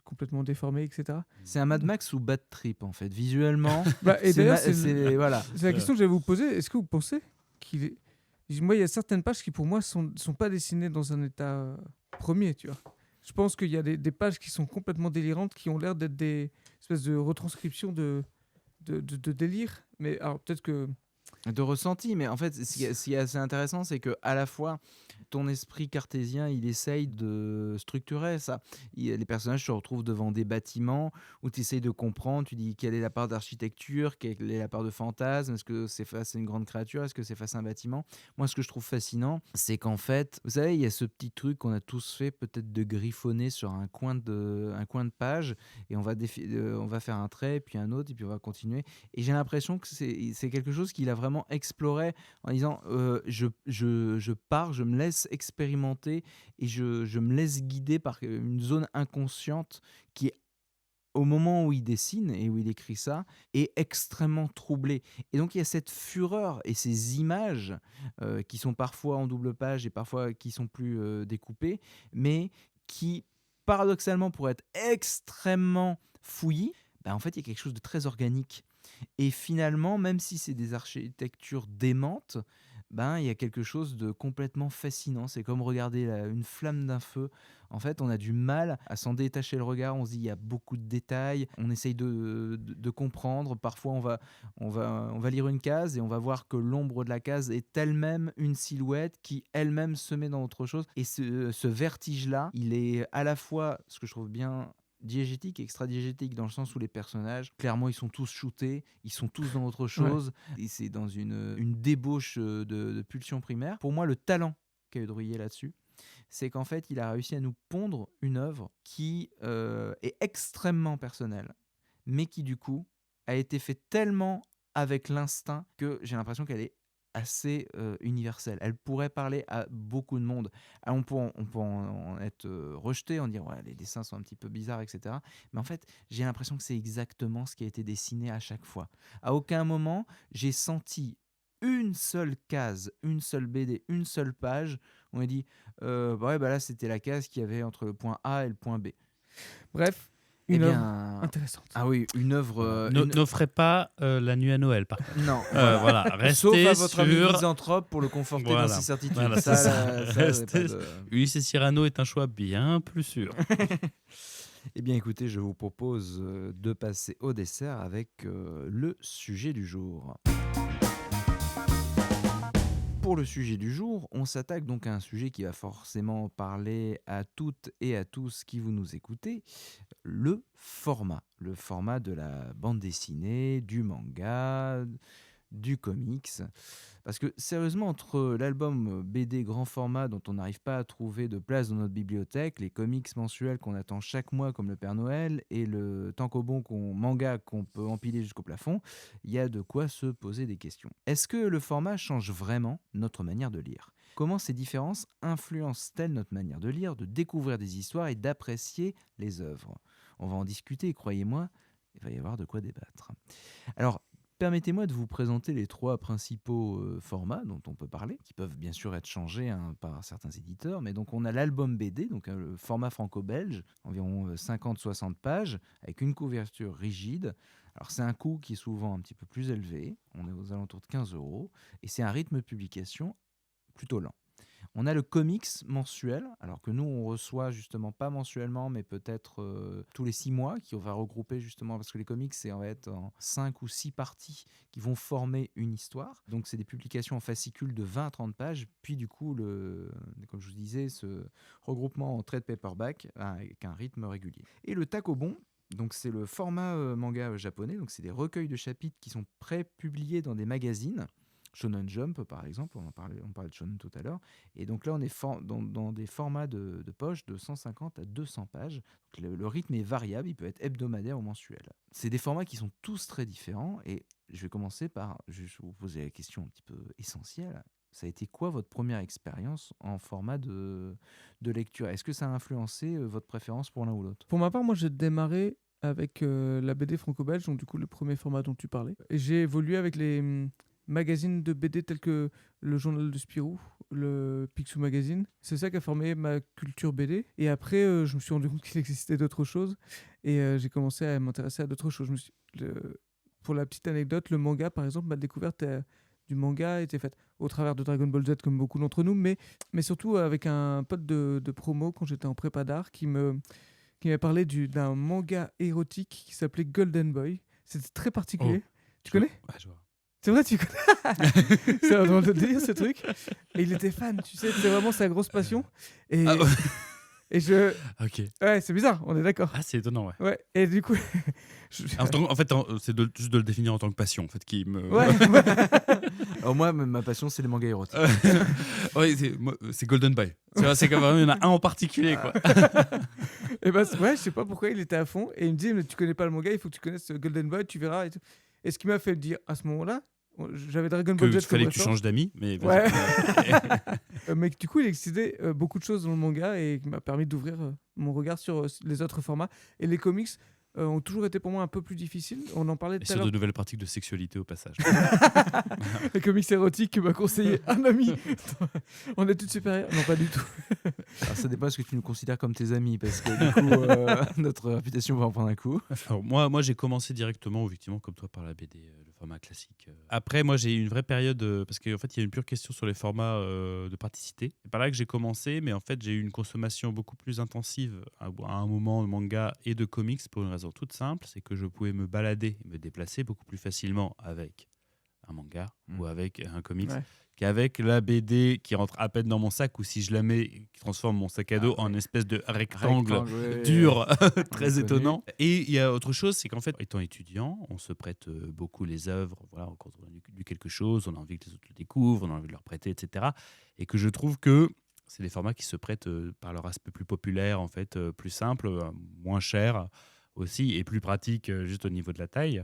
complètement déformé, etc. C'est un Mad Max ou Bad Trip, en fait. Visuellement, Bah, et d'ailleurs, voilà. c'est la question que j'allais vous poser. Est-ce que vous pensez qu'il est... Moi, il y a certaines pages qui, pour moi, sont pas dessinées dans un état premier, tu vois. Je pense qu'il y a des pages qui sont complètement délirantes, qui ont l'air d'être des espèces de retranscriptions de délire. Mais alors, peut-être que... De ressenti, mais en fait, ce qui est assez intéressant, c'est que à la fois ton esprit cartésien, il essaye de structurer ça. Les personnages se retrouvent devant des bâtiments où tu essayes de comprendre, tu dis quelle est la part d'architecture, quelle est la part de fantasme, est-ce que c'est face à une grande créature, est-ce que c'est face à un bâtiment. Moi, ce que je trouve fascinant, c'est qu'en fait, vous savez, il y a ce petit truc qu'on a tous fait, peut-être de griffonner sur un coin de page, et on va faire un trait, puis un autre, et puis on va continuer. Et j'ai l'impression que c'est quelque chose qu'il a vraiment exploré en disant je pars, je me laisse expérimenter et je me laisse guider par une zone inconsciente qui, au moment où il dessine et où il écrit ça, est extrêmement troublée. Et donc il y a cette fureur et ces images qui sont parfois en double page et parfois qui sont plus découpées, mais qui, paradoxalement, pour être extrêmement fouillis, en fait, il y a quelque chose de très organique. Et finalement, même si c'est des architectures démentes, il y a quelque chose de complètement fascinant. C'est comme regarder une flamme d'un feu. En fait, on a du mal à s'en détacher le regard. On se dit, il y a beaucoup de détails. On essaye de comprendre. Parfois, on va lire une case et on va voir que l'ombre de la case est elle-même une silhouette qui elle-même se met dans autre chose. Et ce vertige-là, il est à la fois, ce que je trouve bien, diégétique et extra-diégétique, dans le sens où les personnages, clairement, ils sont tous shootés, ils sont tous dans autre chose, et c'est dans une débauche de pulsion primaire. Pour moi, le talent qu'a eu Drouillet là-dessus, c'est qu'en fait, il a réussi à nous pondre une œuvre qui est extrêmement personnelle, mais qui, du coup, a été faite tellement avec l'instinct que j'ai l'impression qu'elle est assez universelle. Elle pourrait parler à beaucoup de monde. Alors, on peut en être rejeté, en dire ouais, les dessins sont un petit peu bizarres, etc. Mais en fait, j'ai l'impression que c'est exactement ce qui a été dessiné à chaque fois. À aucun moment, j'ai senti une seule case, une seule BD, une seule page, on m'a dit là c'était la case qu'il y avait entre le point A et le point B. Bref, Eh une œuvre bien, intéressante. ah oui, une œuvre. N'offrez pas la nuit à Noël, par contre. Non, Voilà, sauf restez à votre ami sur... misanthrope pour le conforter dans Voilà. ses certitudes. Voilà, c'est ça. vous avez pas Restez- de- Ulysse et Cyrano est un choix bien plus sûr. Eh bien, écoutez, je vous propose de passer au dessert avec le sujet du jour. Pour le sujet du jour, on s'attaque donc à un sujet qui va forcément parler à toutes et à tous qui vous nous écoutez, le format. Le format de la bande dessinée, du manga, du comics. Parce que sérieusement, entre l'album BD grand format dont on n'arrive pas à trouver de place dans notre bibliothèque, les comics mensuels qu'on attend chaque mois comme le Père Noël et le tankobon manga qu'on peut empiler jusqu'au plafond, il y a de quoi se poser des questions. Est-ce que le format change vraiment notre manière de lire ? Comment ces différences influencent-elles notre manière de lire, de découvrir des histoires et d'apprécier les œuvres ? On va en discuter, croyez-moi, il va y avoir de quoi débattre. Alors, permettez-moi de vous présenter les trois principaux formats dont on peut parler, qui peuvent bien sûr être changés par certains éditeurs. Mais donc on a l'album BD, donc le format franco-belge, environ 50-60 pages, avec une couverture rigide. Alors c'est un coût qui est souvent un petit peu plus élevé, on est aux alentours de 15 €, et c'est un rythme de publication plutôt lent. On a le comics mensuel, alors que nous, on reçoit justement pas mensuellement, mais peut-être tous les 6 mois, qui on va regrouper justement, parce que les comics, c'est en fait en 5 ou 6 parties qui vont former une histoire. Donc, c'est des publications en fascicules de 20 à 30 pages, puis du coup, comme je vous disais, ce regroupement en trade paperback avec un rythme régulier. Et le Takobon, donc c'est le format manga japonais, donc c'est des recueils de chapitres qui sont pré-publiés dans des magazines. Shonen Jump, par exemple, on parlait de Shonen tout à l'heure. Et donc là, on est dans des formats de poche de 150 à 200 pages. Donc le rythme est variable, il peut être hebdomadaire ou mensuel. C'est des formats qui sont tous très différents. Et je vais commencer par juste vous poser la question un petit peu essentielle. Ça a été quoi votre première expérience en format de lecture? Est-ce que ça a influencé votre préférence pour l'un ou l'autre? Pour ma part, moi, j'ai démarré avec la BD franco-belge, donc du coup, le premier format dont tu parlais. Et j'ai évolué avec les magazines de BD tels que le Journal de Spirou, le Picsou Magazine. C'est ça qui a formé ma culture BD. Et après, je me suis rendu compte qu'il existait d'autres choses. Et j'ai commencé à m'intéresser à d'autres choses. Pour la petite anecdote, le manga, par exemple, ma découverte du manga était faite au travers de Dragon Ball Z, comme beaucoup d'entre nous, mais surtout avec un pote de promo quand j'étais en prépa d'art qui m'a parlé d'un manga érotique qui s'appelait Golden Boy. C'était très particulier. Tu connais? Ouais, je vois. C'est vrai, tu connais? C'est vraiment le délire, ce truc. Et il était fan, tu sais, c'est vraiment sa grosse passion. Et, Ah, ouais. et je... Ok. Ouais, c'est bizarre, on est d'accord. Ah, c'est étonnant, ouais. Ouais, et du coup... En fait, c'est juste de le définir en tant que passion, en fait, qui me. Ouais, Alors moi, ma passion, c'est les mangas érotiques. Ouais, c'est Golden Boy. C'est quand même, il y en a un en particulier, quoi. et bah, ouais, je sais pas pourquoi il était à fond. Et il me dit, mais tu connais pas le manga, il faut que tu connaisses Golden Boy, tu verras. Et ce qui m'a fait dire, à ce moment-là, j'avais Dragon Ball Z. Il fallait que tu référence. changes d'amis, mais. Ouais. Mais du coup, il existait beaucoup de choses dans le manga et qui m'a permis d'ouvrir mon regard sur les autres formats. Et les comics ont toujours été pour moi un peu plus difficiles. On en parlait Et tout à sur l'heure. de nouvelles pratiques de sexualité au passage. Les comics érotiques que m'a conseillé un ami. On est toutes supérieures. Non, pas du tout. Alors, ça dépend de ce que tu nous considères comme tes amis, parce que du coup, notre réputation va en prendre un coup. Alors, moi j'ai commencé directement, effectivement, comme toi, par la BD, le format classique. Après, moi, j'ai eu une vraie période, parce qu'en fait, il y a une pure question sur les formats de praticité. C'est par là que j'ai commencé, mais en fait, j'ai eu une consommation beaucoup plus intensive à un moment de manga et de comics pour une raison toute simple, c'est que je pouvais me balader et me déplacer beaucoup plus facilement avec un manga ou avec un comics. Ouais. Qu'avec la BD qui rentre à peine dans mon sac, ou si je la mets, qui transforme mon sac à dos en espèce de rectangle dur, très étonnant. Et il y a autre chose, c'est qu'en fait, étant étudiant, on se prête beaucoup les œuvres. Voilà, quand on a lu quelque chose, on a envie que les autres le découvrent, on a envie de leur prêter, etc. Et que je trouve que c'est des formats qui se prêtent par leur aspect plus populaire, en fait, plus simple, moins cher aussi, et plus pratique juste au niveau de la taille,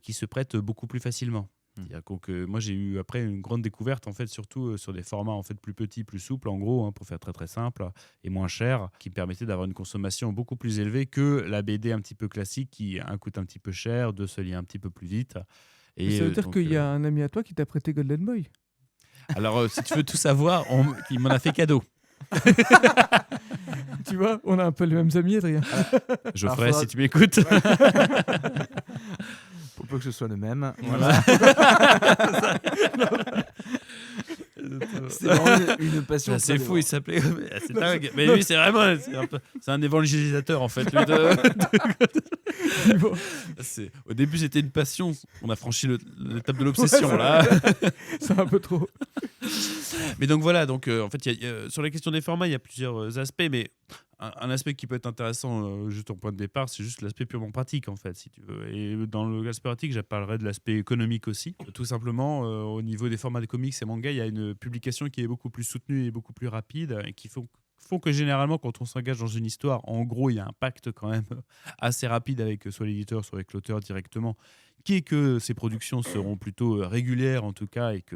qui se prêtent beaucoup plus facilement. Donc, moi j'ai eu après une grande découverte en fait, surtout sur des formats en fait plus petits, plus souples en gros, pour faire très très simple et moins cher, qui me permettait d'avoir une consommation beaucoup plus élevée que la BD un petit peu classique qui coûte un petit peu cher, de se lire un petit peu plus vite. Et ça veut dire qu'il y a un ami à toi qui t'a prêté Golden Boy. Alors si tu veux tout savoir, il m'en a fait cadeau. Tu vois, on a un peu les mêmes amis, Adrien. Geoffrey, si tu m'écoutes. Pour peu que ce soit le même. Voilà. C'est vraiment une passion. C'est fou, il s'appelait. C'est dingue. Mais lui, c'est vraiment. C'est un évangélisateur, en fait. Lui, au début, c'était une passion. On a franchi l'étape de l'obsession, Ouais, là. C'est un peu trop. Mais donc voilà, donc, en fait, sur la question des formats, il y a plusieurs aspects, mais un aspect qui peut être intéressant, juste en point de départ, c'est juste l'aspect purement pratique, en fait, si tu veux. Et dans l'aspect pratique, je parlerai de l'aspect économique aussi. Tout simplement, au niveau des formats de comics et mangas, il y a une publication qui est beaucoup plus soutenue et beaucoup plus rapide, et qui font que généralement, quand on s'engage dans une histoire, en gros, il y a un pacte quand même assez rapide avec soit l'éditeur, soit avec l'auteur directement, qui est que ces productions seront plutôt régulières, en tout cas, et que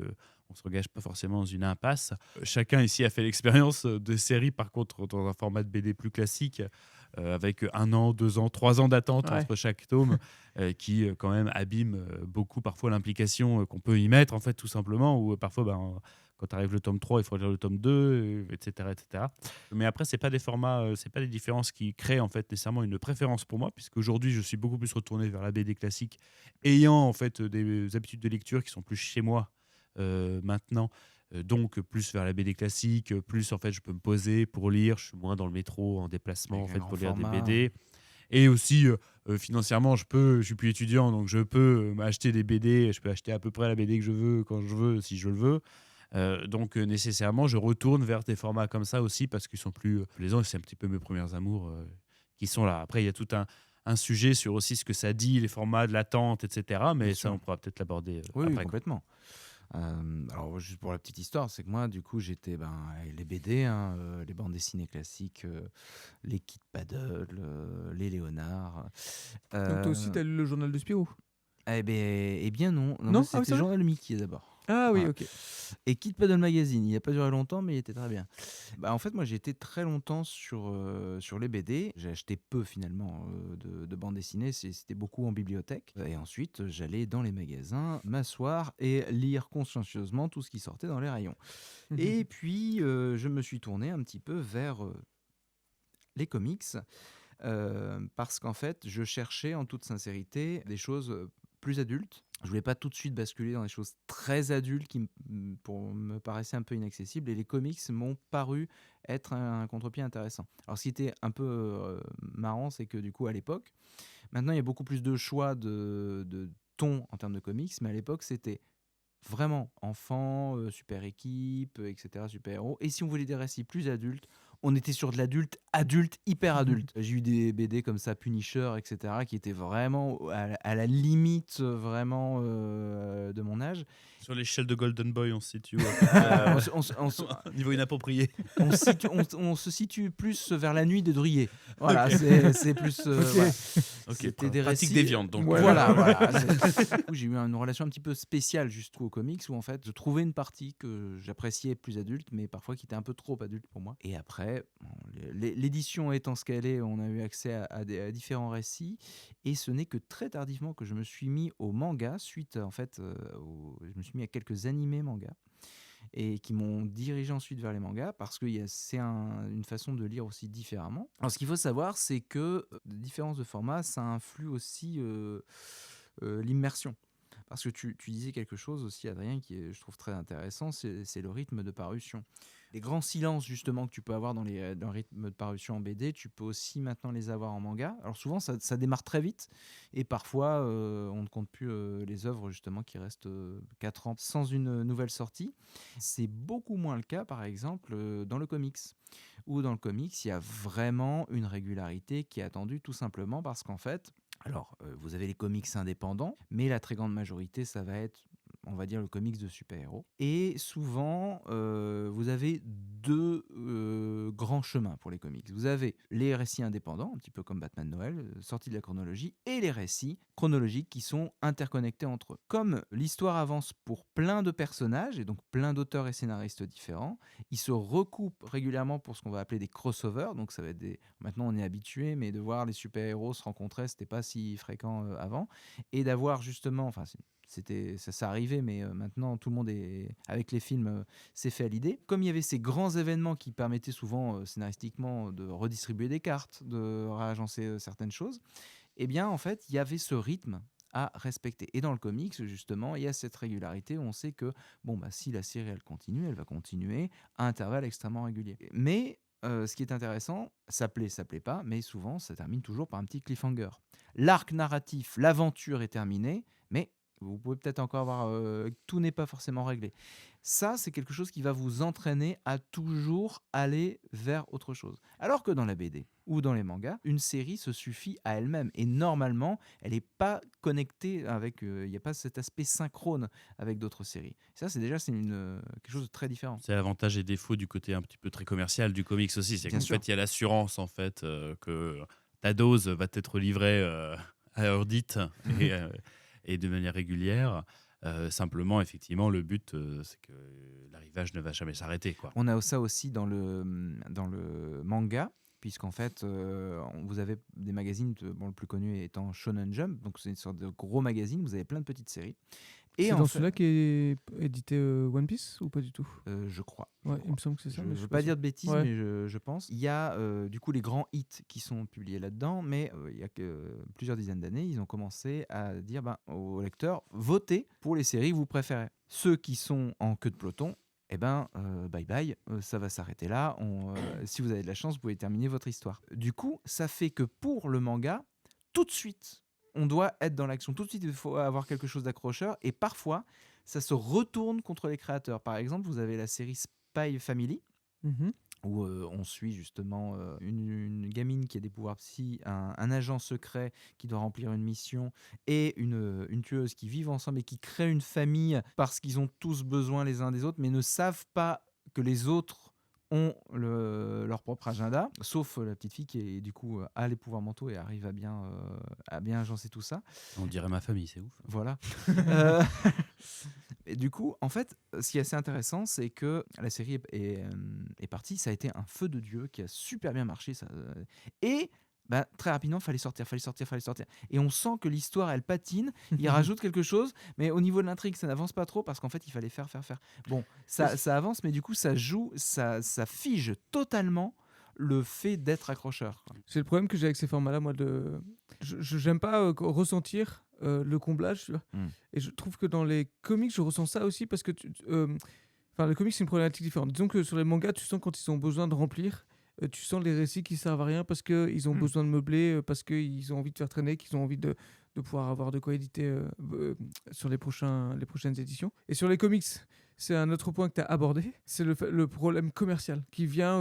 on ne s'engage pas forcément dans une impasse. Chacun ici a fait l'expérience de séries, par contre, dans un format de BD plus classique, avec 1 an, 2 ans, 3 ans d'attente entre chaque tome, qui quand même abîme beaucoup parfois l'implication qu'on peut y mettre, en fait, tout simplement, ou parfois, quand arrive le tome 3, il faut lire le tome 2, etc., etc. Mais après, ce n'est pas des formats, c'est pas des différences qui créent en fait nécessairement une préférence pour moi, puisqu'aujourd'hui, je suis beaucoup plus retourné vers la BD classique, ayant en fait des habitudes de lecture qui sont plus chez moi maintenant, donc plus vers la BD classique, plus en fait je peux me poser pour lire, je suis moins dans le métro en déplacement en Avec un fait grand pour lire des format. BD. Et aussi financièrement, je suis plus étudiant, donc je peux m'acheter des BD, je peux acheter à peu près la BD que je veux quand je veux, si je le veux. Donc nécessairement, je retourne vers des formats comme ça aussi parce qu'ils sont plus plaisants et c'est un petit peu mes premiers amours qui sont là. Après, il y a tout un sujet sur aussi ce que ça dit, les formats de l'attente, etc. Mais Bien ça, sûr. on pourra peut-être l'aborder Oui, oui, après, quoi. complètement. Alors, juste pour la petite histoire, c'est que moi, du coup, j'étais les BD, hein, les bandes dessinées classiques, les Kid Paddle, les Léonard. Donc toi aussi, Euh, tu as lu le journal de Spirou? eh bien non. Non, moi, Non? Ah oui, c'était c'est vrai? Journal Mickey d'abord. Ah oui, Voilà. ok. Et Kid Paddle Magazine, il n'a pas duré longtemps, mais il était très bien. En fait, moi, j'ai été très longtemps sur les BD. J'ai acheté peu, finalement, de bandes dessinées. C'était beaucoup en bibliothèque. Et ensuite, j'allais dans les magasins, m'asseoir et lire consciencieusement tout ce qui sortait dans les rayons. Et puis, je me suis tourné un petit peu vers les comics. Parce qu'en fait, je cherchais en toute sincérité des choses plus adultes. Je voulais pas tout de suite basculer dans des choses très adultes qui me paraissaient un peu inaccessibles. Et les comics m'ont paru être un contre-pied intéressant. Alors, ce qui était un peu marrant, c'est que du coup, à l'époque, maintenant, il y a beaucoup plus de choix de ton en termes de comics, mais à l'époque, c'était vraiment enfant, super équipe, etc., super héros. Et si on voulait des récits plus adultes, on était sur de l'adulte, adulte, hyper adulte. J'ai eu des BD comme ça, Punisher, etc., qui étaient vraiment à la limite vraiment de mon âge. Sur l'échelle de Golden Boy, on se situe niveau inapproprié. On se situe plus vers la nuit de Druillet. Voilà, Ok. c'est plus. Ok. Voilà. Ok, C'était des pratique récits. déviante, donc. Voilà, voilà. Du coup, j'ai eu une relation un petit peu spéciale jusqu'aux comics où en fait, je trouvais une partie que j'appréciais plus adulte, mais parfois qui était un peu trop adulte pour moi. Et après, bon, l'édition étant ce qu'elle est, on a eu accès à différents récits, et ce n'est que très tardivement que je me suis mis au manga suite en fait, je me suis mis à quelques animés manga et qui m'ont dirigé ensuite vers les mangas parce que c'est une façon de lire aussi différemment. Alors ce qu'il faut savoir, c'est que les différences de format, ça influe aussi l'immersion. Parce que tu disais quelque chose aussi, Adrien, qui est, je trouve très intéressant, c'est le rythme de parution. Les grands silences justement que tu peux avoir dans le rythme de parution en BD, tu peux aussi maintenant les avoir en manga. Alors souvent ça démarre très vite et parfois on ne compte plus les œuvres justement qui restent 4 ans sans une nouvelle sortie. C'est beaucoup moins le cas par exemple dans le comics. Où dans le comics il y a vraiment une régularité qui est attendue tout simplement parce qu'en fait, alors vous avez les comics indépendants, mais la très grande majorité ça va être, on va dire, le comics de super-héros. Et souvent, vous avez deux grands chemins pour les comics. Vous avez les récits indépendants, un petit peu comme Batman Noël, sortis de la chronologie, et les récits chronologiques qui sont interconnectés entre eux. Comme l'histoire avance pour plein de personnages, et donc plein d'auteurs et scénaristes différents, ils se recoupent régulièrement pour ce qu'on va appeler des crossovers. Donc ça va être maintenant on est habitué, mais de voir les super-héros se rencontrer, c'était pas si fréquent avant. Et d'avoir justement, enfin ça arrivait, mais maintenant tout le monde est avec les films, c'est fait à l'idée. Comme il y avait ces grands événements qui permettaient souvent scénaristiquement de redistribuer des cartes, de réagencer certaines choses, eh bien en fait il y avait ce rythme à respecter. Et dans le comics, justement, il y a cette régularité où on sait que si la série elle continue, elle va continuer à intervalles extrêmement réguliers. Mais ce qui est intéressant, ça plaît pas, mais souvent ça termine toujours par un petit cliffhanger. L'arc narratif, l'aventure est terminée, mais vous pouvez peut-être encore avoir tout n'est pas forcément réglé. Ça, c'est quelque chose qui va vous entraîner à toujours aller vers autre chose. Alors que dans la BD ou dans les mangas, une série se suffit à elle-même. Et normalement, elle n'est pas connectée avec... Il n'y a pas cet aspect synchrone avec d'autres séries. Ça, c'est quelque chose de très différent. C'est l'avantage et défaut du côté un petit peu très commercial du comics aussi. C'est Bien qu'en sûr. fait, il y a l'assurance en fait que ta dose va t'être livrée à l'heure dite et de manière régulière. Simplement, effectivement, le but, c'est que l'arrivage ne va jamais s'arrêter, quoi. On a ça aussi dans le manga, puisqu'en fait, vous avez des magazines, le plus connu étant Shonen Jump, donc c'est une sorte de gros magazine, vous avez plein de petites séries. Et C'est en dans fait, celui-là qui est édité One Piece ou pas du tout? je crois. Ouais, il me semble que c'est ça. Je mais ne suis veux pas dire sûr. de bêtises, Ouais. mais je pense. Il y a du coup les grands hits qui sont publiés là-dedans, mais il y a plusieurs dizaines d'années, ils ont commencé à dire aux lecteurs, votez pour les séries que vous préférez. Ceux qui sont en queue de peloton, eh ben, bye bye, ça va s'arrêter là. Si vous avez de la chance, vous pouvez terminer votre histoire. Du coup, ça fait que pour le manga, tout de suite, on doit être dans l'action. Tout de suite, il faut avoir quelque chose d'accrocheur. Et parfois, ça se retourne contre les créateurs. Par exemple, vous avez la série Spy Family, Mhm. où on suit justement une gamine qui a des pouvoirs psy, un agent secret qui doit remplir une mission et une tueuse qui vivent ensemble et qui créent une famille parce qu'ils ont tous besoin les uns des autres, mais ne savent pas que les autres ont leur propre agenda, sauf la petite fille qui du coup a les pouvoirs mentaux et arrive à bien agencer tout ça. On dirait ma famille, c'est ouf. Voilà. Euh, et du coup, en fait, ce qui est assez intéressant, c'est que la série est partie. Ça a été un feu de Dieu qui a super bien marché. Et très rapidement, fallait sortir. Et on sent que l'histoire, elle patine. Il rajoute quelque chose, mais au niveau de l'intrigue, ça n'avance pas trop parce qu'en fait, il fallait faire. Bon, ça avance, mais du coup, ça fige totalement le fait d'être accrocheur, quoi. C'est le problème que j'ai avec ces formats-là, moi. J'aime pas ressentir le comblage, tu vois. Et je trouve que dans les comics, je ressens ça aussi parce que le comics, c'est une problématique différente. Disons que sur les mangas, tu sens quand ils ont besoin de remplir, tu sens les récits qui servent à rien parce qu'ils ont besoin de meubler, parce qu'ils ont envie de faire traîner, qu'ils ont envie de pouvoir avoir de quoi éditer sur les prochaines éditions. Et sur les comics, c'est un autre point que tu as abordé, c'est le problème commercial qui vient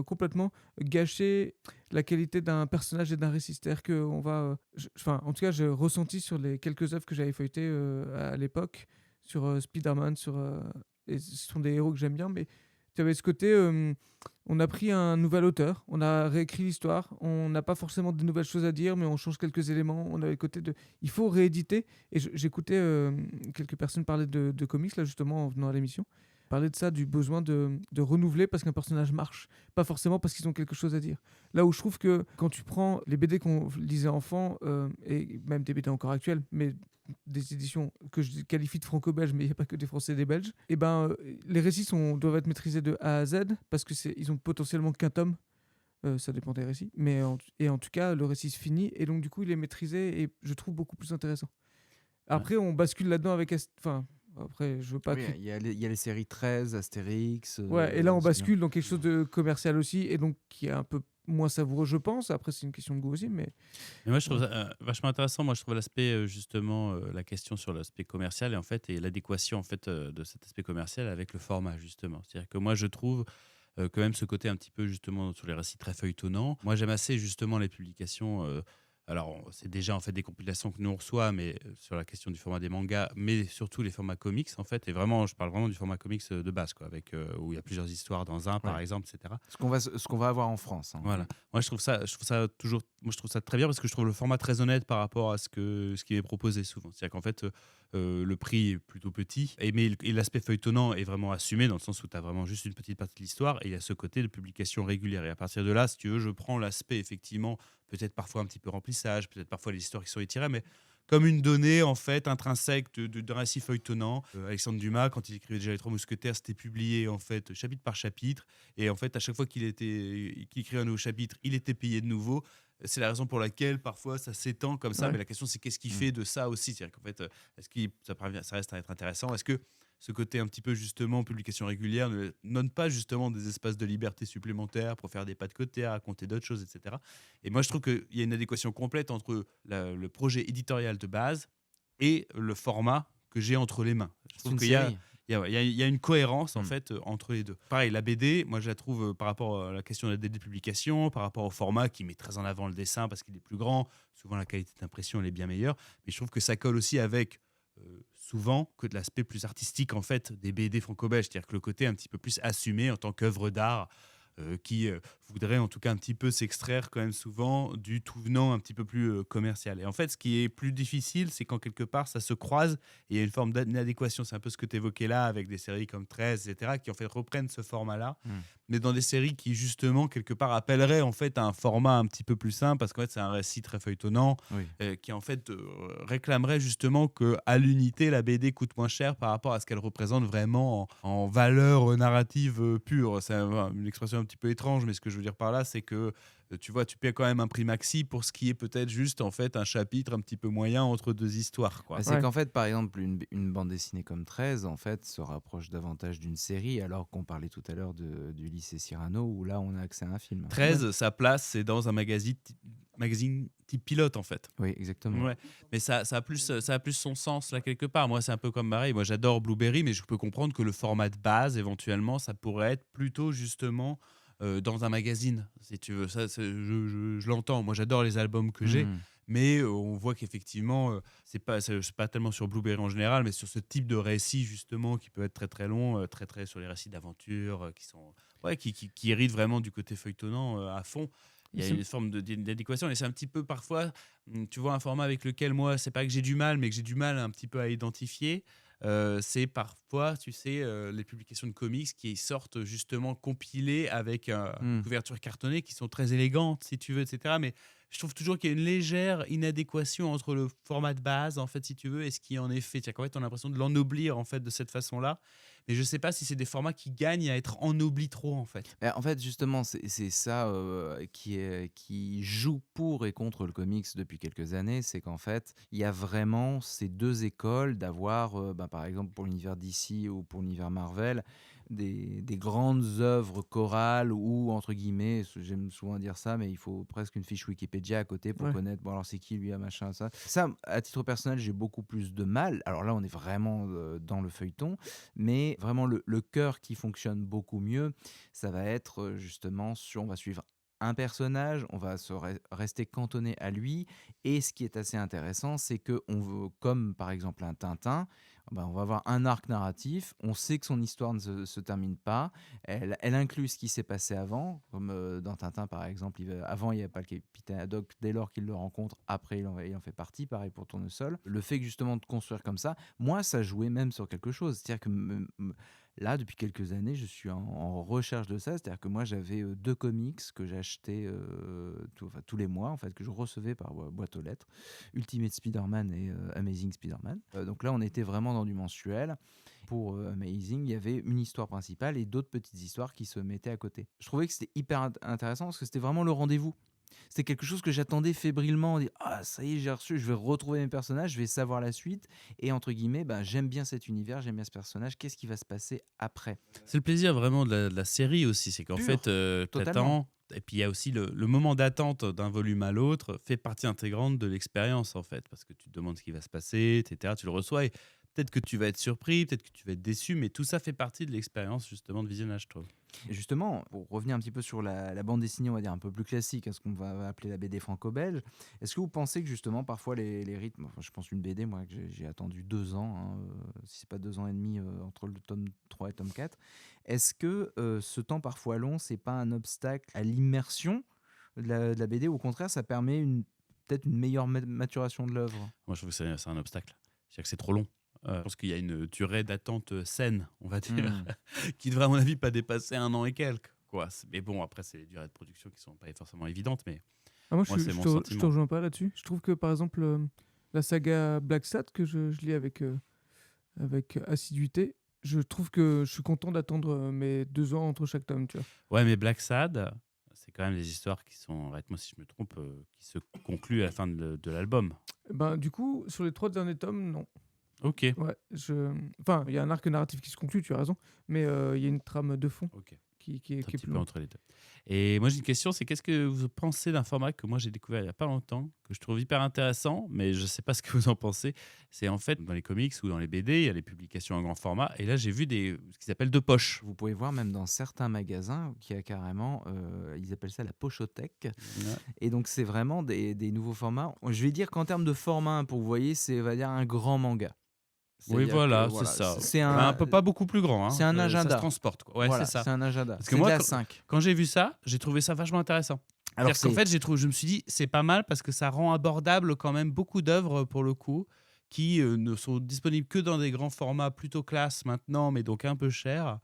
complètement gâcher la qualité d'un personnage et d'un récit. C'est-à-dire que en tout cas, j'ai ressenti sur les quelques œuvres que j'avais feuilletées à l'époque, sur Spider-Man, et ce sont des héros que j'aime bien, mais tu avais ce côté, on a pris un nouvel auteur, on a réécrit l'histoire, on n'a pas forcément de nouvelles choses à dire, mais on change quelques éléments. On avait le côté de, il faut rééditer. Et j'écoutais quelques personnes parler de comics, là justement, en venant à l'émission, parler de ça, du besoin de renouveler parce qu'un personnage marche, pas forcément parce qu'ils ont quelque chose à dire. Là où je trouve que quand tu prends les BD qu'on lisait enfant, et même des BD encore actuelles, mais des éditions que je qualifie de franco-belges, mais il n'y a pas que des Français et des Belges, et les récits doivent être maîtrisés de A à Z parce que ils ont potentiellement qu'un tome. Ça dépend des récits, mais en tout cas, le récit se finit et donc du coup, il est maîtrisé et je trouve beaucoup plus intéressant. Après, on bascule là-dedans avec... Après, je veux pas... Oui, il y a les séries 13, Astérix... Ouais, et là, on c'est bascule dans quelque chose de commercial aussi et donc qui est un peu moins savoureux, je pense. Après, c'est une question de goût aussi, mais Mais moi, je trouve ça vachement intéressant. Moi, je trouve l'aspect, justement, la question sur l'aspect commercial et l'adéquation en fait, de cet aspect commercial avec le format, justement. C'est-à-dire que moi, je trouve quand même ce côté un petit peu, justement, sur les récits très feuilletonnants. Moi, j'aime assez, justement, les publications. Alors, c'est déjà en fait des compilations que nous on reçoit, mais sur la question du format des mangas, mais surtout les formats comics en fait. Et vraiment, je parle vraiment du format comics de base, quoi, avec où il y a plusieurs histoires dans un, par exemple, etc. Ce qu'on va avoir en France, hein. Voilà. Moi, je trouve ça toujours, moi, je trouve ça très bien parce que je trouve le format très honnête par rapport à ce qui est proposé souvent. C'est-à-dire qu'en fait, le prix est plutôt petit, et l'aspect feuilletonnant est vraiment assumé dans le sens où tu as vraiment juste une petite partie de l'histoire, et il y a ce côté de publication régulière. Et à partir de là, si tu veux, je prends l'aspect effectivement, peut-être parfois un petit peu remplissage, peut-être parfois les histoires qui sont étirées, mais comme une donnée en fait intrinsèque d'un récit feuilletonnant. Alexandre Dumas, quand il écrivait déjà Les Trois Mousquetaires, c'était publié en fait chapitre par chapitre, et en fait à chaque fois qu'il écrivait un nouveau chapitre, il était payé de nouveau. C'est la raison pour laquelle parfois ça s'étend comme ça, Ouais. mais la question c'est qu'est-ce qu'il fait de ça aussi. C'est-à-dire qu'en fait, est-ce que ça reste à être intéressant? Est-ce que ce côté un petit peu justement publication régulière ne donne pas justement des espaces de liberté supplémentaires pour faire des pas de côté, à raconter d'autres choses, etc. Et moi je trouve qu'il y a une adéquation complète entre le projet éditorial de base et le format que j'ai entre les mains. Je C'est trouve une qu'il y a, série. il y a une cohérence en Mm. fait entre les deux. Pareil, la BD, moi je la trouve par rapport à la question de la publication, par rapport au format qui met très en avant le dessin parce qu'il est plus grand, souvent la qualité d'impression elle est bien meilleure, mais je trouve que ça colle aussi avec souvent que de l'aspect plus artistique en fait des BD franco-belges, c'est-à-dire que le côté un petit peu plus assumé en tant qu'œuvre d'art qui voudrait en tout cas un petit peu s'extraire quand même souvent du tout venant un petit peu plus commercial. Et en fait, ce qui est plus difficile, c'est quand quelque part ça se croise et il y a une forme d'inadéquation. C'est un peu ce que tu évoquais là avec des séries comme 13, etc., qui en fait reprennent ce format-là, mais dans des séries qui justement quelque part appelleraient en fait à un format un petit peu plus simple, parce qu'en fait c'est un récit très feuilletonnant, Oui. qui en fait réclamerait justement que à l'unité la BD coûte moins cher par rapport à ce qu'elle représente vraiment en valeur narrative pure. C'est une expression un petit petit peu étrange, mais ce que je veux dire par là, c'est que tu vois, tu payes quand même un prix maxi pour ce qui est peut-être juste en fait un chapitre un petit peu moyen entre deux histoires, quoi. Bah, c'est Ouais. qu'en fait, par exemple, une bande dessinée comme 13, en fait, se rapproche davantage d'une série, alors qu'on parlait tout à l'heure du lycée Cyrano, où là, on a accès à un film. 13, sa place, c'est dans un magazine type pilote, en fait. Oui, exactement. Ouais, mais ça a plus son sens là quelque part. Moi, c'est un peu comme pareil. Moi, j'adore Blueberry, mais je peux comprendre que le format de base, éventuellement, ça pourrait être plutôt justement dans un magazine, si tu veux. Ça, je l'entends. Moi, j'adore les albums que j'ai, Mhm. mais on voit qu'effectivement, c'est pas tellement sur Blueberry en général, mais sur ce type de récit justement qui peut être très très long, très très sur les récits d'aventure qui sont qui héritent vraiment du côté feuilletonnant à fond. Il y a C'est- une forme d'adéquation et c'est un petit peu parfois, tu vois, un format avec lequel moi, c'est pas que j'ai du mal, mais que j'ai du mal un petit peu à identifier. C'est parfois, tu sais, les publications de comics qui sortent justement compilées avec une couverture cartonnée qui sont très élégantes, si tu veux, etc. Mais je trouve toujours qu'il y a une légère inadéquation entre le format de base, en fait, si tu veux, et ce qui en est fait. C'est-à-dire qu'en fait, on a l'impression de l'ennoblir, en fait, de cette façon-là. Mais je sais pas si c'est des formats qui gagnent à être ennoblis trop, en fait. En fait, justement, c'est ça qui joue pour et contre le comics depuis quelques années. C'est qu'en fait, il y a vraiment ces deux écoles d'avoir, par exemple, pour l'univers DC ou pour l'univers Marvel, des grandes œuvres chorales ou, entre guillemets, j'aime souvent dire ça, mais il faut presque une fiche Wikipédia à côté pour Ouais. connaître, bon, alors c'est qui lui, machin, ça. Ça, à titre personnel, j'ai beaucoup plus de mal. Alors là, on est vraiment dans le feuilleton, mais vraiment le cœur qui fonctionne beaucoup mieux, ça va être justement on va suivre un personnage, on va rester cantonné à lui. Et ce qui est assez intéressant, c'est que on veut, comme par exemple un Tintin, on va avoir un arc narratif. On sait que son histoire ne se termine pas. Elle inclut ce qui s'est passé avant, comme dans Tintin par exemple. Avant, il n'y avait pas le capitaine Haddock. Dès lors qu'il le rencontre, après, il en fait partie. Pareil pour Tournesol. Le fait que justement de construire comme ça, moi, ça jouait même sur quelque chose. C'est-à-dire que là, depuis quelques années, je suis en recherche de ça. C'est-à-dire que moi, j'avais 2 comics que j'achetais tous les mois, en fait, que je recevais par boîte aux lettres. Ultimate Spider-Man et Amazing Spider-Man. Donc là, on était vraiment dans du mensuel. Pour Amazing, il y avait une histoire principale et d'autres petites histoires qui se mettaient à côté. Je trouvais que c'était hyper intéressant parce que c'était vraiment le rendez-vous. C'était quelque chose que j'attendais fébrilement. Ah, ça y est, j'ai reçu, je vais retrouver mes personnages, je vais savoir la suite. Et entre guillemets, j'aime bien cet univers, j'aime bien ce personnage. Qu'est-ce qui va se passer après? C'est le plaisir vraiment de la série aussi, c'est qu'en Pur, fait, totalement. t'attends, et puis il y a aussi le moment d'attente d'un volume à l'autre fait partie intégrante de l'expérience en fait, parce que tu te demandes ce qui va se passer, etc. Tu le reçois et peut-être que tu vas être surpris, peut-être que tu vas être déçu, mais tout ça fait partie de l'expérience justement de visionnage, je trouve. Et justement, pour revenir un petit peu sur la bande dessinée, on va dire un peu plus classique, ce qu'on va appeler la BD franco-belge, est-ce que vous pensez que justement parfois les rythmes, enfin, je pense une BD moi que j'ai attendu 2 ans, si c'est pas 2 ans et demi entre le tome 3 et tome 4, est-ce que ce temps parfois long, c'est pas un obstacle à l'immersion de la BD, ou au contraire ça permet peut-être une meilleure maturation de l'œuvre? Moi, je trouve que c'est un obstacle. C'est-à-dire que c'est trop long. Je pense qu'il y a une durée d'attente saine, on va dire, Hmm. qui devrait, à mon avis, pas dépasser 1 an et quelques. Quoi. Mais bon, après, c'est des durées de production qui sont pas forcément évidentes, mais Ah, moi, moi, c'est je mon te sentiment. rejoins pas là-dessus. Je trouve que, par exemple, la saga Black Sad, que je lis avec assiduité, je trouve que je suis content d'attendre mes 2 ans entre chaque tome, tu vois. Ouais, mais Black Sad, c'est quand même des histoires qui sont, arrête-moi si je me trompe, qui se concluent à la fin de l'album. Du coup, sur les 3 derniers tomes, non. Ok. Ouais, enfin, il y a un arc narratif qui se conclut, tu as raison, mais il y a une trame de fond Ok. qui Un est petit plus peu loin. entre les deux. Et moi, j'ai une question, c'est qu'est-ce que vous pensez d'un format que moi j'ai découvert il n'y a pas longtemps, que je trouve hyper intéressant, mais je ne sais pas ce que vous en pensez. C'est en fait dans les comics ou dans les BD, il y a les publications en grand format, et là j'ai vu ce qu'ils appellent 2 poches. Vous pouvez voir même dans certains magasins qui a carrément, ils appellent ça la pochothèque. Ouais. Et donc, c'est vraiment des nouveaux formats. Je vais dire qu'en termes de format, pour que vous voyez, c'est, on va dire, un grand manga. Oui, C'est-à-dire voilà, que, c'est ça. C'est Un peu pas beaucoup plus grand. Hein. c'est un Ça agenda. se transporte. Quoi. Ouais, voilà, c'est ça. c'est un agenda. Parce que C'est moi, de la 5. Quand j'ai vu ça, j'ai trouvé ça vachement intéressant. Alors, C'est-à-dire qu'en fait, je me suis dit, c'est pas mal parce que ça rend abordable quand même beaucoup d'œuvres pour le coup qui ne sont disponibles que dans des grands formats plutôt classe maintenant, mais donc un peu chers.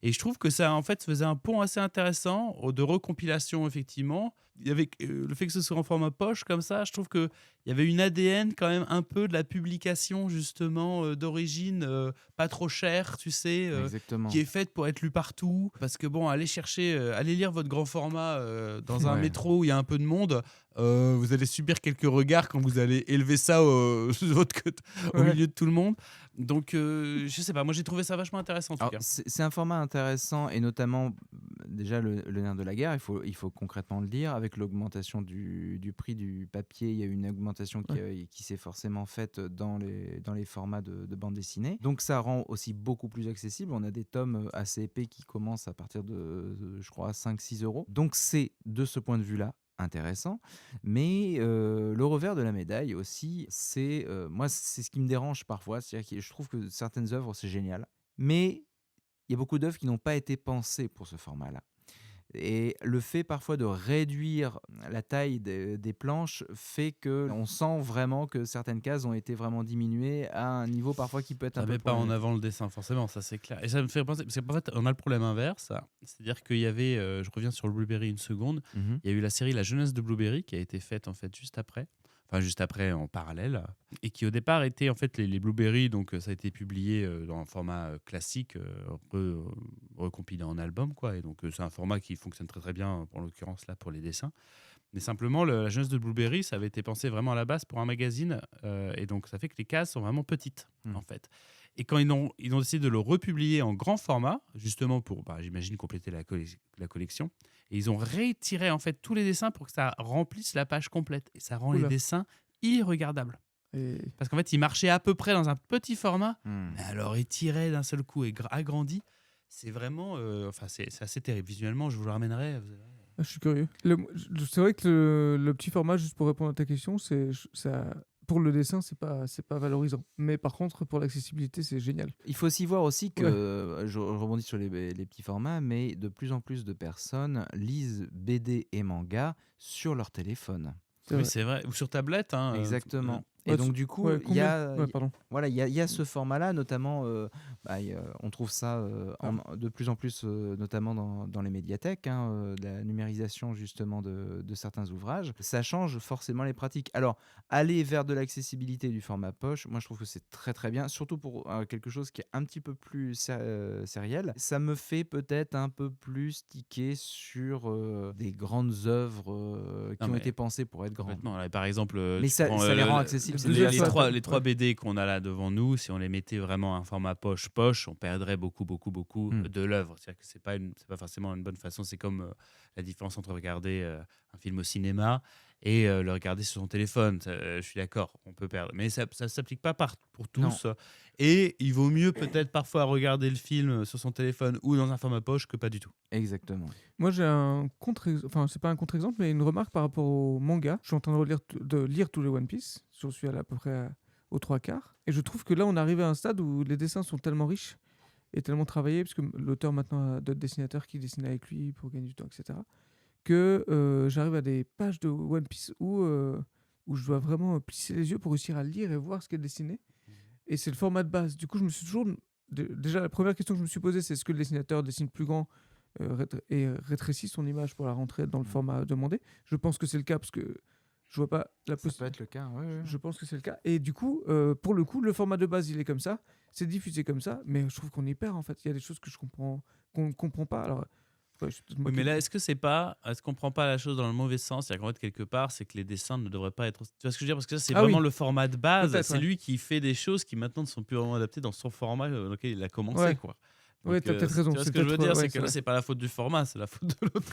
Et je trouve que ça, en fait, faisait un pont assez intéressant de recompilation, effectivement. Il y avait le fait que ce soit en format poche comme ça, je trouve qu'il y avait une ADN quand même un peu de la publication, justement, d'origine pas trop chère, tu sais, Exactement. qui est faite pour être lue partout. Parce que bon, allez lire votre grand format dans un Ouais. métro où il y a un peu de monde. Vous allez subir quelques regards quand vous allez élever ça au Ouais. milieu de tout le monde. Donc, je sais pas, moi j'ai trouvé ça vachement intéressant en tout Alors, cas. c'est un format intéressant et notamment, déjà, le nerf de la guerre, il faut concrètement le dire, avec l'augmentation du prix du papier, il y a eu une augmentation qui s'est forcément faite dans les formats de bande dessinée. Donc ça rend aussi beaucoup plus accessible. On a des tomes assez épais qui commencent à partir de je crois, 5-6 euros. Donc c'est, de ce point de vue-là, intéressant. Mais le revers de la médaille aussi, c'est moi, c'est ce qui me dérange parfois. C'est-à-dire que je trouve que certaines œuvres, c'est génial. Mais il y a beaucoup d'œuvres qui n'ont pas été pensées pour ce format-là. Et le fait parfois de réduire la taille des planches fait qu'on sent vraiment que certaines cases ont été vraiment diminuées à un niveau parfois qui peut être un Ça peu met pas en problématique. avant le dessin, forcément, ça c'est clair. Et ça me fait penser, parce qu'en fait, on a le problème inverse, c'est-à-dire qu'il y avait, je reviens sur le Blueberry une seconde, Mhm. il y a eu la série La jeunesse de Blueberry qui a été faite en fait juste après en parallèle, et qui au départ était en fait les Blueberry, donc ça a été publié dans un format classique, recompilé en album, quoi. Et donc c'est un format qui fonctionne très très bien, en l'occurrence là pour les dessins. Mais simplement, la jeunesse de Blueberry, ça avait été pensé vraiment à la base pour un magazine, et donc ça fait que les cases sont vraiment petites, Mm. en fait. Et quand ils ont décidé de le republier en grand format, justement pour, j'imagine, compléter la collection, et ils ont retiré en fait tous les dessins pour que ça remplisse la page complète. Et ça rend les Oula. dessins irregardables. Et Parce qu'en fait, ils marchaient à peu près dans un petit format, Mm. mais alors étiré d'un seul coup et agrandi, c'est vraiment... c'est assez terrible. Visuellement, je vous le ramènerai. je suis curieux. C'est vrai que le petit format, juste pour répondre à ta question, ça, pour le dessin, c'est pas valorisant. Mais par contre, pour l'accessibilité, c'est génial. Il faut aussi voir aussi que, je rebondis sur les petits formats, mais de plus en plus de personnes lisent BD et manga sur leur téléphone. C'est Oui, vrai. c'est vrai. Ou sur tablette. Hein, Exactement. Et Ouais, donc du coup, ouais, il y combien a, Ouais, pardon. voilà, il y a ce format-là, notamment, on trouve ça de plus en plus, notamment dans les médiathèques, hein, de la numérisation justement de certains ouvrages. Ça change forcément les pratiques. Alors, aller vers de l'accessibilité du format poche, moi je trouve que c'est très très bien, surtout pour quelque chose qui est un petit peu plus sériel. Ça me fait peut-être un peu plus tiquer sur des grandes œuvres qui Non, ont mais été pensées pour être grandes. complètement. Là, par exemple, Mais tu ça, prends, ça les rend accessibles, c'est les déjà les ça, ça. trois ouais. BD qu'on a là devant nous, si on les mettait vraiment à un format poche, on perdrait beaucoup Mm. de l'œuvre. C'est-à-dire que c'est pas forcément une bonne façon. C'est comme la différence entre regarder un film au cinéma et le regarder sur son téléphone. Je suis d'accord, on peut perdre. Mais ça ne s'applique pas pour Non. tous. Et il vaut mieux peut-être parfois regarder le film sur son téléphone ou dans un format poche que pas du tout. Exactement. Moi, j'ai un enfin, c'est pas un contre-exemple, mais une remarque par rapport au manga. Je suis en train de lire tous les One Piece. J'en suis à peu près aux trois quarts. Et je trouve que là, on arrive à un stade où les dessins sont tellement riches et tellement travaillés, parce que l'auteur maintenant a d'autres dessinateurs qui dessinent avec lui pour gagner du temps, etc., que j'arrive à des pages de One Piece où je dois vraiment plisser les yeux pour réussir à lire et voir ce qui est dessiné. Et c'est le format de base. Du coup, je me suis toujours... Déjà, la première question que je me suis posée, c'est est-ce que le dessinateur dessine plus grand et rétrécit son image pour la rentrer dans le format demandé. Je pense que c'est le cas parce que je vois pas la Ça peut possibilité. être le cas, ouais. Je pense que c'est le cas. Et du coup, pour le coup, le format de base, il est comme ça. C'est diffusé comme ça. Mais je trouve qu'on y perd, en fait. Il y a des choses qu'on ne comprend pas. Alors, ouais, je suis peut-être Oui, moqué mais de- là, est-ce qu'on prend pas la chose dans le mauvais sens? C'est-à-dire qu'en fait, quelque part, c'est que les dessins ne devraient pas être. Tu vois ce que je veux dire? Parce que ça, c'est Ah vraiment oui. le format de base. Peut-être, C'est ouais. lui qui fait des choses qui maintenant ne sont plus vraiment adaptées dans son format dans lequel il a commencé, Ouais. quoi. Ouais, Donc, t'as peut-être raison. Tu vois ce C'est que je veux peut-être, dire? ouais, C'est que c'est là, vrai. c'est pas la faute du format, c'est la faute de l'autre.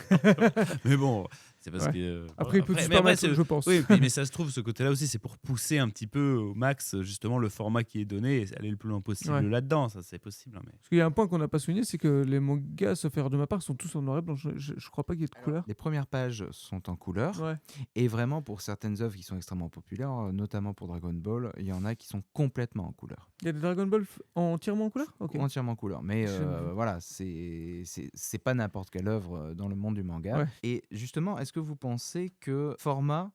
Mais bon, c'est parce Ouais. que. Après, il peut mais se permettre, c'est- je pense. Oui, mais ça se trouve, ce côté-là aussi, c'est pour pousser un petit peu au max, justement, le format qui est donné et aller le plus loin possible Ouais. là-dedans. Ça, c'est possible. Hein, mais... Parce qu'il y a un point qu'on n'a pas souligné, c'est que les mangas, sauf erreur de ma part, sont tous en noir et blanc. Je crois pas qu'il y ait de couleur. Les premières pages sont en couleur. Ouais. Et vraiment, pour certaines œuvres qui sont extrêmement populaires, notamment pour Dragon Ball, il y en a qui sont complètement en couleur. Il y a des Dragon Ball entièrement en couleur. Ok. Entièrement en couleur. Mais Je- voilà, c'est pas n'importe quelle œuvre dans le monde du manga. Ouais. Et justement, est-ce que vous pensez que format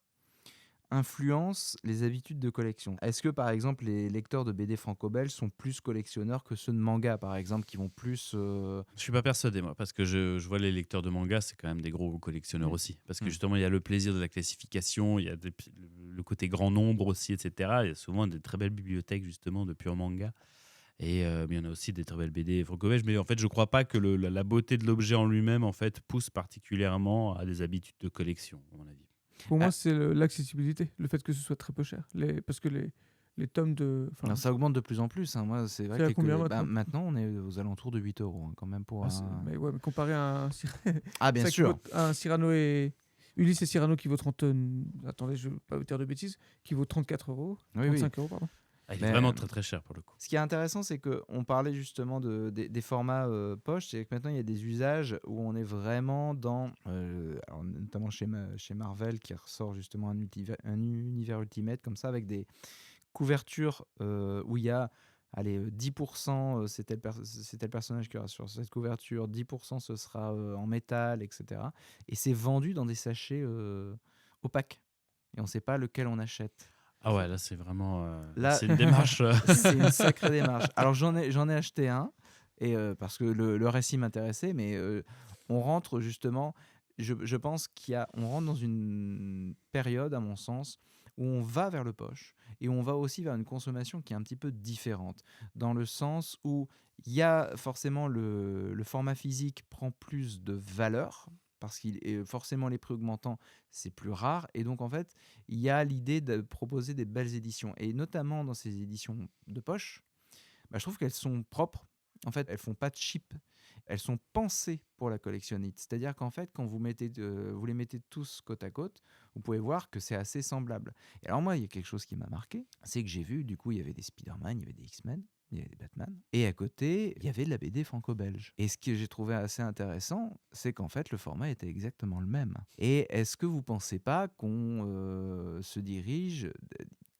influence les habitudes de collection? Est-ce que, par exemple, les lecteurs de BD franco-belges sont plus collectionneurs que ceux de manga, par exemple, qui vont plus... Je suis pas persuadé, moi, parce que je vois les lecteurs de manga, c'est quand même des gros collectionneurs Mm. aussi. Parce que Mm. justement, il y a le plaisir de la classification, il y a le côté grand nombre aussi, etc. Il y a souvent des très belles bibliothèques, justement, de pur manga. Et mais il y en a aussi des très belles BD franco-belges. Mais en fait, je crois pas que la beauté de l'objet en lui-même, en fait, pousse particulièrement à des habitudes de collection, à mon avis. Pour moi, Ah. c'est l'accessibilité, le fait que ce soit très peu cher. Parce que les tomes de. Enfin, Alors, ça augmente de plus en plus. Hein. Moi, c'est vrai c'est à que combien maintenant maintenant, on est aux alentours de 8 euros, hein, quand même, pour mais ouais, mais comparé à un, Ah, bien ça qui sûr. vaut- un Cyrano et. Ulysse et Cyrano qui vaut 30. Attendez, je ne veux pas vous dire de bêtises. Qui vaut 34 euros. Oui, oui. 35 euros, pardon. Ah, il est Mais, vraiment très très cher pour le coup. Ce qui est intéressant, c'est qu'on parlait justement des formats poche, c'est que maintenant il y a des usages où on est vraiment dans, alors notamment chez Marvel qui ressort justement un univers Ultimate comme ça, avec des couvertures où il y a, allez, 10%, c'est tel personnage qui aura sur cette couverture, 10% ce sera en métal, etc. Et c'est vendu dans des sachets opaques. Et on ne sait pas lequel on achète. Ah ouais, là, c'est vraiment. Là, C'est une démarche. c'est une sacrée démarche. Alors j'en ai acheté un et parce que le récit m'intéressait, mais on rentre justement, je pense on rentre dans une période, à mon sens, où on va vers le poche et on va aussi vers une consommation qui est un petit peu différente, dans le sens où il y a forcément le format physique prend plus de valeur. Parce qu'il est forcément les prix augmentant, c'est plus rare. Et donc, en fait, il y a l'idée de proposer des belles éditions. Et notamment dans ces éditions de poche, je trouve qu'elles sont propres. En fait, elles font pas de cheap. Elles sont pensées pour la collectionnite. C'est-à-dire qu'en fait, quand vous les mettez tous côte à côte, vous pouvez voir que c'est assez semblable. Et alors moi, il y a quelque chose qui m'a marqué, c'est que j'ai vu, du coup, il y avait des Spider-Man, il y avait des X-Men, il y avait des Batman. Et à côté, il y avait de la BD franco-belge. Et ce que j'ai trouvé assez intéressant, c'est qu'en fait, le format était exactement le même. Et est-ce que vous pensez pas qu'on se dirige,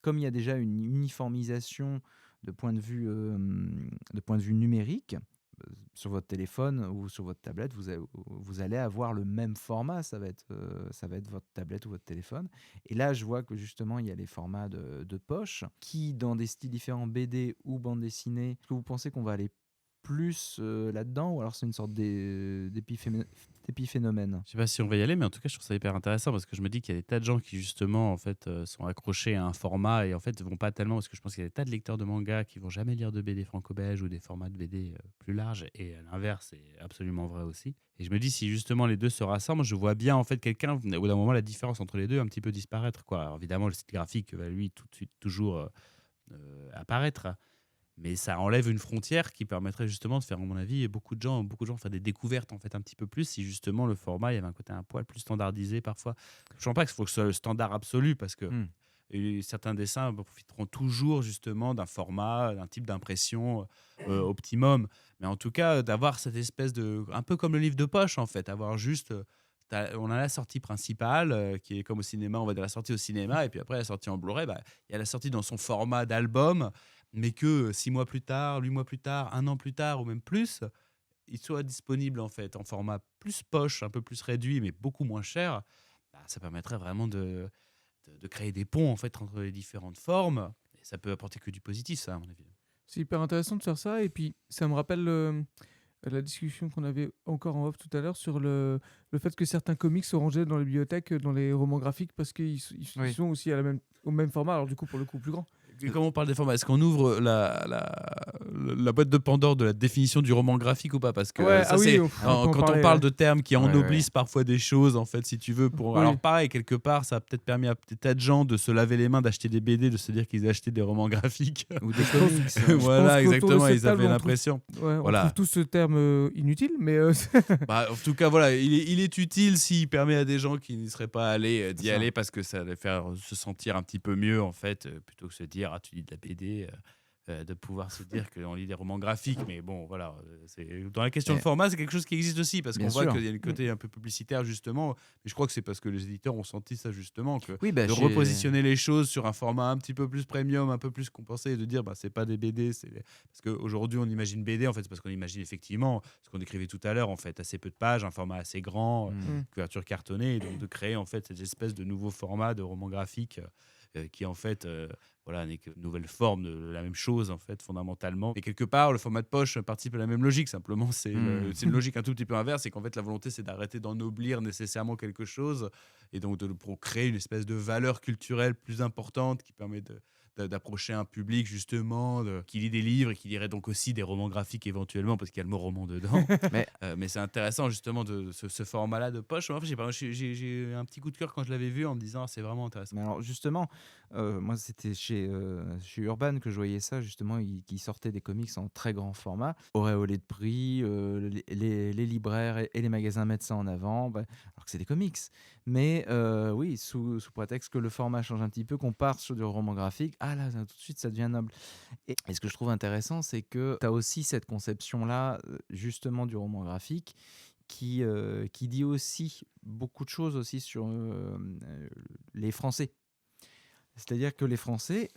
comme il y a déjà une uniformisation de point de vue numérique, sur votre téléphone ou sur votre tablette, vous allez avoir le même format, ça va être votre tablette ou votre téléphone. Et là, je vois que justement, il y a les formats de poche qui, dans des styles différents, BD ou bande dessinée, est-ce que vous pensez qu'on va aller plus là-dedans, ou alors c'est une sorte d'épiphénomène? Je sais pas si on va y aller, mais en tout cas, je trouve ça hyper intéressant parce que je me dis qu'il y a des tas de gens qui, justement, en fait, sont accrochés à un format et en fait, vont pas tellement parce que je pense qu'il y a des tas de lecteurs de manga qui vont jamais lire de BD franco-belge ou des formats de BD plus larges et à l'inverse, c'est absolument vrai aussi. Et je me dis, si justement les deux se rassemblent, je vois bien en fait quelqu'un, au bout d'un moment, la différence entre les deux un petit peu disparaître, quoi. Alors, évidemment, le style graphique va lui tout de suite toujours apparaître. Mais ça enlève une frontière qui permettrait justement de faire, à mon avis, beaucoup de gens faire des découvertes en fait un petit peu plus si justement le format, il y avait un côté un poil plus standardisé parfois. Je ne pense pas qu'il faut que ce soit le standard absolu parce que certains dessins profiteront toujours justement d'un format, d'un type d'impression optimum. Mais en tout cas, d'avoir cette espèce de... Un peu comme le livre de poche en fait, avoir juste... on a la sortie principale qui est comme au cinéma, on va dire la sortie au cinéma, et puis après la sortie en Blu-ray, il y a la sortie dans son format d'album, mais que 6 mois plus tard, 8 mois plus tard, 1 an plus tard ou même plus, il soit disponible en fait en format plus poche, un peu plus réduit, mais beaucoup moins cher. Ça permettrait vraiment de créer des ponts en fait entre les différentes formes. Et ça peut apporter que du positif, ça, à mon avis. C'est hyper intéressant de faire ça. Et puis, ça me rappelle la discussion qu'on avait encore en off tout à l'heure sur le fait que certains comics sont rangés dans les bibliothèques, dans les romans graphiques, parce qu'ils Oui. sont aussi au même format, alors du coup, pour le coup, plus grand. Et comme on parle des formats, est-ce qu'on ouvre la boîte de Pandore de la définition du roman graphique ou pas? Parce que Ouais, ça, ah oui, c'est on peut en quand parler, on parle ouais. de termes qui Ouais, ennoblissent parfois des choses, en fait, si tu veux. Oui. Alors pareil, quelque part, ça a peut-être permis à des tas de gens de se laver les mains, d'acheter des BD, de se dire qu'ils achetaient des romans graphiques. Ou des comics. Voilà, qu'autour de exactement, cette ils table, avaient on l'impression. Ouais, Voilà. on trouve tous ce terme inutile, mais En tout cas, voilà, il est utile s'il permet à des gens qui n'y seraient pas allés d'y C'est ça. aller parce que ça allait faire se sentir un petit peu mieux, en fait, plutôt que se dire, ah, tu lis de la BD. de pouvoir se dire qu'on lit des romans graphiques. Mais bon, voilà, dans la question Mais- de format, c'est quelque chose qui existe aussi, parce qu'on Bien voit sûr. qu'il y a le côté un peu publicitaire, justement. Mais je crois que c'est parce que les éditeurs ont senti ça, justement, que Oui, bah, de repositionner les choses sur un format un petit peu plus premium, un peu plus compensé, et de dire, c'est pas des BD. Parce qu'aujourd'hui, on imagine BD, en fait, c'est parce qu'on imagine effectivement ce qu'on décrivait tout à l'heure, en fait, assez peu de pages, un format assez grand, couverture cartonnée, et donc de créer, en fait, cette espèce de nouveau format de roman graphique qui, en fait, voilà, n'est qu'une nouvelle forme de la même chose, en fait, fondamentalement. Et quelque part, le format de poche participe à la même logique. Simplement, c'est une logique un tout petit peu inverse. C'est qu'en fait, la volonté, c'est d'arrêter d'ennoblir nécessairement quelque chose et donc pour créer une espèce de valeur culturelle plus importante qui permet d'approcher un public, justement, qui lit des livres et qui lirait donc aussi des romans graphiques éventuellement, parce qu'il y a le mot roman dedans. Mais- Mais c'est intéressant, justement, de ce format-là de poche. En fait, j'ai eu un petit coup de cœur quand je l'avais vu en me disant, c'est vraiment intéressant. Mais alors justement, moi c'était chez Urban que je voyais ça justement, qui sortait des comics en très grand format, auréolé de prix, les libraires et les magasins mettent ça en avant, alors que c'est des comics. Mais oui, sous prétexte que le format change un petit peu, qu'on part sur du roman graphique, ah là, tout de suite ça devient noble. Et ce que je trouve intéressant, c'est que tu as aussi cette conception-là, justement, du roman graphique, qui dit aussi beaucoup de choses aussi sur les Français. C'est-à-dire que les Français,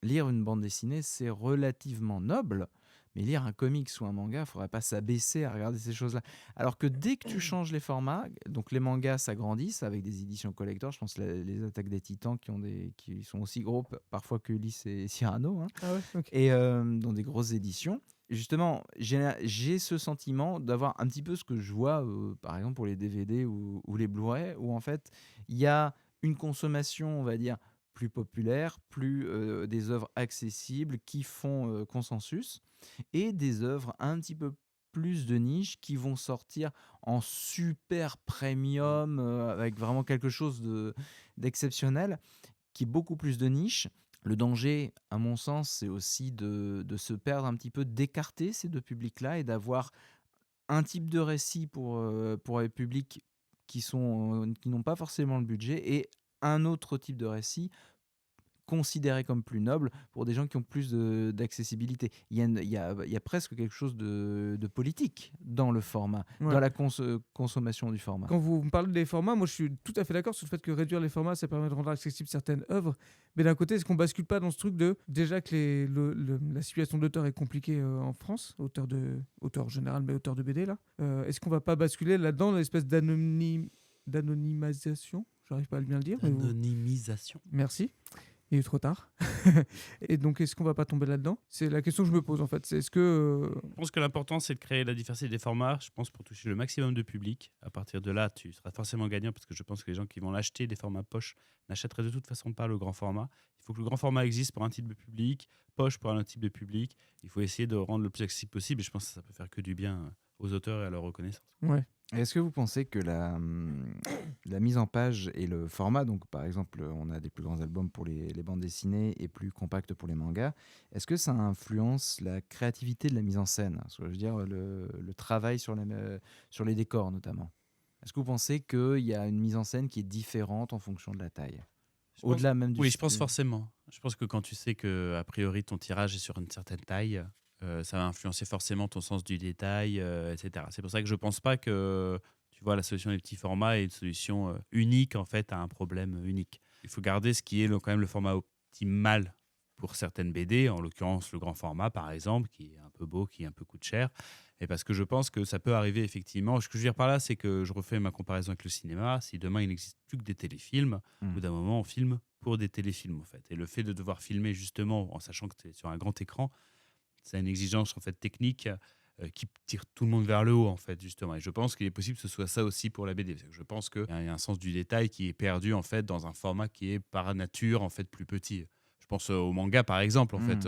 lire une bande dessinée, c'est relativement noble, mais lire un comics ou un manga, il ne faudrait pas s'abaisser à regarder ces choses-là. Alors que dès que tu changes les formats, donc les mangas s'agrandissent avec des éditions collector, je pense les Attaques des Titans qui sont aussi gros parfois que Ulysse et Cyrano, hein, Ah ouais, ok. et dans des grosses éditions. Justement, j'ai ce sentiment d'avoir un petit peu ce que je vois, par exemple, pour les DVD ou les Blu-ray, où en fait, il y a une consommation, on va dire, plus populaire, des œuvres accessibles qui font consensus, et des œuvres un petit peu plus de niche qui vont sortir en super premium, avec vraiment quelque chose d'exceptionnel, qui est beaucoup plus de niche. Le danger, à mon sens, c'est aussi de se perdre un petit peu, d'écarter ces deux publics-là et d'avoir un type de récit pour les publics qui n'ont pas forcément le budget, et un autre type de récit considéré comme plus noble pour des gens qui ont plus d'accessibilité. Il y a presque quelque chose de politique dans le format, Ouais. dans la consommation du format. Quand vous me parlez des formats, moi je suis tout à fait d'accord sur le fait que réduire les formats, ça permet de rendre accessibles certaines œuvres. Mais d'un côté, est-ce qu'on bascule pas dans ce truc de déjà que la situation d'auteur est compliquée en France, auteur général, mais auteur de BD là. Est-ce qu'on va pas basculer là-dedans dans l'espèce d'anonymisation? J'arrive pas à bien le dire. Mais Anonymisation. Merci. Il est trop tard. Et donc, est-ce qu'on va pas tomber là-dedans? C'est la question que je me pose en fait. Est-ce que Je pense que l'important, c'est de créer la diversité des formats, je pense, pour toucher le maximum de public. À partir de là, tu seras forcément gagnant, parce que je pense que les gens qui vont l'acheter des formats poche n'achèteraient de toute façon pas le grand format. Il faut que le grand format existe pour un type de public, poche pour un autre type de public. Il faut essayer de rendre le plus accessible possible, et je pense que ça peut faire que du bien aux auteurs et à leur reconnaissance. ouais. Est-ce que vous pensez que la mise en page et le format, donc par exemple, on a des plus grands albums pour les bandes dessinées et plus compacts pour les mangas, est-ce que ça influence la créativité de la mise en scène? Ce que je veux dire, le travail sur les décors notamment. Est-ce que vous pensez qu'il y a une mise en scène qui est différente en fonction de la taille? Je pense- Au-delà même du Oui, je pense style. forcément. Je pense que quand tu sais que a priori ton tirage est sur une certaine taille, ça va influencer forcément ton sens du détail, etc. C'est pour ça que je pense pas que tu vois la solution des petits formats est une solution unique en fait à un problème unique. Il faut garder ce qui est quand même le format optimal pour certaines BD, en l'occurrence le grand format par exemple, qui est un peu beau, qui un peu coûte cher. Et parce que je pense que ça peut arriver effectivement. Ce que je veux dire par là, c'est que je refais ma comparaison avec le cinéma. Si demain il n'existe plus que des téléfilms, au bout d'un moment on filme pour des téléfilms en fait. Et le fait de devoir filmer justement en sachant que tu es sur un grand écran, c'est une exigence en fait technique qui tire tout le monde vers le haut en fait justement. Et je pense qu'il est possible que ce soit ça aussi pour la BD. Parce que je pense qu'il y a un sens du détail qui est perdu en fait dans un format qui est par nature en fait plus petit. Je pense au manga par exemple en fait.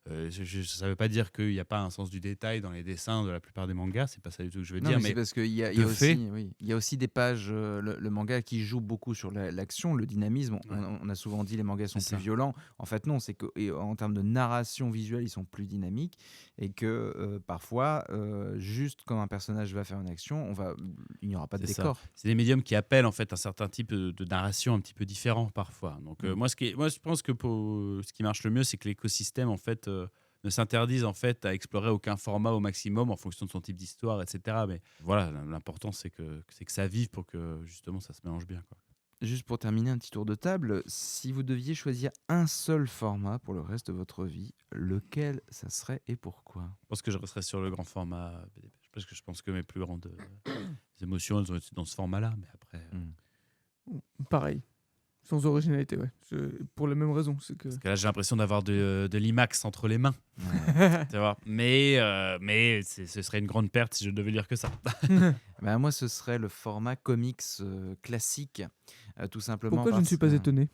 Ça ne veut pas dire qu'il n'y a pas un sens du détail dans les dessins de la plupart des mangas. C'est pas ça du tout que je veux Non, dire. mais c'est parce qu'il y a de fait- aussi, oui, il y a aussi des pages, le manga qui joue beaucoup sur l'action, le dynamisme. On a souvent dit les mangas sont C'est plus ça. violents. En fait, non, c'est qu'en termes de narration visuelle, ils sont plus dynamiques, et que parfois, juste quand un personnage va faire une action, il n'y aura pas de C'est ça. décor. C'est des médiums qui appellent en fait un certain type de narration un petit peu différent parfois. Donc moi je pense que ce qui marche le mieux, c'est que l'écosystème en fait ne s'interdise en fait à explorer aucun format au maximum en fonction de son type d'histoire, etc. Mais voilà, l'important c'est que ça vive pour que justement ça se mélange bien, quoi. Juste pour terminer un petit tour de table, si vous deviez choisir un seul format pour le reste de votre vie, lequel ça serait et pourquoi? Je pense que je resterai sur le grand format BD parce que je pense que mes plus grandes émotions elles ont été dans ce format-là, mais après. Pareil, sans originalité, ouais. Pour la même raison, c'est que. Parce que là, j'ai l'impression d'avoir de l'IMAX entre les mains. Ouais. Tu vois. Mais ce serait une grande perte si je ne devais lire que ça. Bah, moi, ce serait le format comics classique, tout simplement Pourquoi je ne suis pas étonné?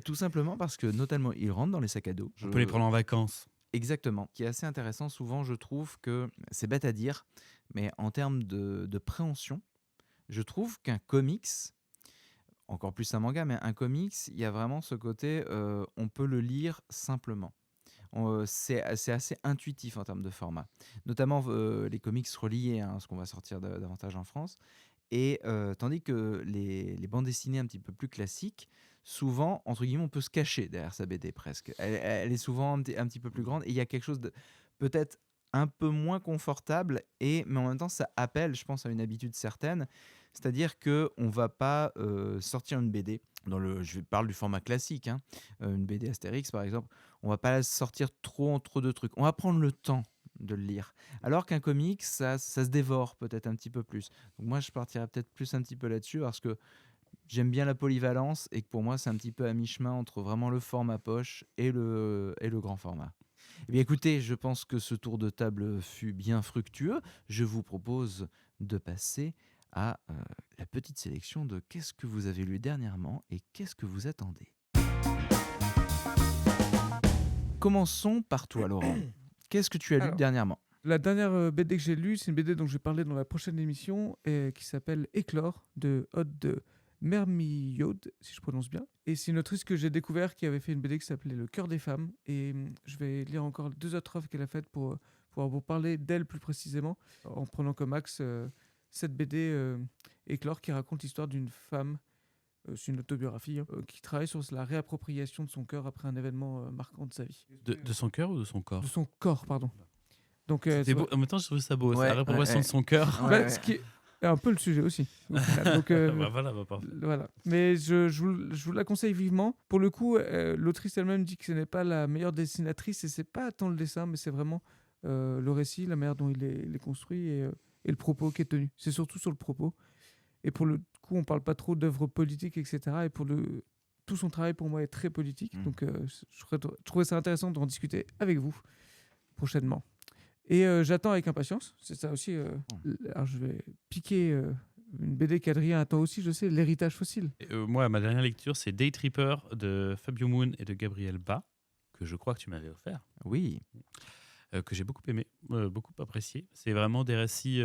Tout simplement parce que, notamment, ils rentrent dans les sacs à dos. On peut les prendre en vacances. Exactement. Ce qui est assez intéressant, souvent, je trouve que, c'est bête à dire, mais en termes de préhension, je trouve qu'un comics, encore plus un manga, mais un comics, il y a vraiment ce côté, on peut le lire simplement. C'est assez intuitif en termes de format. Notamment les comics reliés, hein, ce qu'on va sortir davantage en France. Et tandis que les bandes dessinées un petit peu plus classiques, souvent, entre guillemets, on peut se cacher derrière sa BD presque. Elle est souvent un petit peu plus grande et il y a quelque chose de peut-être un peu moins confortable, mais en même temps, ça appelle, je pense, à une habitude certaine. C'est-à-dire qu'on ne va pas sortir une BD, je parle du format classique, hein, une BD Astérix par exemple, on va pas la sortir trop entre deux trucs. On va prendre le temps de le lire. Alors qu'un comic, ça se dévore peut-être un petit peu plus. Donc moi, je partirais peut-être plus un petit peu là-dessus parce que j'aime bien la polyvalence et que pour moi, c'est un petit peu à mi-chemin entre vraiment le format poche et le grand format. Eh bien, écoutez, je pense que ce tour de table fut bien fructueux. Je vous propose de passer à la petite sélection de qu'est-ce que vous avez lu dernièrement et qu'est-ce que vous attendez. Commençons par toi, Laurent. Qu'est-ce que tu as lu Alors, dernièrement? La dernière BD que j'ai lue, c'est une BD dont je vais parler dans la prochaine émission, qui s'appelle Éclore de Aude Mermillaud, si je prononce bien. Et c'est une autrice que j'ai découvert qui avait fait une BD qui s'appelait Le cœur des femmes. Et je vais lire encore 2 autres œuvres qu'elle a faites pour vous parler d'elle plus précisément, en prenant comme axe cette BD Éclore qui raconte l'histoire d'une femme, c'est une autobiographie, hein, qui travaille sur la réappropriation de son cœur après un événement marquant de sa vie. De son cœur ou de son corps? De son corps, pardon. Donc, C'est c'est beau. En même temps, je trouve ça beau. Ouais, C'est la réappropriation ouais, de son cœur. Ouais, bah, ouais. ce qui est un peu le sujet aussi. Au final. Donc, Bah voilà, parfait. voilà. Mais je vous la conseille vivement. Pour le coup, l'autrice elle-même dit que ce n'est pas la meilleure dessinatrice et c'est pas tant le dessin, mais c'est vraiment le récit, la manière dont il est construit et le propos qui est tenu. C'est surtout sur le propos. Et pour le coup, on parle pas trop d'œuvres politiques, etc. Et tout son travail pour moi est très politique. Donc, je trouvais ça intéressant d'en discuter avec vous prochainement. Et j'attends avec impatience, c'est ça aussi. Alors je vais piquer une BD qu'Adrien attend aussi, je sais, L'héritage fossile. Moi, ma dernière lecture, c'est Day Tripper de Fabio Moon et de Gabriel Ba, que je crois que tu m'avais offert, Oui. que j'ai beaucoup aimé, beaucoup apprécié. C'est vraiment des récits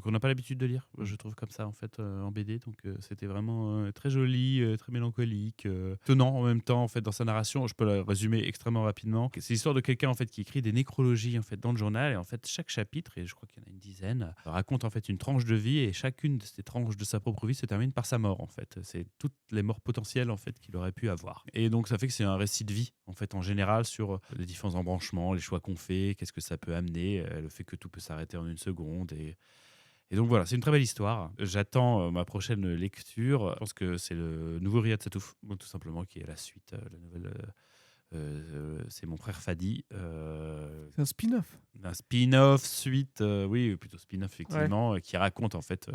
qu'on n'a pas l'habitude de lire, je trouve comme ça en fait en BD. Donc c'était vraiment très joli, très mélancolique, tenant en même temps en fait dans sa narration. Je peux la résumer extrêmement rapidement. C'est l'histoire de quelqu'un en fait qui écrit des nécrologies en fait dans le journal et en fait chaque chapitre, et je crois qu'il y en a une dizaine, raconte en fait une tranche de vie et chacune de ces tranches de sa propre vie se termine par sa mort en fait. C'est toutes les morts potentielles en fait qu'il aurait pu avoir. Et donc ça fait que c'est un récit de vie en fait en général sur les différents embranchements, les choix qu'on fait, qu'est-ce que ça peut amener, le fait que tout peut s'arrêter en une seconde et donc voilà, c'est une très belle histoire. J'attends ma prochaine lecture. Je pense que c'est le nouveau Riyad Satouf, tout simplement, qui est la suite. La nouvelle, c'est Mon frère Fadi. C'est un spin-off. Un spin-off, suite, oui, plutôt spin-off, effectivement, qui raconte en fait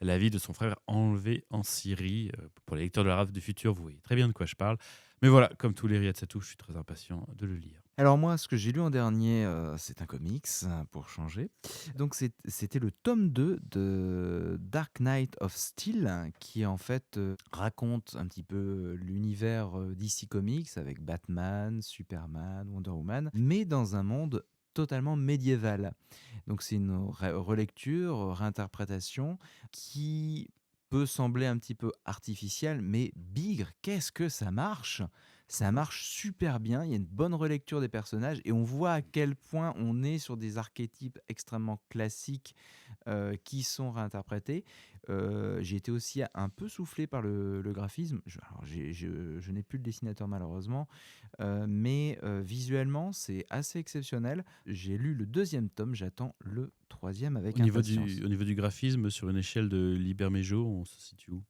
la vie de son frère enlevé en Syrie. Pour les lecteurs de la Rave du futur, vous voyez très bien de quoi je parle. Mais voilà, comme tous les Riyad Satouf, je suis très impatient de le lire. Alors moi, ce que j'ai lu en dernier, c'est un comics, pour changer. Donc c'était le tome 2 de Dark Knight of Steel, qui en fait raconte un petit peu l'univers DC Comics avec Batman, Superman, Wonder Woman, mais dans un monde totalement médiéval. Donc c'est une relecture, réinterprétation qui peut sembler un petit peu artificielle, mais bigre, qu'est-ce que ça marche! Ça marche super bien, il y a une bonne relecture des personnages et on voit à quel point on est sur des archétypes extrêmement classiques qui sont réinterprétés. J'ai été aussi un peu soufflé par le graphisme. Je n'ai plus le dessinateur malheureusement, mais visuellement c'est assez exceptionnel. J'ai lu le 2e tome, j'attends le 3e avec impatience. Au niveau du graphisme, sur une échelle de Libermejo, on se situe où?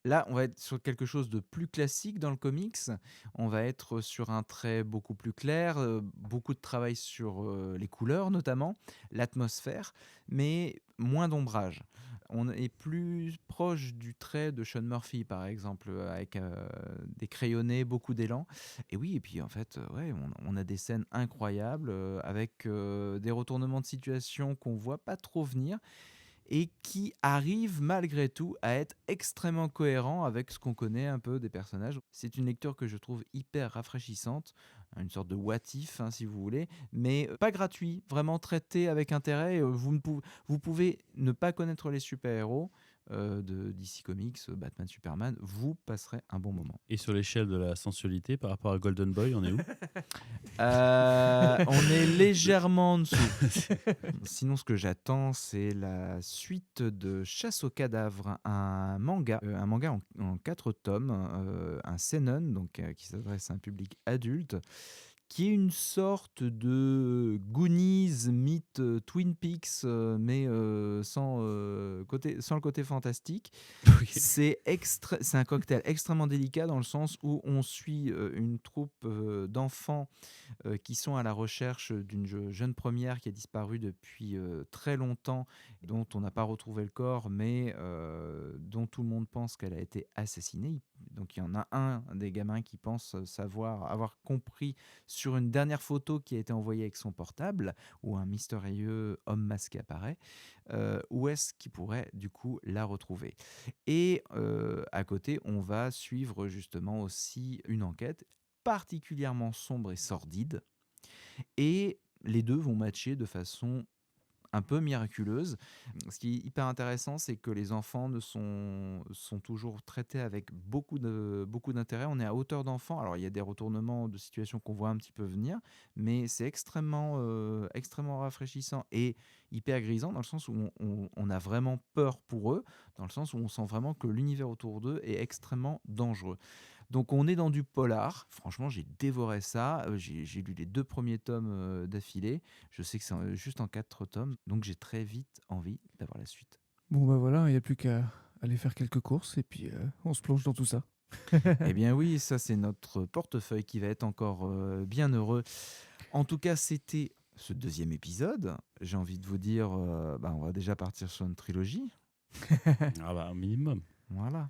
Là, on va être sur quelque chose de plus classique dans le comics. On va être sur un trait beaucoup plus clair, beaucoup de travail sur les couleurs notamment, l'atmosphère, mais moins d'ombrage. On est plus proche du trait de Sean Murphy, par exemple, avec des crayonnés, beaucoup d'élan. Et oui, et puis en fait, ouais, on a des scènes incroyables avec des retournements de situation qu'on voit pas trop venir et qui arrive malgré tout à être extrêmement cohérent avec ce qu'on connaît un peu des personnages. C'est une lecture que je trouve hyper rafraîchissante, une sorte de what if si vous voulez, mais pas gratuit, vraiment traité avec intérêt. Vous pouvez ne pas connaître les super-héros de DC Comics, Batman, Superman, vous passerez un bon moment. Et sur l'échelle de la sensualité, par rapport à Golden Boy, on est où? On est légèrement en dessous. Sinon, ce que j'attends, c'est la suite de Chasse aux cadavres, un manga en 4 tomes, un seinen, donc qui s'adresse à un public adulte, qui est une sorte de Goonies meet Twin Peaks, mais sans le côté fantastique. C'est un cocktail extrêmement délicat dans le sens où on suit une troupe d'enfants qui sont à la recherche d'une jeune première qui a disparu depuis très longtemps, dont on n'a pas retrouvé le corps, mais dont tout le monde pense qu'elle a été assassinée. Donc il y en a un des gamins qui pense avoir compris sur une dernière photo qui a été envoyée avec son portable, où un mystérieux homme masqué apparaît, où est-ce qu'il pourrait du coup la retrouver. Et à côté, on va suivre justement aussi une enquête particulièrement sombre et sordide, et les deux vont matcher de façon un peu miraculeuse. Ce qui est hyper intéressant, c'est que les enfants sont toujours traités avec beaucoup d'intérêt. On est à hauteur d'enfant. Alors, il y a des retournements de situation qu'on voit un petit peu venir, mais c'est extrêmement rafraîchissant et hyper grisant dans le sens où on a vraiment peur pour eux, dans le sens où on sent vraiment que l'univers autour d'eux est extrêmement dangereux. Donc on est dans du polar. Franchement, j'ai dévoré ça. J'ai lu les 2 premiers tomes d'affilée. Je sais que c'est juste en 4 tomes. Donc j'ai très vite envie d'avoir la suite. Bon, bah voilà, il n'y a plus qu'à aller faire quelques courses et puis on se plonge dans tout ça. Eh bien oui, ça c'est notre portefeuille qui va être encore bien heureux. En tout cas, c'était ce 2e épisode. J'ai envie de vous dire, on va déjà partir sur une trilogie. Ah bah, un minimum. Voilà.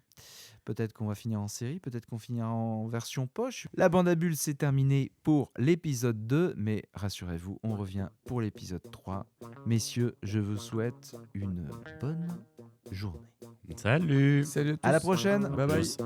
Peut-être qu'on va finir en série, peut-être qu'on finira en version poche. La bande à bulles, c'est terminé pour l'épisode 2, mais rassurez-vous, on revient pour l'épisode 3. Messieurs, je vous souhaite une bonne journée. Salut. Salut à tous. À la prochaine. Bye bye. Plus.